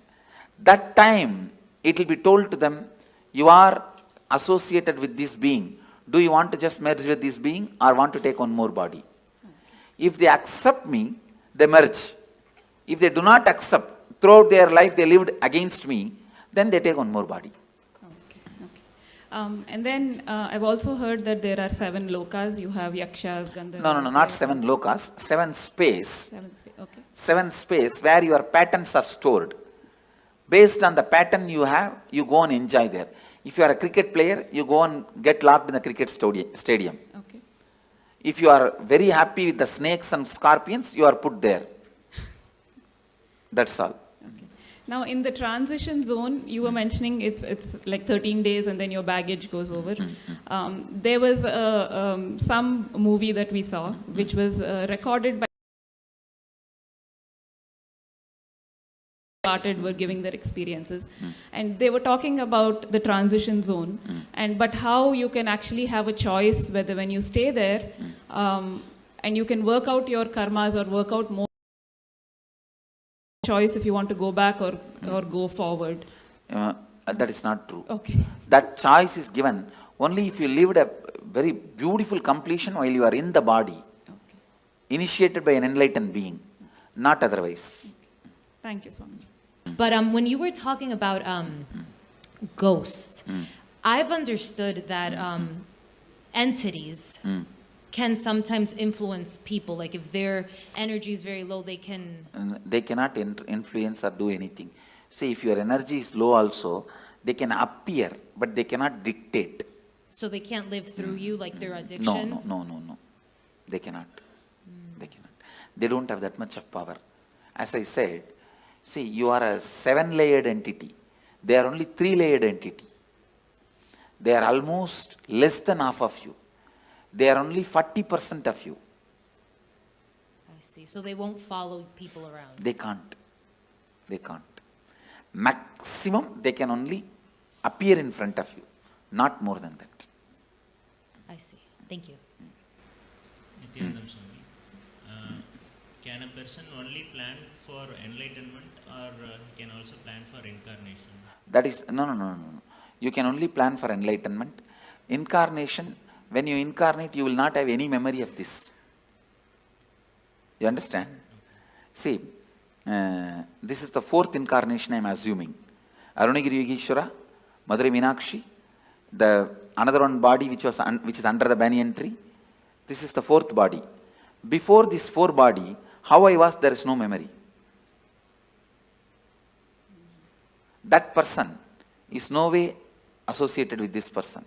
That time, it will be told to them, you are associated with this being. Do you want to just merge with this being or want to take one more body? If they accept me, they merge. If they do not accept, throughout their life they lived against me, then they take one more body. And then I've also heard that there are 7 lokas. You have yakshas, gandharvas. No, not 7 lokas. 7 space. 7 space, okay. 7 space where your patterns are stored. Based on the pattern you have, you go and enjoy there. If you are a cricket player, you go and get locked in the cricket stadium. Okay. If you are very happy with the snakes and scorpions, you are put there. That's all. Now, in the transition zone, you were mentioning it's like 13 days and then your baggage goes over. There was some movie that we saw, which was recorded by were giving their experiences, and they were talking about the transition zone, but how you can actually have a choice whether when you stay there, and you can work out your karmas or work out more choice if you want to go back or go forward. That is not true. Okay. That choice is given only if you lived a very beautiful completion while you are in the body, initiated by an enlightened being. not otherwise. Thank you, Swami. But when you were talking about ghosts, I've understood that entities can sometimes influence people. Like if their energy is very low, they can... They cannot influence or do anything. See, if your energy is low also, they can appear, but they cannot dictate. So they can't live through you like their addictions? No. They cannot. They cannot. They don't have that much of power. As I said, see, you are a 7-layered entity. They are only 3-layered entity. They are almost less than half of you. They are only 40% of you. I see. So they won't follow people around? They can't. They can't. Maximum, they can only appear in front of you. Not more than that. I see. Thank you. Nityanandam Swami, can a person only plan for enlightenment or he can also plan for incarnation? That is, no. You can only plan for enlightenment. Incarnation, when you incarnate, you will not have any memory of this. You understand? See, this is the 4th incarnation I am assuming. Arunagiri Yogeshwara, Madurai Meenakshi, the another one body which is under the banyan tree. This is the 4th body. Before this 4 body, how I was, there is no memory. That person is no way associated with this person.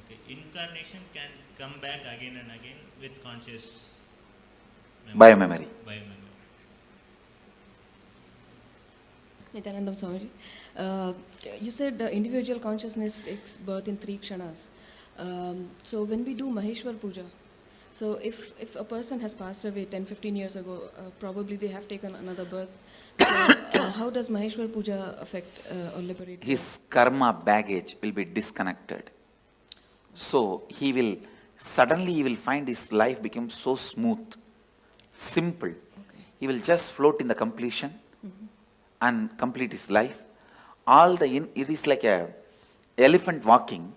Okay, incarnation can come back again and again with conscious memory. Biomemory. Nityanandam Swamiji, you said individual consciousness takes birth in 3 kshanas. So when we do Maheshwar Puja, so if a person has passed away 10-15 years ago, probably they have taken another birth. So how does Maheshwar Puja affect or liberate? His karma baggage will be disconnected. So he will find his life become so smooth, simple. Okay. He will just float in the completion and complete his life. It is like a elephant walking.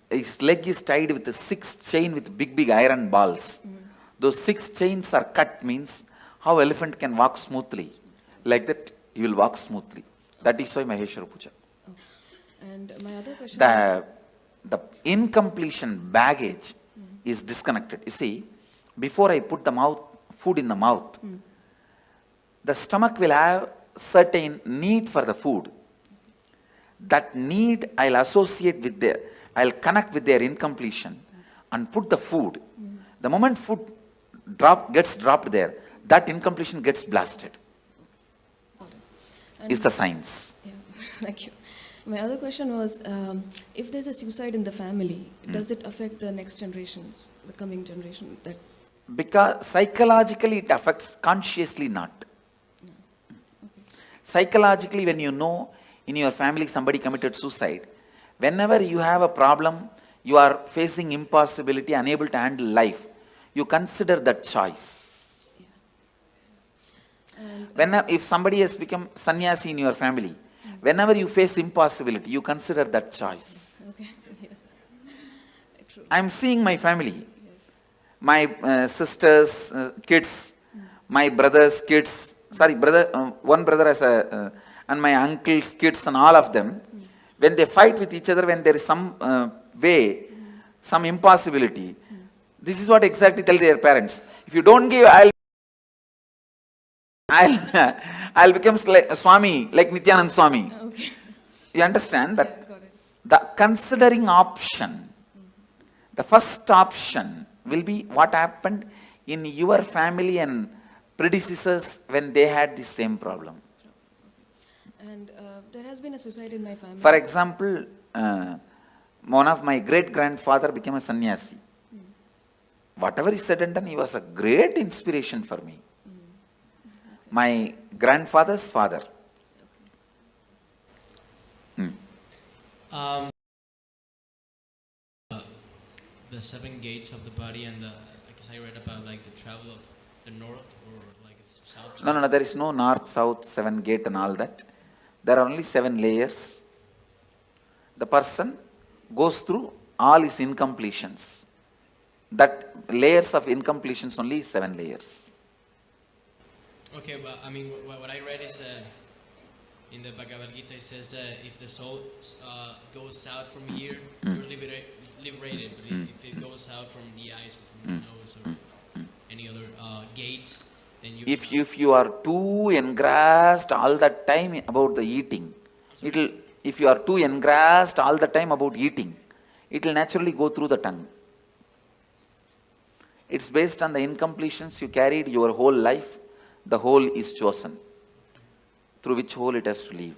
His leg is tied with a 6 chain with big iron balls. Those 6 chains are cut, means how elephant can walk smoothly. Like that, he will walk smoothly. That is why Maheshwara Puja. And my other question... The incompletion baggage is disconnected. You see, before I put the food in the mouth, the stomach will have certain need for the food. That need I'll associate with I'll connect with their incompletion and put the food. The moment food gets dropped there, that incompletion gets blasted. Is the science. Yeah, thank you. My other question was, if there's a suicide in the family, does it affect the next generations, the coming generation? Because psychologically it affects, consciously not. Psychologically, when you know in your family somebody committed suicide, whenever you have a problem, you are facing impossibility, unable to handle life, you consider that choice. If somebody has become sannyasi in your family, whenever you face impossibility, you consider that choice. Okay. Yeah. I am seeing my family, my sisters' kids, my brother's kids, one brother has and my uncle's kids and all of them, when they fight with each other, when there is some way, some impossibility, this is what exactly tell their parents. If you don't give, I'll become Swami, like Nityanand Swami. Okay. You understand that the considering option, the first option will be what happened in your family and predecessors when they had the same problem. And there has been a suicide in my family. For example, one of my great-grandfather became a sannyasi. Whatever he said and done, he was a great inspiration for me. My grandfather's father. The 7 gates of the body and I guess I read about like the travel of the north or like south. No, there is no north, south, 7 gate and all that. There are only 7 layers. The person goes through all his incompletions. That layers of incompletions only is 7 layers. Okay, well, I mean, what I read is in the Bhagavad Gita, it says that if the soul goes out from here, you're liberated. But if it goes out from the eyes, or from the nose, or any other gate, then you. If you are too engrossed all the time about the eating, if you are too engrossed all the time about eating, it will naturally go through the tongue. It's based on the incompletions you carried your whole life. The whole is chosen, through which whole it has to leave.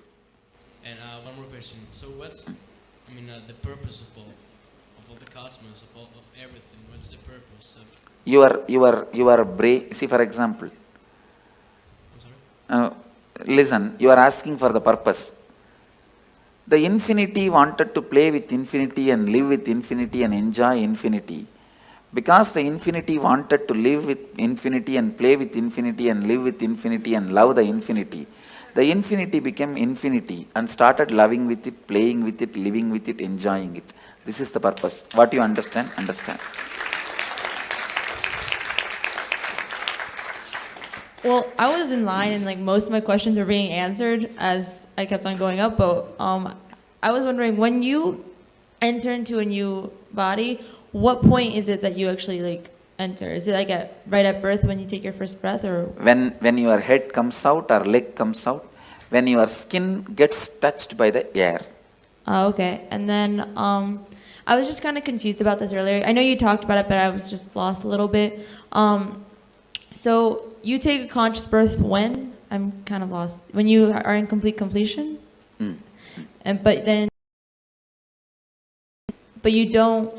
And one more question. So what's, I mean, the purpose of all the cosmos, of everything? What's the purpose of? Your brain. See, for example, listen. You are asking for the purpose. The infinity wanted to play with infinity and live with infinity and enjoy infinity. Because the infinity wanted to live with infinity and play with infinity and live with infinity and love the infinity became infinity and started loving with it, playing with it, living with it, enjoying it. This is the purpose. What you understand, understand. Well, I was in line and like most of my questions were being answered as I kept on going up, but I was wondering, when you enter into a new body, what point is it that you actually like enter? Is it like right at birth when you take your first breath, or when your head comes out or leg comes out, when your skin gets touched by the air? Okay. And then I was just kind of confused about this earlier. I know you talked about it, but I was just lost a little bit. So you take a conscious birth when? I'm kind of lost. When you are in complete completion? But you don't.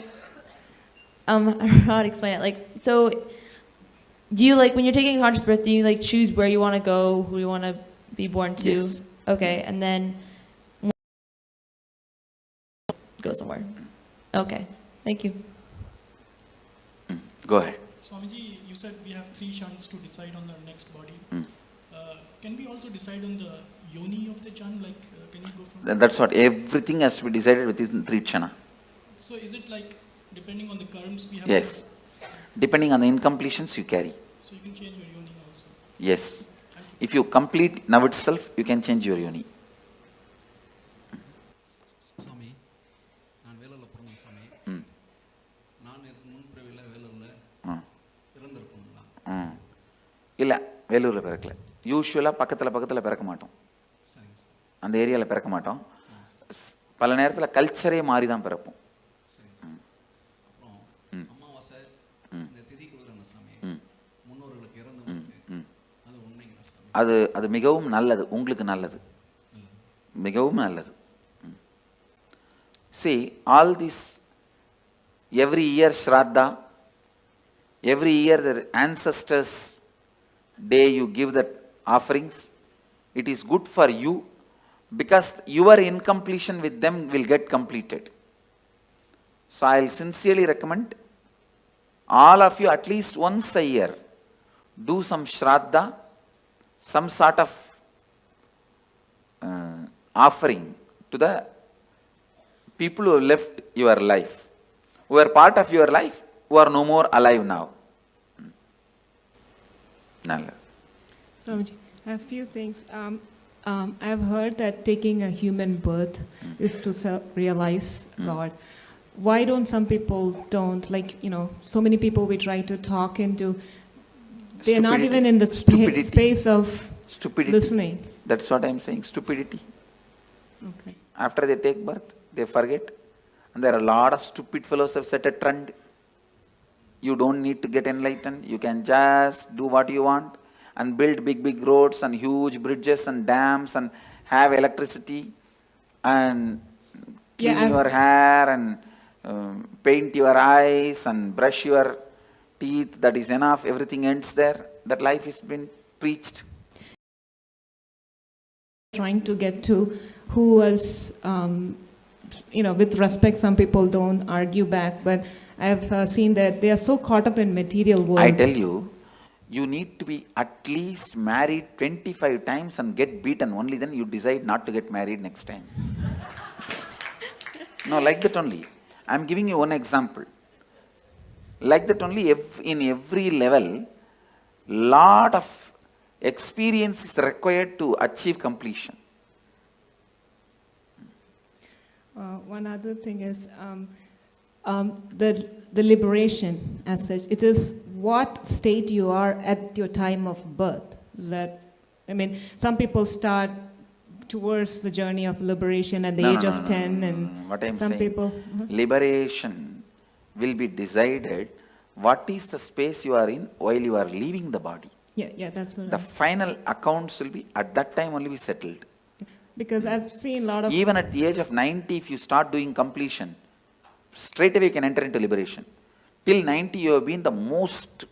I don't know how to explain it. Like, so do you, like, when you're taking a conscious birth, do you like choose where you want to go, who you want to be born to? Yes. Okay, and then go somewhere. Okay, thank you. Go ahead. Swamiji, you said we have 3 chans to decide on the next body. Can we also decide on the yoni of the chan? Like, can you go from? That's what, everything has to be decided within 3 chana. So is it like depending on the karms we have? Yes. Depending on the incompletions you carry. So you can change your yoni also? Yes. If you complete now itself, you can change your yoni. Swami, நான் வேலூர்ல பிறந்தேன் Swami. நான் இதுக்கு முன்பிறவில வேலூர்ல பிறந்திருப்போம்ல. இல்ல, வேலூர்ல பிறக்கல. யூசுவலா பக்கத்துல பிறக்க மாட்டோம். அந்த ஏரியால பிறக்க மாட்டோம். பல நேரத்துல கல்ச்சரே மாறி தான் பிறப்போம். அமாவாசை இந்த திதி கொடுக்குறாங்க Swami. முன்னோர்களுக்கு இறந்தவங்களுக்கு அது உண்மைங்களா Swami? அது மிகவும் நல்லது, உங்களுக்கு நல்லது, மிகவும் நல்லது. See, all this, every year Shraddha, every year the ancestors' day you give the offerings, it is good for you because your incompletion with them will get completed. So I will sincerely recommend all of you at least once a year do some Shraddha, some sort of offering to the people who have left your life, who are part of your life, who are no more alive now. Nalla. Swamiji, I have a few things. I've heard that taking a human birth is to realize God. Why don't some people don't? Like, you know, so many people we try to talk into, they're not even in the space of listening. That's what I'm saying, stupidity. Okay. After they take birth, they forget. And there are a lot of stupid fellows who have set a trend. You don't need to get enlightened. You can just do what you want and build big roads and huge bridges and dams and have electricity and clean your hair and paint your eyes and brush your teeth. That is enough. Everything ends there. That life has been preached. Trying to get to who was, you know, with respect, some people don't argue back, but I've seen that they are so caught up in material world. I tell you, you need to be at least married 25 times and get beaten. Only then you decide not to get married next time. No, like that only. I'm giving you one example. Like that only, in every level, lot of Experience is required to achieve completion. One other thing is the liberation as such. It is what state you are at your time of birth. That, I mean, some people start towards the journey of liberation at the age of 10, and what I'm some saying, people. Liberation will be decided what is the space you are in while you are leaving the body. Yeah, that's what. The final accounts will be at that time only be settled. Because I've seen a lot of. Even at the age of 90, if you start doing completion, straight away you can enter into liberation. Till 90, you have been the most,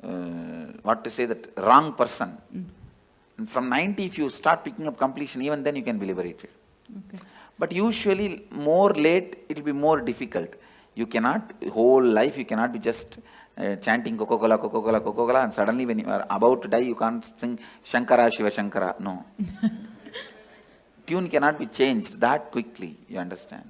wrong person. And from 90, if you start picking up completion, even then you can be liberated. Okay. But usually, more late, it will be more difficult. You cannot, whole life, you cannot be just chanting Coca-Cola, Coca-Cola, Coca-Cola, and suddenly when you are about to die, you can't sing Shankara, Shiva Shankara. No. Tune cannot be changed that quickly, you understand.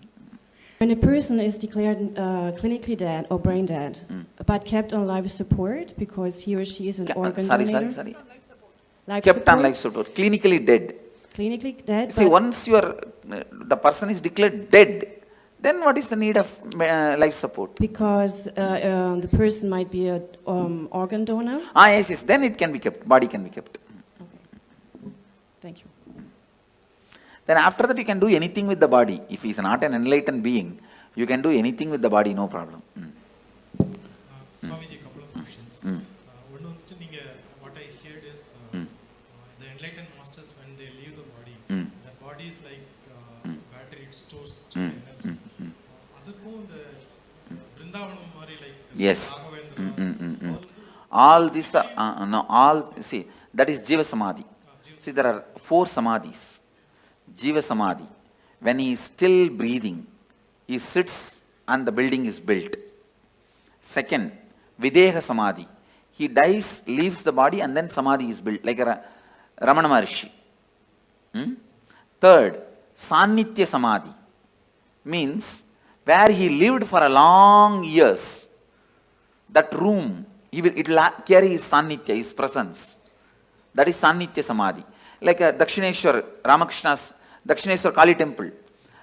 When a person is declared clinically dead or brain dead, but kept on life support because he or she is an organ donor. Sorry. Life kept support? on life support, clinically dead. Clinically dead. See, once you are, the person is declared dead, then what is the need of life support? Because the person might be an organ donor. Yes, then it can be kept, body can be kept. Okay. Thank you. Then after that you can do anything with the body. If he is not an enlightened being, you can do anything with the body, no problem. Swamiji, a couple of questions. What I heard is the enlightened masters, when they leave the body, that body is like battery, it stores energy. Yes. All these are, see, that is Jiva Samadhi. See, there are 4 Samadhis. Jiva Samadhi. When he is still breathing, he sits and the building is built. Second, Videha Samadhi. He dies, leaves the body, and then Samadhi is built, like a Ramana Maharshi. Third, Sannitya Samadhi. Means, where he lived for a long years, that room, it will carry his Sannitya, his presence. That is Sannitya Samadhi. Like a Dakshineshwar, Ramakrishna's Dakshineshwar Kali temple.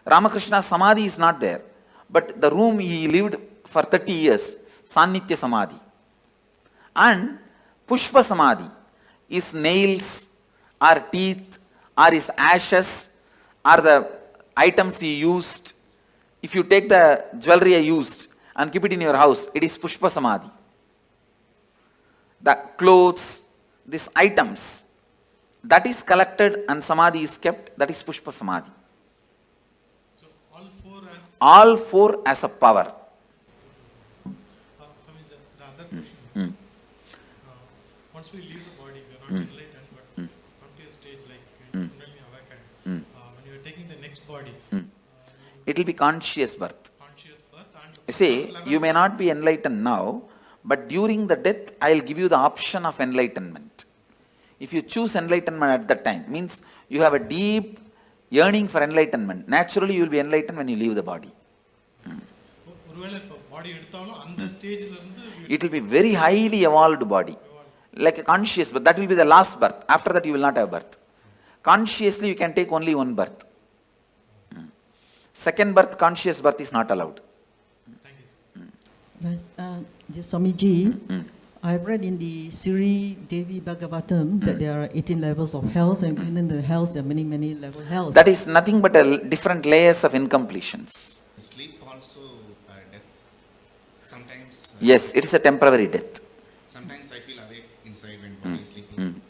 Ramakrishna's Samadhi is not there. But the room he lived for 30 years, Sannitya Samadhi. And Pushpa Samadhi is nails, or teeth, or his ashes, or the items he used. If you take the jewelry I used and keep it in your house, it is Pushpa Samadhi. The clothes, these items, that is collected and Samadhi is kept, that is Pushpa Samadhi. So all four as a power. The other question is, once we leave the body, we are not enlightened, but come to a stage like Kundalini awakened. When you are taking the next body, it will be conscious birth. See, you may not be enlightened now, but during the death, I will give you the option of enlightenment. If you choose enlightenment at that time, means you have a deep yearning for enlightenment. Naturally, you will be enlightened when you leave the body. It will be very highly evolved body, like a conscious, but that will be the last birth. After that, you will not have birth. Consciously, you can take only one birth. Second birth, conscious birth is not allowed. Swamiji, I've read in the Sri Devi Bhagavatam that there are 18 levels of hells, and within the hells there are many, many levels of hells. That is nothing but different layers of incompletions. Sleep also death. Sometimes. Yes, it is a temporary death. Sometimes I feel awake inside when body is sleeping.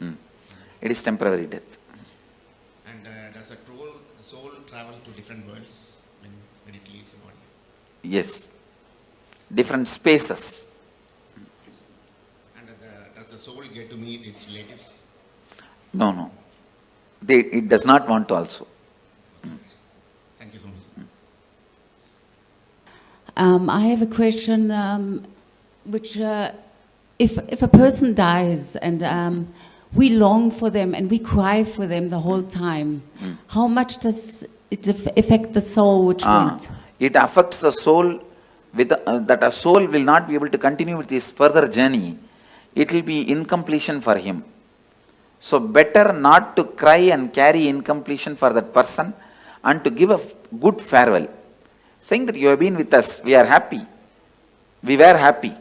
It is temporary death. And does a soul travel to different worlds when it leaves the body? Yes. Different spaces. And does the soul get to meet its relatives? No. It does not want to also. Thank you so much. I have a question, which if a person dies and we long for them and we cry for them the whole time, how much does it affect the soul which went? It affects the soul with that a soul will not be able to continue with his further journey. It will be incompletion for him. So better not to cry and carry incompletion for that person and to give a good farewell. Saying that you have been with us, we are happy. We were happy.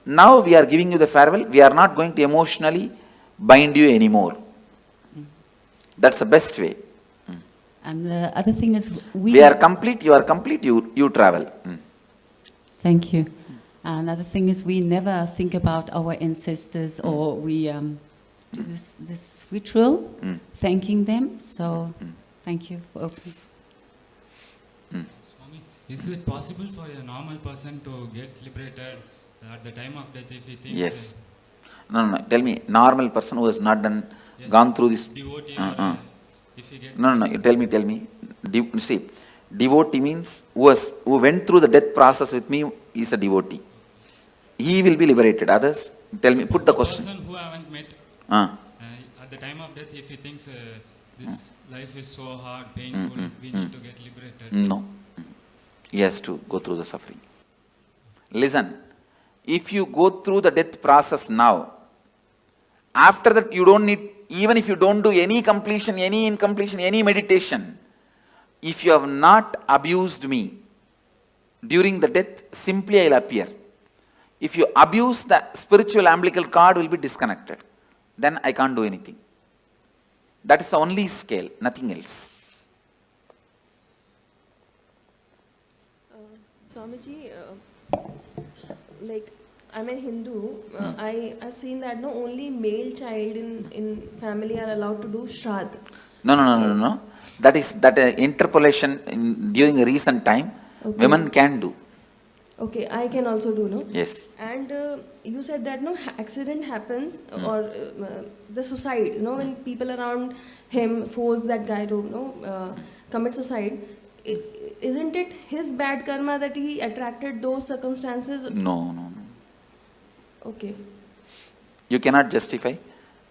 Now we are giving you the farewell. We are not going to emotionally bind you anymore. That's the best way. And the other thing is we are complete, you are complete, you travel. Thank you. Another thing is we never think about our ancestors, or we do this ritual, thanking them. So thank you for opening. Swami, is it possible for a normal person to get liberated at the time of death if he thinks? Yes. No. Tell me, normal person who has not gone through this. Devotee if he gets. No. You tell me. See, devotee means who went through the death process with me is a devotee. He will be liberated. Others, tell me. Put the question. Person who I haven't met. At the time of death, if he thinks this life is so hard, painful, we need to get liberated. No. He has to go through the suffering. Listen, if you go through the death process now, after that you don't need, even if you don't do any completion, any incompletion, any meditation, if you have not abused me during the death, simply I will appear. If you abuse, the spiritual umbilical cord will be disconnected. Then I can't do anything. That is the only scale, nothing else. Swamiji, like I'm a Hindu, I've seen that no only male child in family are allowed to do Shraddh. No. That is interpolation during a recent time, women can do. Okay, I can also do, no? Yes. And you said that no accident happens or the suicide, you know, when people around him force that guy to commit suicide. Isn't it his bad karma that he attracted those circumstances? No. Okay. You cannot justify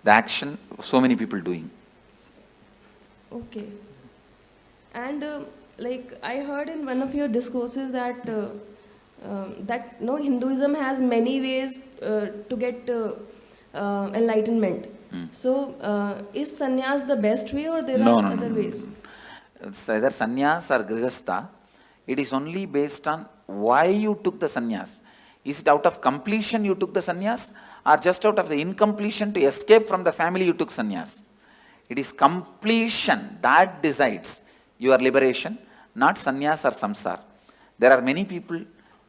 the action of so many people doing. Okay. And like I heard in one of your discourses that Hinduism has many ways to get enlightenment. So is sannyas the best way, or there are other ways? It's either sannyas or grihastha. It is only based on why you took the sannyas. Is it out of completion you took the sannyas, or just out of the incompletion to escape from the family you took sannyas? It is completion that decides your liberation, not sannyas or samsara. There are many people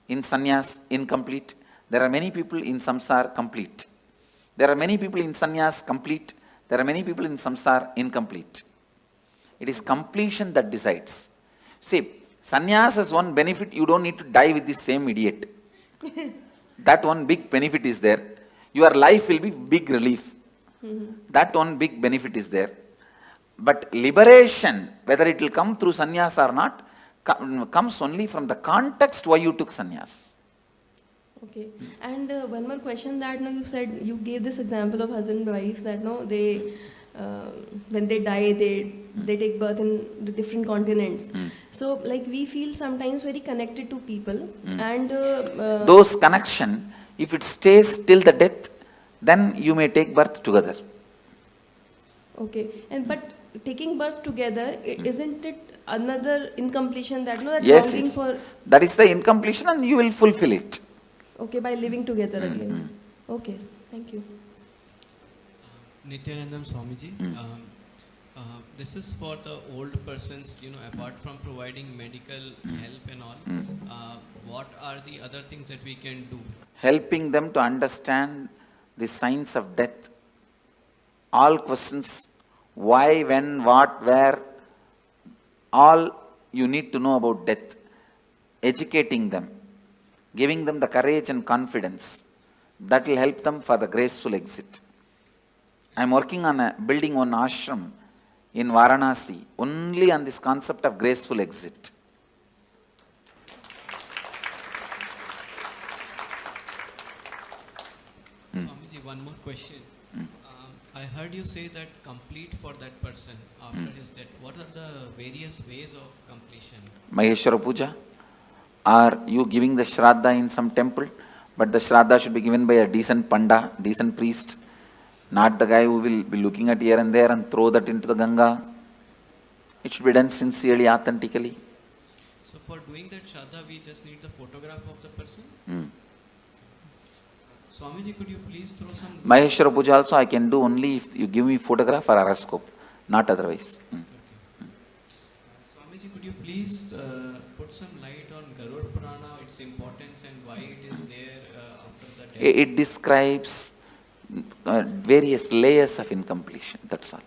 in sannyas incomplete. There are many people in samsara complete. There are many people in sannyas complete. There are many people in samsara incomplete. It is completion that decides. See, sannyas has one benefit: you don't need to die with the same idiot. That one big benefit is there. Your life will be big relief. That one big benefit is there. But liberation, whether it will come through sannyas or not, comes only from the context why you took sannyas. Okay. And one more question that you said, you gave this example of husband and wife that they when they die, they take birth in the different continents. So like we feel sometimes very connected to people and those connection, if it stays till the death, then you may take birth together. Okay. And but taking birth together, isn't it another incompletion that that longing for? That is the incompletion, and you will fulfill it. Okay, by living together again. Okay, thank you. Nityanandam Swamiji, this is for the old persons, apart from providing medical help and all, what are the other things that we can do? Helping them to understand the signs of death. All questions, why, when, what, where, all you need to know about death. Educating them, giving them the courage and confidence. That will help them for the graceful exit. I am working on building one ashram in Varanasi, only on this concept of graceful exit. Swamiji, one more question. I heard you say that complete for that person after his death. What are the various ways of completion? Maheshwara Puja? Are you giving the Shraddha in some temple? But the Shraddha should be given by a decent Panda, decent priest. Not the guy who will be looking at here and there and throw that into the Ganga. It should be done sincerely, authentically. So for doing that Shraddha, we just need the photograph of the person? Swamiji, could you please throw some... Maheshwara Puja also I can do only if you give me photograph or horoscope, not otherwise. Swamiji, could you please put some light on Garud Purana, its importance and why it is there after the death? It describes various layers of incompletion, that's all.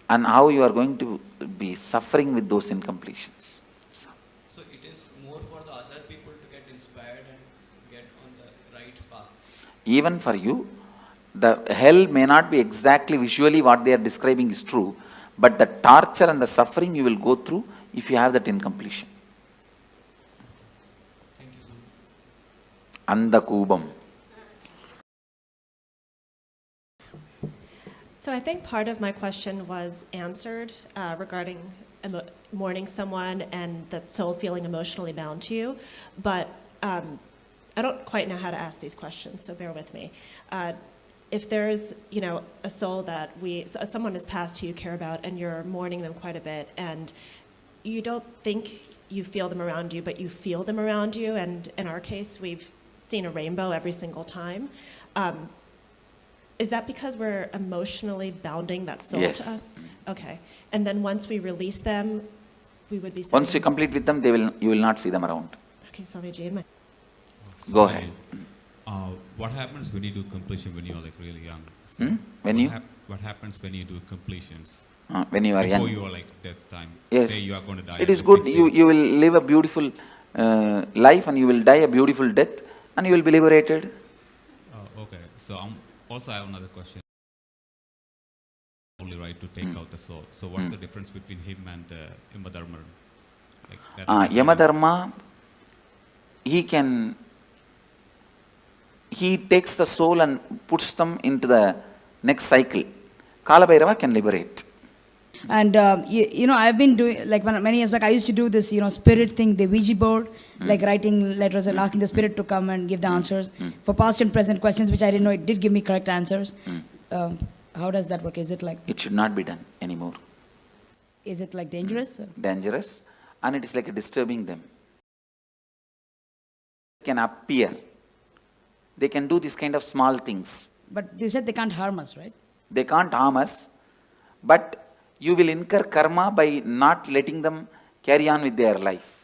And how you are going to be suffering with those incompletions. So it is more for the other people to get inspired and get on the right path. Even for you, the hell may not be exactly visually what they are describing is true, but the torture and the suffering you will go through if you have that incompletion. Thank you so Anda much. Kubam. So I think part of my question was answered regarding mourning someone and the soul feeling emotionally bound to you, but I don't quite know how to ask these questions, so bear with me. If there's, a soul that someone has passed who you care about and you're mourning them quite a bit, and you don't think you feel them around you, but you feel them around you, and in our case, we've seen a rainbow every single time. Is that because we're emotionally bounding that soul Yes. to us? Okay. And then once we release them, we would be Once you complete with them, you will not see them around. Okay, Swamiji. Go ahead. What happens when you do completion when you are like really young? What happens when you do completions? When you are Before young. you are like death time. Yes. Say you are going to die. It at is like good. 60. You will live a beautiful life and you will die a beautiful death and you will be liberated. Okay. So also I have another question. Only right to take out the soul. So what's the difference between him and Yamadharma? Yamadharma, he takes the soul and puts them into the next cycle. Kalabhairava can liberate. And I've been doing, like many years back, I used to do this, spirit thing, the Ouija board, like writing letters and asking the spirit to come and give the answers for past and present questions, which I didn't know it did give me correct answers. How does that work? Is it like? It should not be done anymore. Is it like dangerous? Dangerous, and it is like disturbing them. Can appear. They can do this kind of small things. But you said they can't harm us, right? They can't harm us, but you will incur karma by not letting them carry on with their life.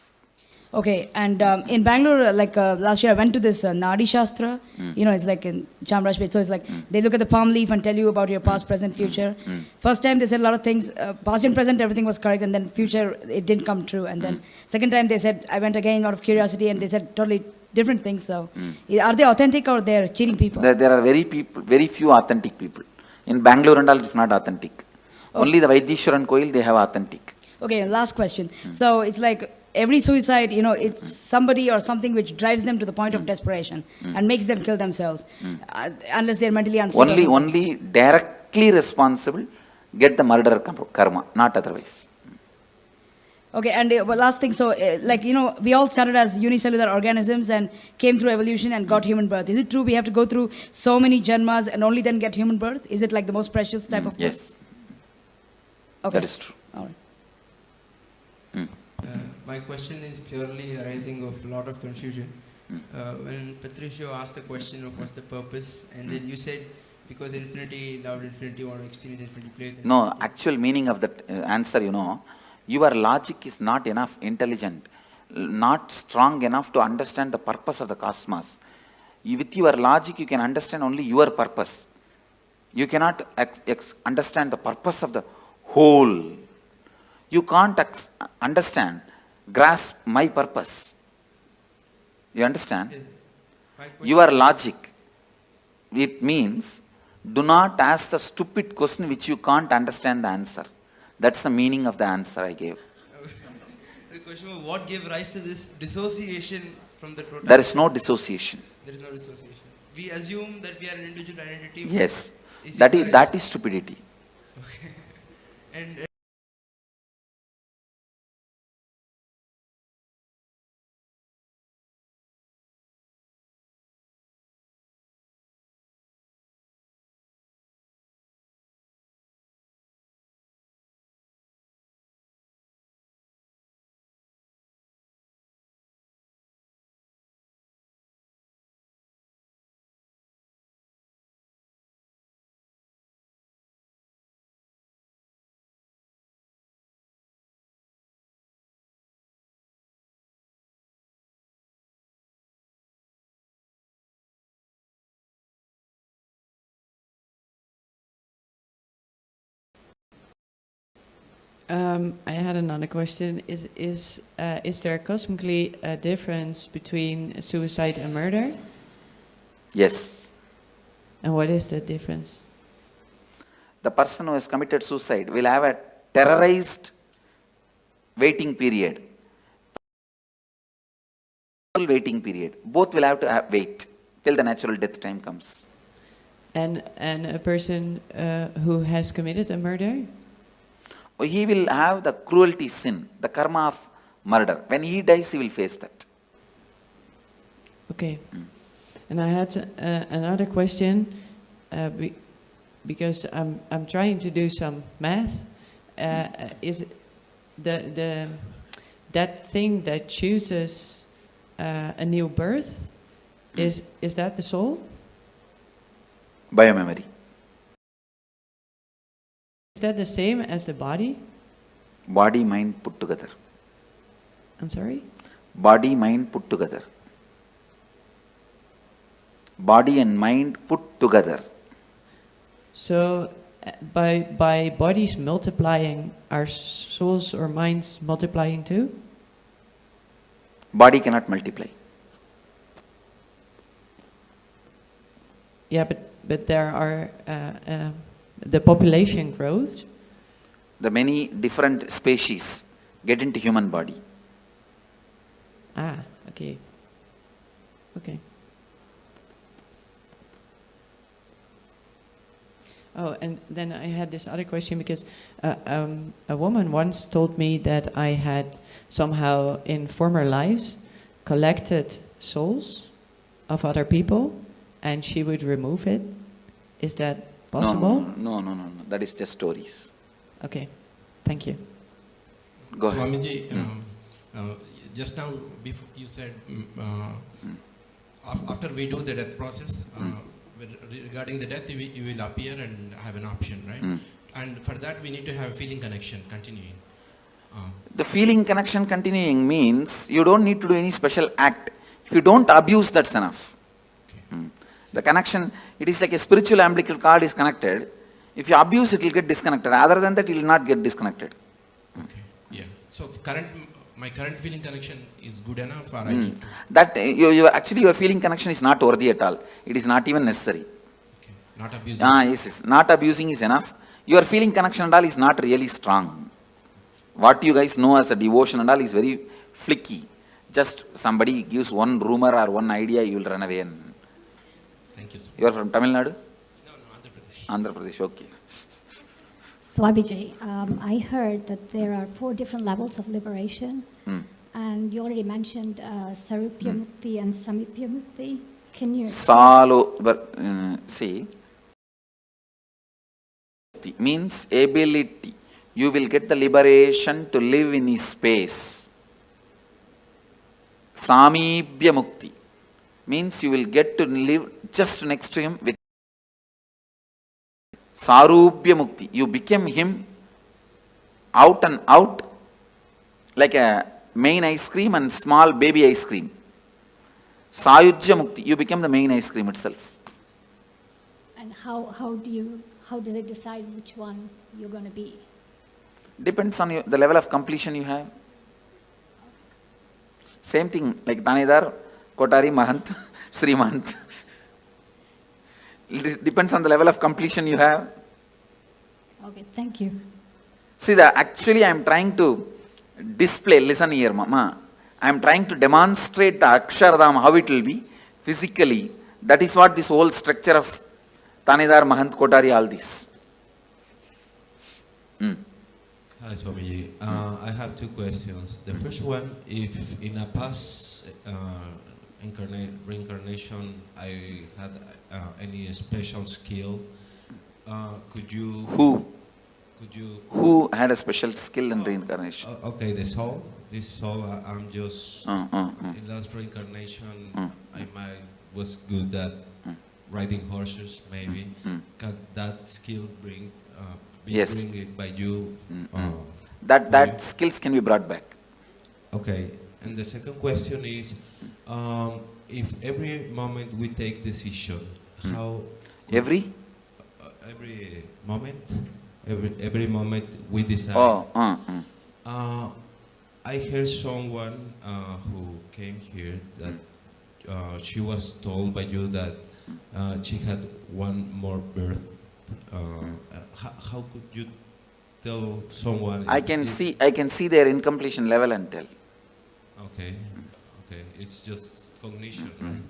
Okay, and in Bangalore, last year I went to this Nadi Shastra, it's like in Chamrajpet, so it's like they look at the palm leaf and tell you about your past, present, future. First time they said a lot of things, past and present everything was correct, and then future it didn't come true, and then second time they said, I went again out of curiosity and they said totally different things, so are they authentic or they're cheating people? There are very few authentic people. In Bangalore and all it's not authentic. Only the Vaidyeshwaran Koil they have authentic. Okay, last question. So it's like every suicide, it's somebody or something which drives them to the point of desperation and makes them kill themselves, unless they're mentally unstable. Only directly responsible get the murder karma, not otherwise. Okay, and last thing, so we all started as unicellular organisms and came through evolution and got human birth. Is it true we have to go through so many janmas and only then get human birth? Is it like the most precious type of birth? Yes. Okay. That is true. All right. My question is purely arising of a lot of confusion. When Patricio asked the question of what's the purpose, and then you said because infinity, loved infinity, want to experience infinity, play with infinity. No, actual meaning of that answer, your logic is not enough intelligent, not strong enough to understand the purpose of the cosmos. With your logic, you can understand only your purpose. You cannot understand the purpose of the whole. You can't grasp my purpose. You understand? Your logic, it means do not ask the stupid question which you can't understand the answer. That's the meaning of the answer I gave. The question was, what gave rise to this dissociation from the totality? There is no dissociation. There is no dissociation. We assume that we are an individual identity. Yes. That is stupidity. Okay. And I had another question. Is there cosmically a difference between suicide and murder? Yes. And what is the difference? The person who has committed suicide will have a terrorized waiting period. Waiting period. Both will have to wait till the natural death time comes. And a person who has committed a murder? He will have the cruelty sin, the karma of murder. When he dies, he will face that. Okay. And I had another question, because I'm trying to do some math. Is that thing that chooses a new birth, is that the soul? Biomemory. Is that the same as the body? Body, mind put together. I'm sorry? Body, mind put together. Body and mind put together. So by bodies multiplying, are souls or minds multiplying too? Body cannot multiply. Yeah, but there are the population grows. The many different species get into human body. Ah, okay. Okay. Oh, and then I had this other question because a woman once told me that I had somehow in former lives collected souls of other people and she would remove it. Is that possible? No. That is just stories. Okay, thank you. Go ahead. Swamiji, just now before you said after we do the death process, regarding the death, you will appear and have an option, right? And for that, we need to have a feeling connection continuing. The feeling connection continuing means you don't need to do any special act. If you don't abuse, that's enough. The connection, it is like a spiritual umbilical cord is connected. If you abuse, it will get disconnected. Other than that, it will not get disconnected. Okay, yeah. So my current feeling connection is good enough, or I need to... That actually your feeling connection is not worthy at all. It is not even necessary. Okay. Not abusing. Yes. Not abusing is enough. Your feeling connection and all is not really strong. What you guys know as a devotion and all is very flicky. Just somebody gives one rumor or one idea, you will run away. And thank you, sir. You are from Tamil Nadu? No, Andhra Pradesh. Andhra Pradesh, okay. Swamiji, I heard that there are 4 different levels of liberation, and you already mentioned Sarupya Mukti and Samipya Mukti. Can you... See, means ability. You will get the liberation to live in his space. Samibhya Mukti means you will get to live just next to him with Sarupya Mukti. You became him out and out like a main ice cream and small baby ice cream. Sayujya Mukti. You become the main ice cream itself. And how do they decide which one you're going to be? Depends on the level of completion you have. Same thing like Tanedar, Kotari, Mahant, Sri Mahant. It depends on the level of completion you have. Okay, thank you. See, actually I am trying to display, listen here Mama, I am trying to demonstrate the Akshardham, how it will be physically. That is what this whole structure of Tanedar, Mahant, Kotari, all this. Hi Swamiji, I have 2 questions. The first one, if in a past reincarnation I had any special skill, could you... Who had a special skill in reincarnation? Okay, this soul, I'm just... In last reincarnation, I was good at riding horses, maybe. Can that skill bring it by you? That skills can be brought back. Okay, and the second question is, if every moment we take decision, how... Every moment, every moment we decide. I heard someone who came here that she was told by you that she had one more birth. How could you tell someone? I can see their incompletion level and tell. Okay, okay, it's just cognition, right?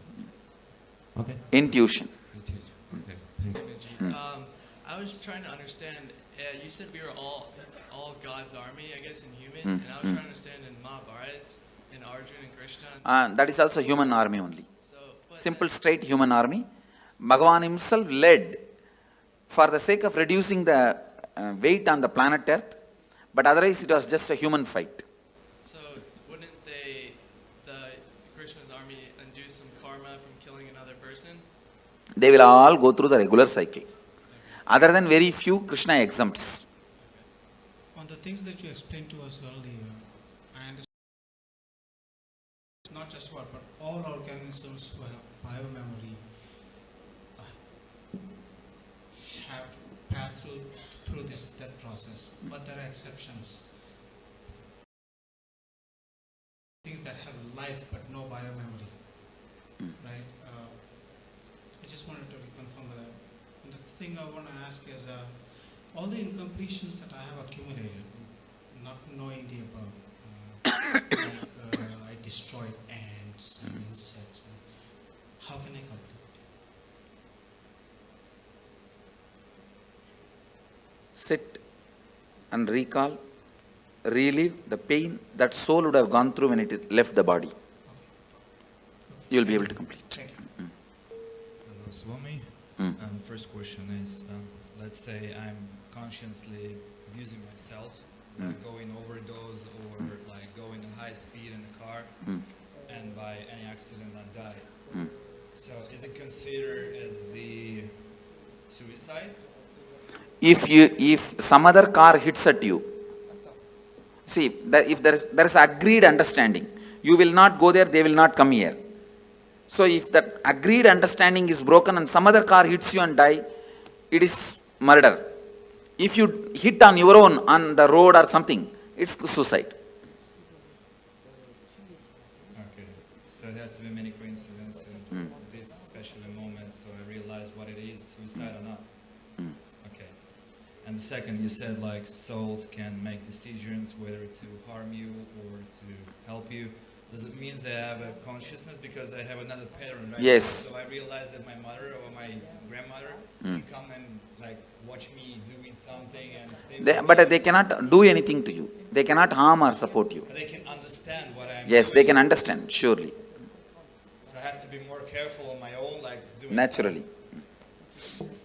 Okay. Intuition. Okay, thank you. I was trying to understand. You said we were all God's army, I guess, in human, and I was trying to understand in Mahabharata, in Arjuna and Krishna. That is also human army only. Simple, straight human army. Bhagavan himself led for the sake of reducing the weight on the planet Earth, but otherwise it was just a human fight. So wouldn't the Krishna's army undo some karma from killing another person? They will all go through the regular cycle. Other than very few, Krishna exempts. On the things that you explained to us earlier, I understand not just what, but all organisms who have biomemory have to pass through this death process, but there are exceptions. Things that have life but no biomemory, right? I just wanted to reconfirm that. And the thing I want to ask is, all the incompletions that I have accumulated, not knowing the above, I destroyed ants and insects. How can I complete? Sit and recall, relive the pain that soul would have gone through when it left the body. You will be able to complete. Hello, Swami. First question is, let's say I'm consciously abusing myself, like going overdose or like going at high speed in the car, and by any accident I die. So is it considered as the suicide? If some other car hits at you, see, if there is agreed understanding, you will not go there, they will not come here. So if that agreed understanding is broken and some other car hits you and die, it is murder. If you hit on your own on the road or something, it's suicide. Okay, so it has to be many coincidences in this special moment, so I realize what it is, suicide or not. Okay. And the second, you said like souls can make decisions whether to harm you or to help you. Does it mean they have a consciousness? Because I have another pattern, right? Yes. So I realize that my mother or my grandmother can come and like watch me doing something and stay with me. But they cannot do anything to you. They cannot harm or support you. But they can understand what I'm Yes, doing. they can understand, surely. So I have to be more careful on my own, like doing Naturally. something.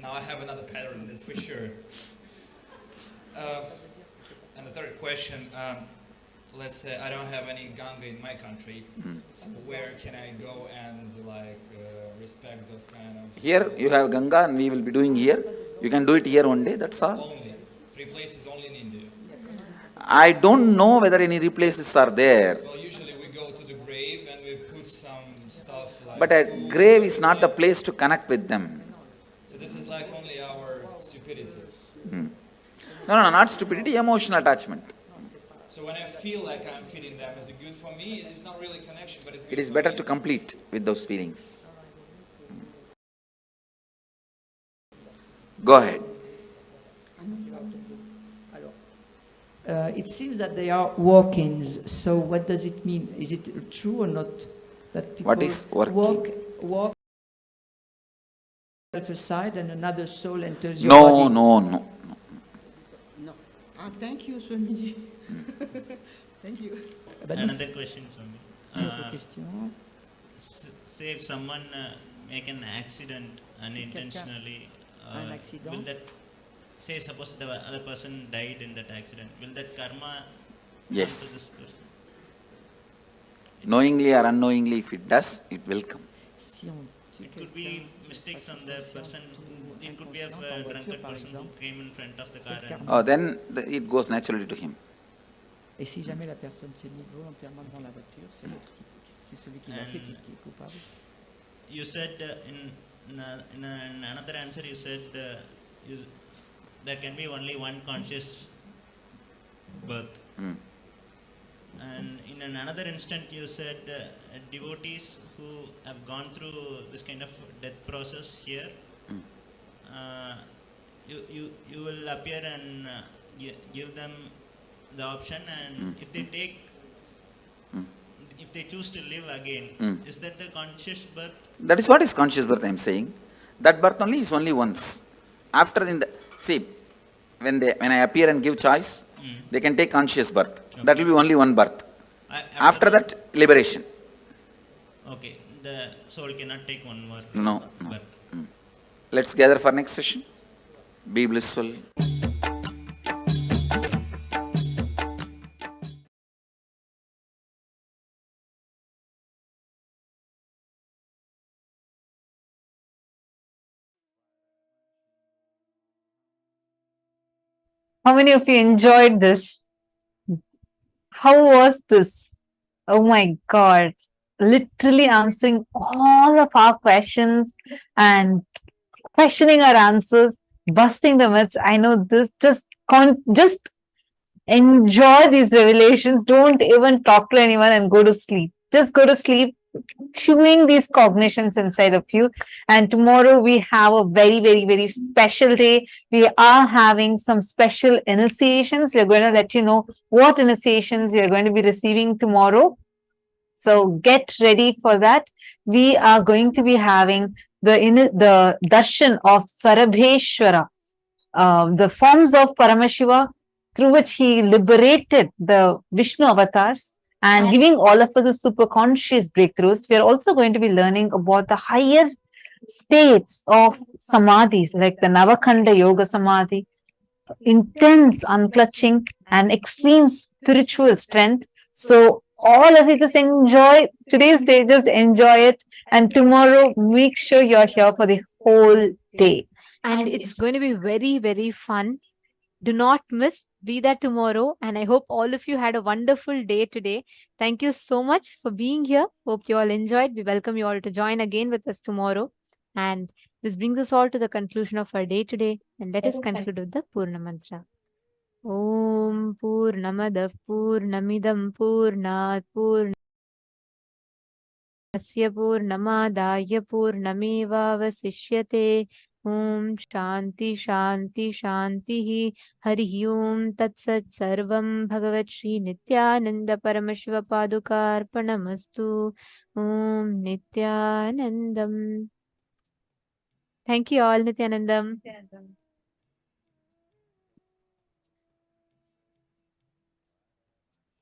Now I have another pattern, that's for sure. And the third question, let's say I don't have any Ganga in my country, so where can I go and like respect those kind of... Here you have Ganga and we will be doing here. You can do it here one day, that's all. Only. 3 places only in India. I don't know whether any places are there. Well, usually we go to the grave and we put some stuff like... But a grave is not the place to connect with them. So this is like only our stupidity. No, not stupidity, emotional attachment. So when I feel like I'm feeding them, is it good for me? It's not really connection, but it's good It is for better me. to complete with those feelings. Go ahead. It seems that they are walk-ins. So what does it mean? Is it true or not that people What is walk-in? walk aside and another soul enters your No, body? no. Thank you, Swamiji. Thank you. Another question, Swami. Say if someone make an accident unintentionally, will that, say suppose the other person died in that accident, will that karma come to Yes. this person? Knowingly or unknowingly, if it does, it will come. It could be mistake from the person, it could be a drunkard person who came in front of the car and... Then it goes naturally to him. Et si jamais la personne s'est mise volontairement devant la voiture, c'est celui qui l'a fait qui est coupable. You said in another answer, you said there can be only one conscious birth. And in another instant, you said devotees who have gone through this kind of death process here, you will appear and give them the option, and if they take, if they choose to live again, is that the conscious birth? That is what is conscious birth, I am saying. That birth only is only once. After in the, see, when I appear and give choice, they can take conscious birth. Okay. That will be only one birth. After that, liberation. Okay, the soul cannot take one more birth. Let's gather for next session. Be blissful. How many of you enjoyed this? How was this? Oh my God. Literally answering all of our questions and questioning our answers, busting the myths. I know this, just enjoy these revelations. Don't even talk to anyone and go to sleep. Just go to sleep, chewing these cognitions inside of you. And tomorrow we have a very, very, very special day. We are having some special initiations. We're going to let you know what initiations you're going to be receiving tomorrow. So get ready for that. We are going to be having the darshan of Sarabheshwara, the forms of Paramashiva, through which he liberated the Vishnu avatars and giving all of us a super conscious breakthroughs. We are also going to be learning about the higher states of samadhis, like the Navakhanda Yoga Samadhi, intense unclutching and extreme spiritual strength. So all of you just enjoy today's day, just enjoy it. And tomorrow, make sure you're here for the whole day. And it's going to be very, very fun. Do not miss. Be there tomorrow. And I hope all of you had a wonderful day today. Thank you so much for being here. Hope you all enjoyed. We welcome you all to join again with us tomorrow. And this brings us all to the conclusion of our day today. And let us conclude with the Purna Mantra. Om Purnamadav Purnamidam Purnat Purnasya Purnamadaya Purnameva Vasishyate. Om Shanti Shanti Shanti Hari Om Tat Sat Sarvam Bhagavat Shri Nityananda Paramashiva Padukarpanamastu. Om Nityanandam. Thank you all, Nityanandam.